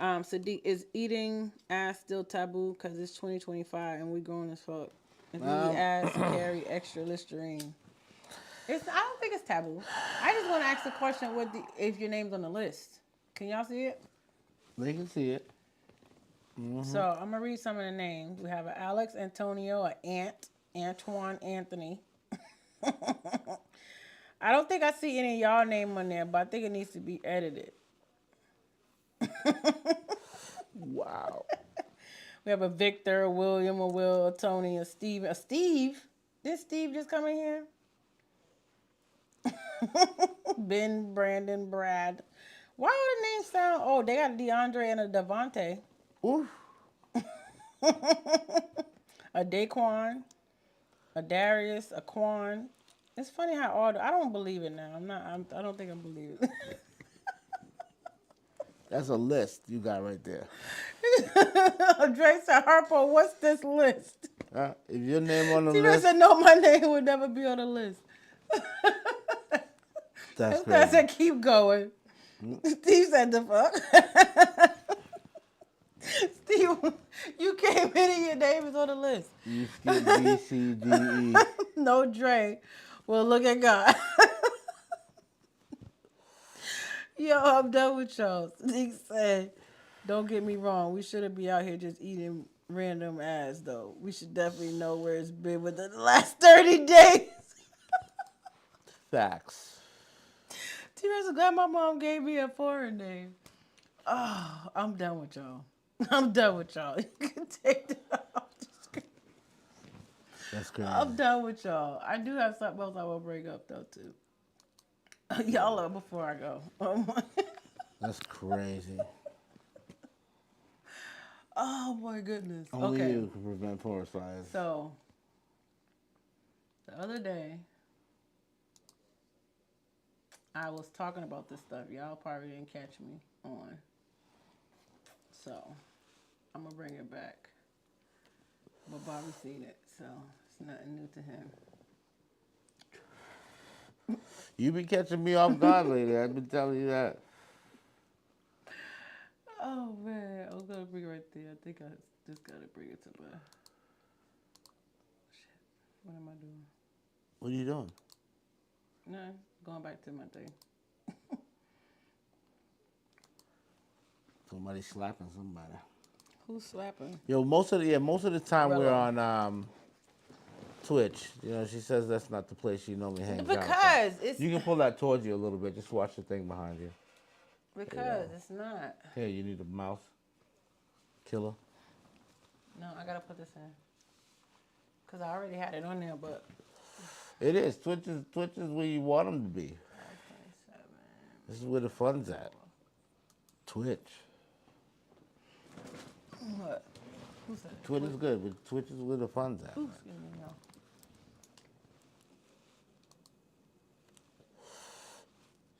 Sadiq, is eating ass still taboo? Because it's 2025 and we grown as fuck. If you eat ass, carry extra Listerine. I don't think it's taboo. I just want to ask the question: if your name's on the list? Can y'all see it? They can see it. Mm-hmm. So I'm gonna read some of the names. We have Alex, Antonio, Antoine, Anthony. I don't think I see any of y'all name on there, but I think it needs to be edited. Wow. We have a Victor, a William, a Will, a Tony, a Steve. A Steve? Did Steve just come in here? Ben, Brandon, Brad. Why would the names sound... Oh, they got a DeAndre and a Devontae. Oof. A Daquan. A Darius, a Quan. It's funny how all I don't believe it now. I don't think I believe it. That's a list you got right there. Dre said, Harpo, what's this list? If your name on the Tina list, said, no, my name would never be on the list. that's I crazy. said, keep going. Steve said, the fuck? Steve, you came in and your name is on the list. You skip B, C, D, E. No, Dre. Well, look at God. Yo, I'm done with y'all. He said, don't get me wrong. We shouldn't be out here just eating random ass, though. We should definitely know where it's been within the last 30 days. Facts. T-Rex, I'm glad my mom gave me a foreign name. Oh, I'm done with y'all. I'm done with y'all. You can take that off the screen. That's crazy. I'm done with y'all. I do have something else I will bring up, though, too. Y'all up before I go. That's crazy. Oh, my goodness. Only Okay. you can prevent forest fires. So, the other day, I was talking about this stuff. Y'all probably didn't catch me on. So, I'm going to bring it back. But Bobby seen it, so it's nothing new to him. You been catching me off guard lately. I've been telling you that. Oh, man. I was going to bring it right there. I think I just got to bring it to my... Shit. What am I doing? What are you doing? No, going back to my thing. Somebody slapping somebody. Who's slapping? Yo, most of the time we're Rello. on Twitch. You know, she says that's not the place she normally hangs out. Because it's... You can pull that towards you a little bit. Just watch the thing behind you. Because it's not. Here, you need a mouse. Killer. No, I got to put this in. Because I already had it on there, but... It is. Twitch is where you want them to be. 527. This is where the fun's at. Twitch. What? Who said it? Twitch is good, but Twitch is where the fun's at. Ooh, excuse me, no.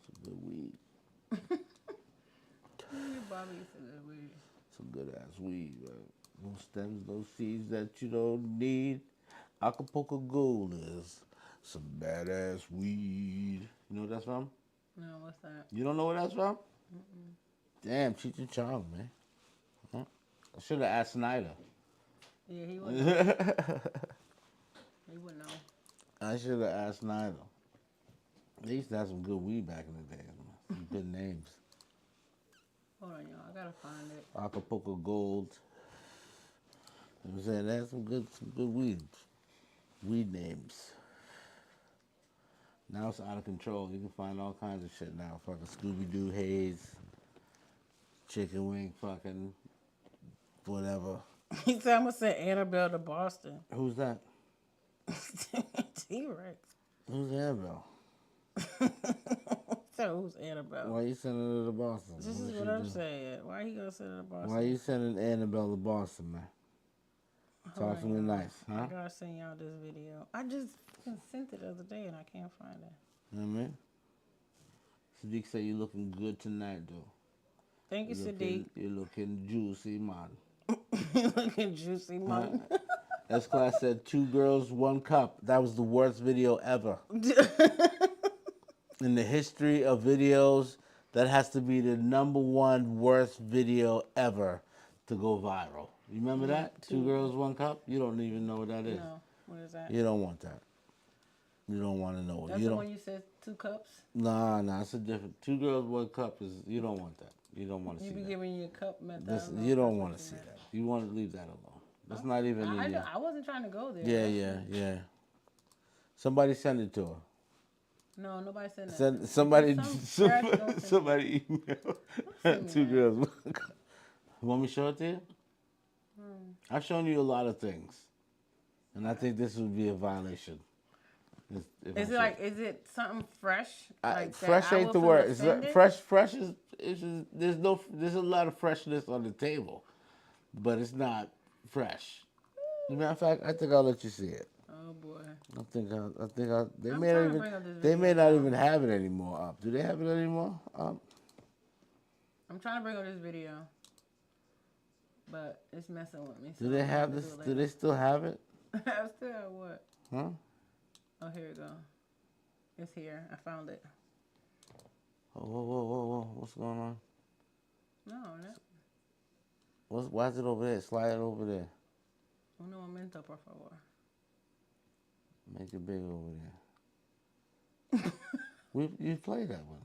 Some good weed. Bobby said that weed. Some good ass weed, right? No stems, no seeds that you don't need. Acapulco Gold is some badass weed. You know what that's from? No, what's that? You don't know where that's from? Damn, Cheech and Chong, man. Huh? I should have asked Snyder. Yeah, he wouldn't know. He wouldn't know. I should have asked Snyder. They used to have some good weed back in the day. Some good names. Hold on, y'all. I gotta find it. Acapulco Gold. You know what I'm saying? They had some good weed names. Now it's out of control. You can find all kinds of shit now. Fucking Scooby-Doo Haze, chicken wing, fucking whatever. He said I'm gonna send Annabelle to Boston. Who's that? T-Rex. Who's Annabelle? So who's Annabelle? Why you sending her to Boston? This is what I'm saying. Why he gonna send her to Boston? Why you sending Annabelle to Boston, man? Talk to me nice, huh? I gotta send y'all this video. I just sent it the other day and I can't find it. You know what I mean? Sadiq said you looking good tonight, though. Thank you, Sadiq. You're looking juicy, man. You looking juicy, man. S-Class said 2 girls, 1 cup. That was the worst video ever. In the history of videos, that has to be the #1 worst video ever to go viral. You remember that? 2 girls, 1 cup? You don't even know what that is. No, what is that? You don't want that. You don't want to know it. That's you the don't... one you said 2 cups? Nah, it's a different. 2 girls, 1 cup is. You don't want that. You don't want to see You be that. giving your cup method. You don't want to see that. You want to leave that alone. That's not even in your... I wasn't trying to go there. Yeah. Somebody send it to her. No, nobody said that. Somebody email. Send me 2 that. girls, 1 cup. You want me to show it to you? I've shown you a lot of things, and I think this would be a violation. Is it something fresh? Like fresh that I ain't will the feel word. offended? Fresh is there's a lot of freshness on the table, but it's not fresh. As a matter of fact, I think I'll let you see it. Oh boy. They may not even have it anymore up. Do they have it anymore up? I'm trying to bring up this video, but it's messing with me. Do they have this? Do they still have it? I still have what? Huh? Oh, here we go. It's here. I found it. Oh, whoa. What's going on? No, no. Why is it over there? Slide it over there. Un momento, por favor. Make it big over there. You played that one.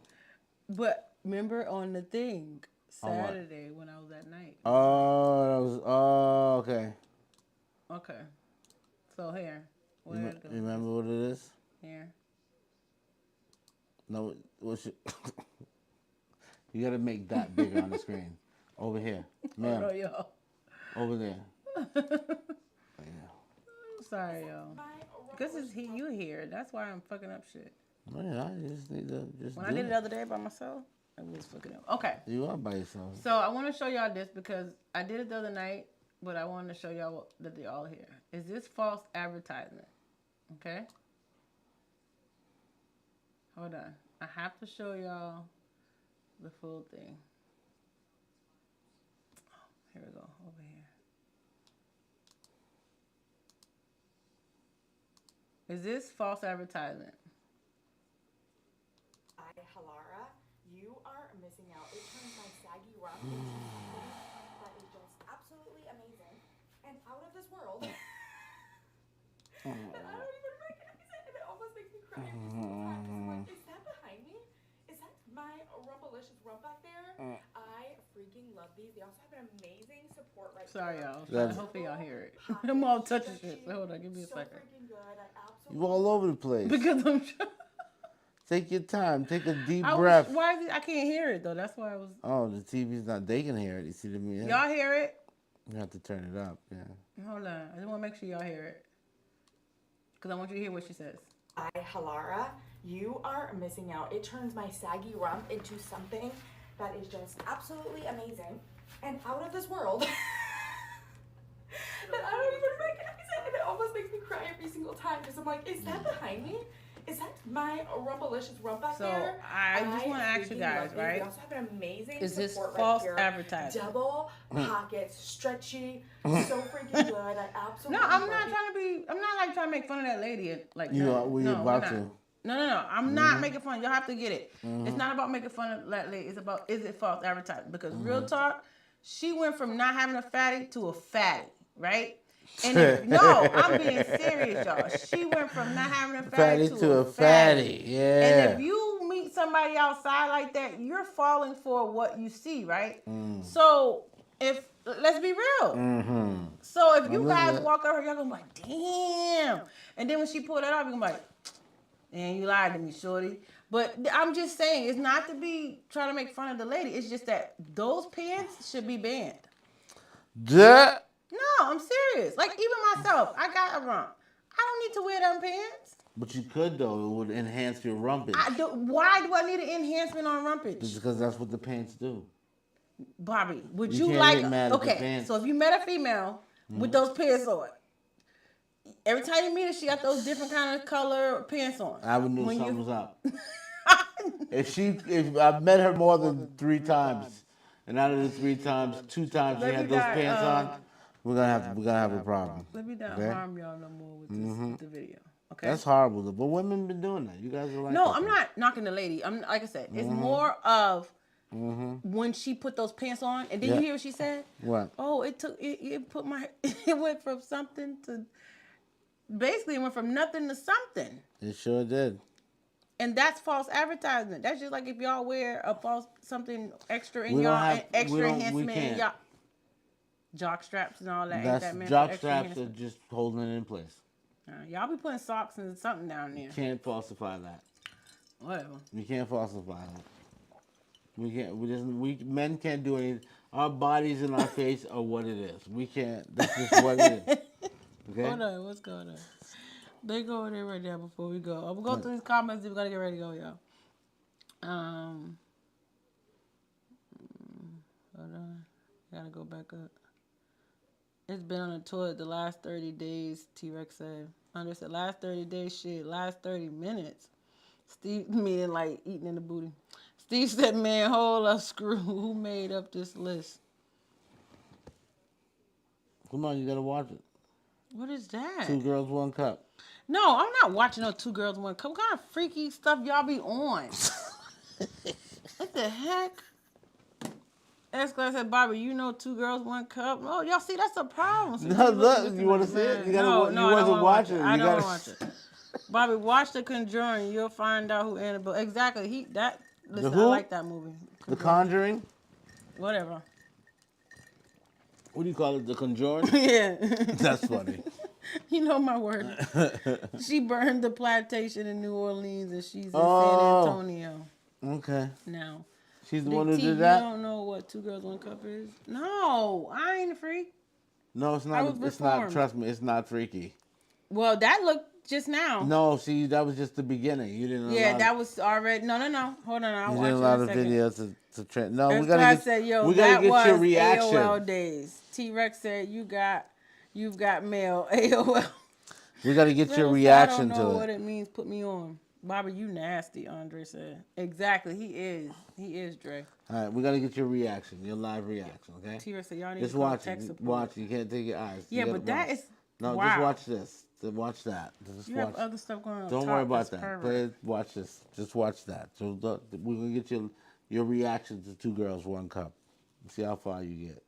But Remember on the thing On what? Saturday when I was at night. Okay. Okay. So here, what You I do? remember what it is? Here. No, what's your, you gotta make that bigger on the screen. Over here, ma'am. Hold on, y'all. Over there. Yeah. Sorry, y'all. Because it's you here. That's why I'm fucking up shit. Well, yeah, you just need to just When do I did it it. the other day by myself, I was fucking up. Okay. You are by yourself. So I want to show y'all this because I did it the other night, but I wanted to show y'all that they all here. Is this false advertisement? Okay. Hold on. I have to show y'all the full thing. Oh, here we go. Over here. Is this false advertisement? Halara, you are missing out. It turns my saggy rump into something that is just absolutely amazing and out of this world. And I don't even recognize it, and it almost makes me cry every single time. 'Cause I'm like, is that behind me? Is that my rumpalicious rump back there? I freaking love these. They also have an amazing support right Sorry, here. y'all. Hopefully y'all hear it. I'm all touching shit. So hold on, give me a So second. freaking good. I absolutely You all over the place. Because I'm. Take your time. Take a deep breath. Why is it? I can't hear it though. That's why I was. Oh, the TV's not. They can hear it. You see the music? Y'all hear it? You have to turn it up. Yeah. Hold on. I just want to make sure y'all hear it. Because I want you to hear what she says. Halara, you are missing out. It turns my saggy rump into something that is just absolutely amazing and out of this world. That I don't even recognize it, and it almost makes me cry every single time because I'm like, is that behind me? Is that my rumpalicious rump back there? So I just want to ask you guys, right? We also have an amazing Is this support false right here. advertising? Double pockets, stretchy, so freaking good. I absolutely No, I'm love not it. trying to be. I'm not like trying to make fun of that lady. Like You no, are. We're no, about we're to. not. No. I'm not making fun. Y'all have to get it. It's not about making fun of that lady. It's about is it false advertising? Because real talk, she went from not having a fatty to a fatty, right? And no, I'm being serious, y'all. She went from not having a fatty to a fatty. Yeah. And if you meet somebody outside like that, you're falling for what you see, right? So let's be real. So if you guys walk over, y'all gonna be like, damn. And then when she pulled that off, you're gonna be like, and you lied to me, shorty. But I'm just saying, it's not to be trying to make fun of the lady. It's just that those pants should be banned. Duh. No, I'm serious. Like, even myself, I got a rump. I don't need to wear them pants. But you could though. It would enhance your rumpage. Why do I need an enhancement on rumpage? Because that's what the pants do. Bobby, would You you can't like... get mad at the Okay, pants. so if you met a female with those pants on, every time you meet her, she got those different kind of color pants on. I would know something was up. If I've met her more than 3 times, and out of the 3 times, 2 times she Let had me those not, pants on, we're gonna have a problem. Let me not Okay? harm y'all no more with, this, with the video. Okay. That's horrible, though. But women been doing that. You guys are like No, that I'm thing. not knocking the lady. I'm like I said, it's more of when she put those pants on, and then you hear what she said? What? Oh, it put my it went from something to basically it went from nothing to something. It sure did. And that's false advertisement. That's just like if y'all wear a false something extra in We don't y'all have- extra we enhancement in can't. y'all jock straps and all that. Ain't That's that meant jock for extra straps are enhancement? just holding it in place. Y'all be putting socks and something down there. Can't falsify that. Whatever. We can't falsify that. We can't. We men can't do anything. Our bodies and our face are what it is. We can't. That's just what it is. Okay. Hold on, what's going on? They go in there right now before we go. I'm gonna go through these comments. We gotta get ready to go, y'all. Hold on, gotta go back up. It's been on the toilet the last 30 days. T-Rex said. Andre said last 30 days. Shit, last 30 minutes. Steve, meaning like eating in the booty. Steve said, "Man, hold up, screw. Who made up this list? Come on, you gotta watch it. What is that? 2 girls, 1 cup. No, I'm not watching no 2 girls, 1 cup. What kind of freaky stuff y'all be on? What the heck? S-Class said, Bobby, you know 2 girls, 1 cup? Oh, y'all see, that's a problem. See, No, look, looking you want at to see it? You No, gotta. no, You I don't wasn't wanna watch watching. it. I You don't gotta. want to watch it. Bobby, watch The Conjuring. You'll find out who Annabelle. Exactly. Listen, I who? like that movie. The Conjuring? Whatever. What do you call it? The Conjuring? Yeah. That's funny. You know my word. She burned the plantation in New Orleans and she's in San Oh. Antonio Okay. now. She's the Big one who T, did you that? don't know what Two Girls, One Cup is? No, I ain't a freak. No, it's I not. was It's not. reformed. Trust me, it's not freaky. Well, that looked just now. No, see, that was just the beginning. You didn't. Yeah, allow, that was already. No. Hold on, I'll You watch didn't it allow in a the second. videos to trend. No, That's we why gotta I get. said, yo, we gotta that get was your reaction. AOL days. T-Rex said, you've got mail, AOL. We gotta get your Rilla said, reaction I don't know to what it. it means. Put me on. Bobby, you nasty, Andre said. Exactly, he is. He is, Dre. All right, we gotta get your reaction, your live reaction, okay? T-Rex said, y'all need Just to call watch tech it. support. Watch. You can't take your eyes. Yeah, You but gotta that watch. is, No, wow. just watch this. Watch that. Just You watch. have other stuff going on. Don't top worry about that's that. pervert. Watch this. Just watch that. So we're gonna get your reaction to Two Girls, One Cup. See how far you get.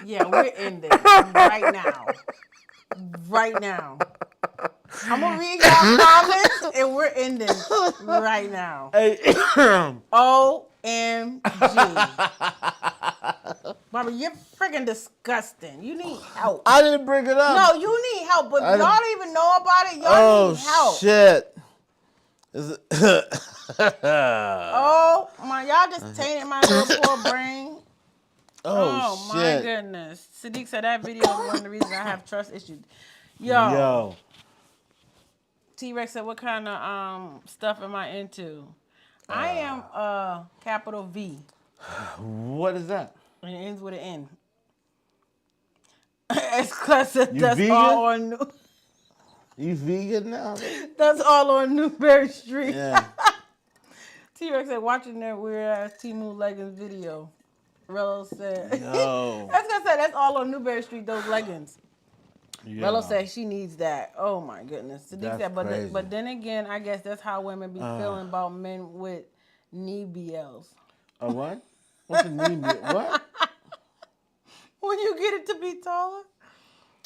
Yeah, we're ending right now. Right now. I'm going to read y'all comments and we're ending right now. Hey. OMG. Barbara, you're freaking disgusting. You need help. I didn't bring it up. No, you need help, but y'all don't even know about it. Y'all Oh need help. shit! Is it? Oh my, y'all just tainted my little poor brain. Oh my shit! goodness. Sadiq said that video is one of the reasons I have trust issues. Yo. T-Rex said, what kind of stuff am I into? I am capital V. What is that? And it ends with an N. It's classic. You That's vegan? all on You vegan now? That's all on Newberry Street. Yeah. T-Rex said, watching that weird ass Timu leggings video. Rello said, Yo. I was gonna say that's all on Newberry Street, those leggings. Yeah. Rello said she needs that. Oh my goodness. Sadiq That's said, crazy. but then again, I guess that's how women be feeling about men with knee BLs. A what? What's a knee? What? When you get it to be taller.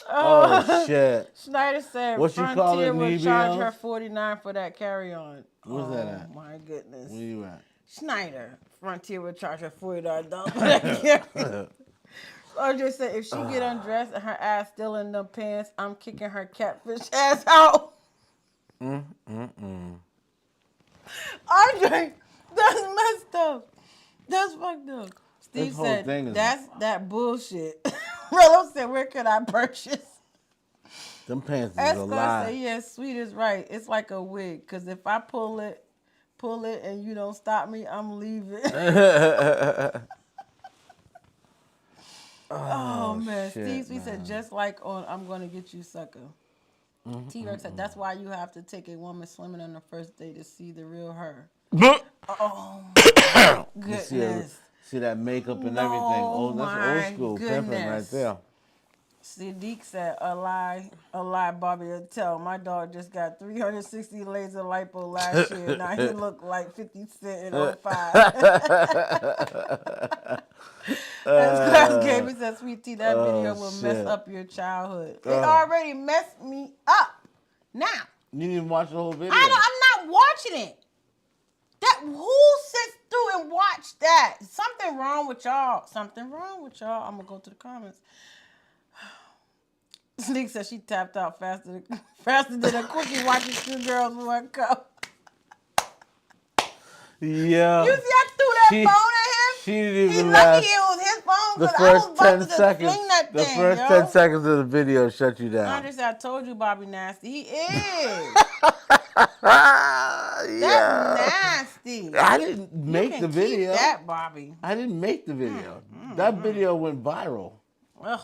Oh shit! Schneider said What you call Frontier it, would knee charge BLs? her $49 for that carry-on. Where's that at? Oh my goodness. Where you at? Schneider, Frontier would charge her $40 for that carry-on. Audrey said if she get undressed and her ass still in them pants, I'm kicking her catfish ass out. Audrey, that's messed up. That's fucked up. Steve This whole said thing is- that's that bullshit. Rello said where could I purchase? Them pants is a Escort lie. said yeah, sweet is right. It's like a wig. Cause if I pull it and you don't stop me, I'm leaving. Oh man, shit, Steve said just like on I'm gonna get you sucker. T-Rex said that's why you have to take a woman swimming on the first day to see the real her. Oh goodness. See that makeup and No, everything. Oh, that's my old school pimping right goodness. there. Sadiq said a lie, Bobby will tell. My dog just got 360 laser lipo last year. Now he look like 50 Cent in 05. As Class Gamer said, Sweet Tea, that video will mess shit. up your childhood. It already messed me up. Now, You didn't watch the whole video. I'm not watching it. That who sits through and watch that? Something wrong with y'all. Something wrong with y'all. I'm gonna go to the comments. Sneak said she tapped out faster than a quickie watching Two Girls, One Cup. Yeah. You see, I threw that phone at him. She didn't He's even lucky last. it was his phone The because I was first about 10 to seconds. fling that The thing, first yo. 10 seconds of the video shut you down. I just I told you Bobby nasty. He is. Yeah. That's nasty. I didn't make You the can video. keep that, Bobby. I didn't make the video. That video went viral. Ugh.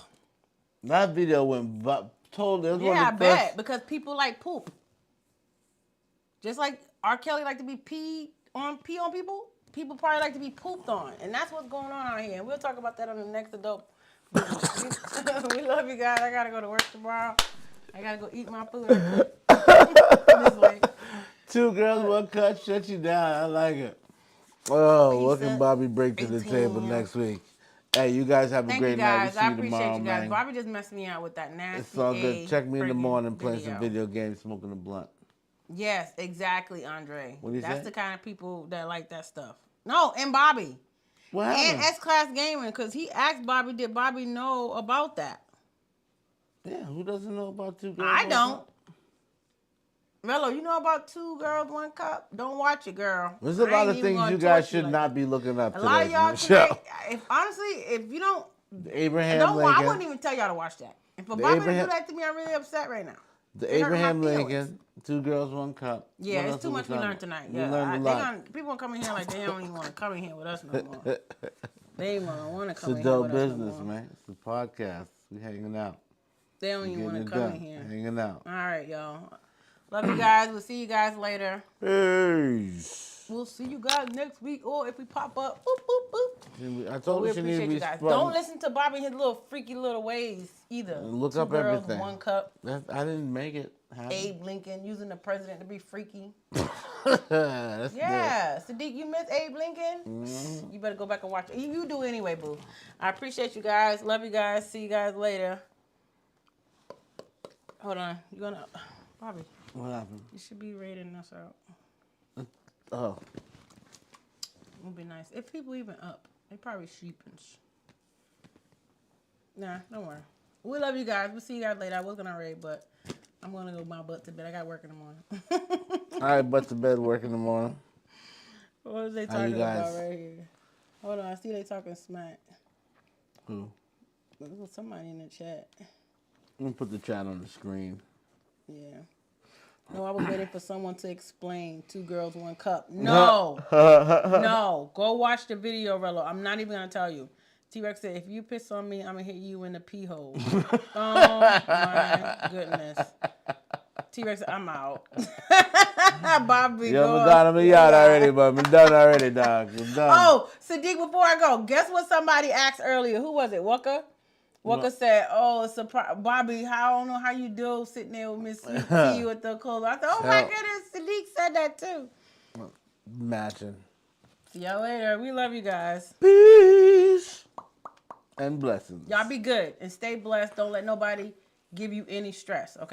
That video went totally. Yeah, I bet. Because people like poop. Just like R. Kelly like to be pee on people, people probably like to be pooped on. And that's what's going on out here. And we'll talk about that on the next adult. We love you guys. I got to go to work tomorrow. I gotta go eat my food. This way. 2 girls, 1 cut. Shut you down. I like it. Oh, what can Pizza, Bobby bring to the 18. table next week? Hey, you guys have a Thank great you night. guys. We see I you appreciate tomorrow, you guys. man. Bobby just messed me out with that nasty It's all good. Check me in the friggin' morning playing video. some video games, smoking a blunt. Yes, exactly, Andre. What do you That's say? the kind of people that like that stuff. No, and Bobby. What And happened? S-Class Gaming, because he asked Bobby, did Bobby know about that? Yeah, who doesn't know about 2 girls? I 1 don't. cup? Mello, you know about 2 girls, 1 cup? Don't watch it, girl. There's a I lot ain't of even things gonna you guys torture should like not that. be looking up A today. lot of y'all from the show. tonight, if honestly, if you don't, The Abraham don't I wouldn't Lincoln. even tell y'all to watch that. And for The Bobby Abraham- to do that to me, I'm really upset right now. The It hurt my Abraham feelings. Lincoln. 2 girls, 1 cup. Yeah, What it's else too did much we cover? learned tonight. We Yeah, learned a lot. people gonna come in here like they don't even want to come in here with us no more. They ain't gonna want to It's come a in here dope with us no business, more. man. It's a podcast. We hanging out. They don't even want Getting to it come done. in here. Hanging out. All right, y'all. Love you guys. We'll see you guys later. Peace. We'll see you guys next week, or if we pop up, boop, boop, boop. I But told we her she needs to appreciate be you guys. sprung. Don't listen to Bobby and his little freaky little ways either. Look 2 up girls, everything. 1 cup. I didn't make it happen. Abe Lincoln using the president to be freaky. That's Yeah, Sadiq, you miss Abe Lincoln? Mm-hmm. You better go back and watch it. You do anyway, boo. I appreciate you guys. Love you guys. See you guys later. Hold on. You gonna, Bobby? What happened? You should be rating us out. Oh. It would be nice if people even up. They probably sheepins. Nah, don't worry. We love you guys. We'll see you guys later. I was gonna rate, but I'm gonna go my butt to bed. I got work in the morning. All right, but to bed, work in the morning. What is they How you talking about guys? right here? Hold on, I see they talking smack. Who? There's somebody in the chat. Let me put the chat on the screen. Yeah. No, I was waiting for someone to explain 2 girls, 1 cup. No. No. Go watch the video, Rello. I'm not even going to tell you. T-Rex said, if you piss on me, I'm going to hit you in the pee hole. Oh, my goodness. T-Rex said, I'm out. Bobby, Yo, go. Madonna, me out already, but I'm done already, dog. I'm done. Oh, Sadiq, before I go, guess what somebody asked earlier? Who was it? Walker? Walker said, "Oh, surprise, Bobby. I don't know how you do sitting there with Miss Sweet Tea with the clothes." I thought, "Oh my goodness, Sadiq said that too." Matching. See y'all later. We love you guys. Peace and blessings. Y'all be good and stay blessed. Don't let nobody give you any stress. Okay.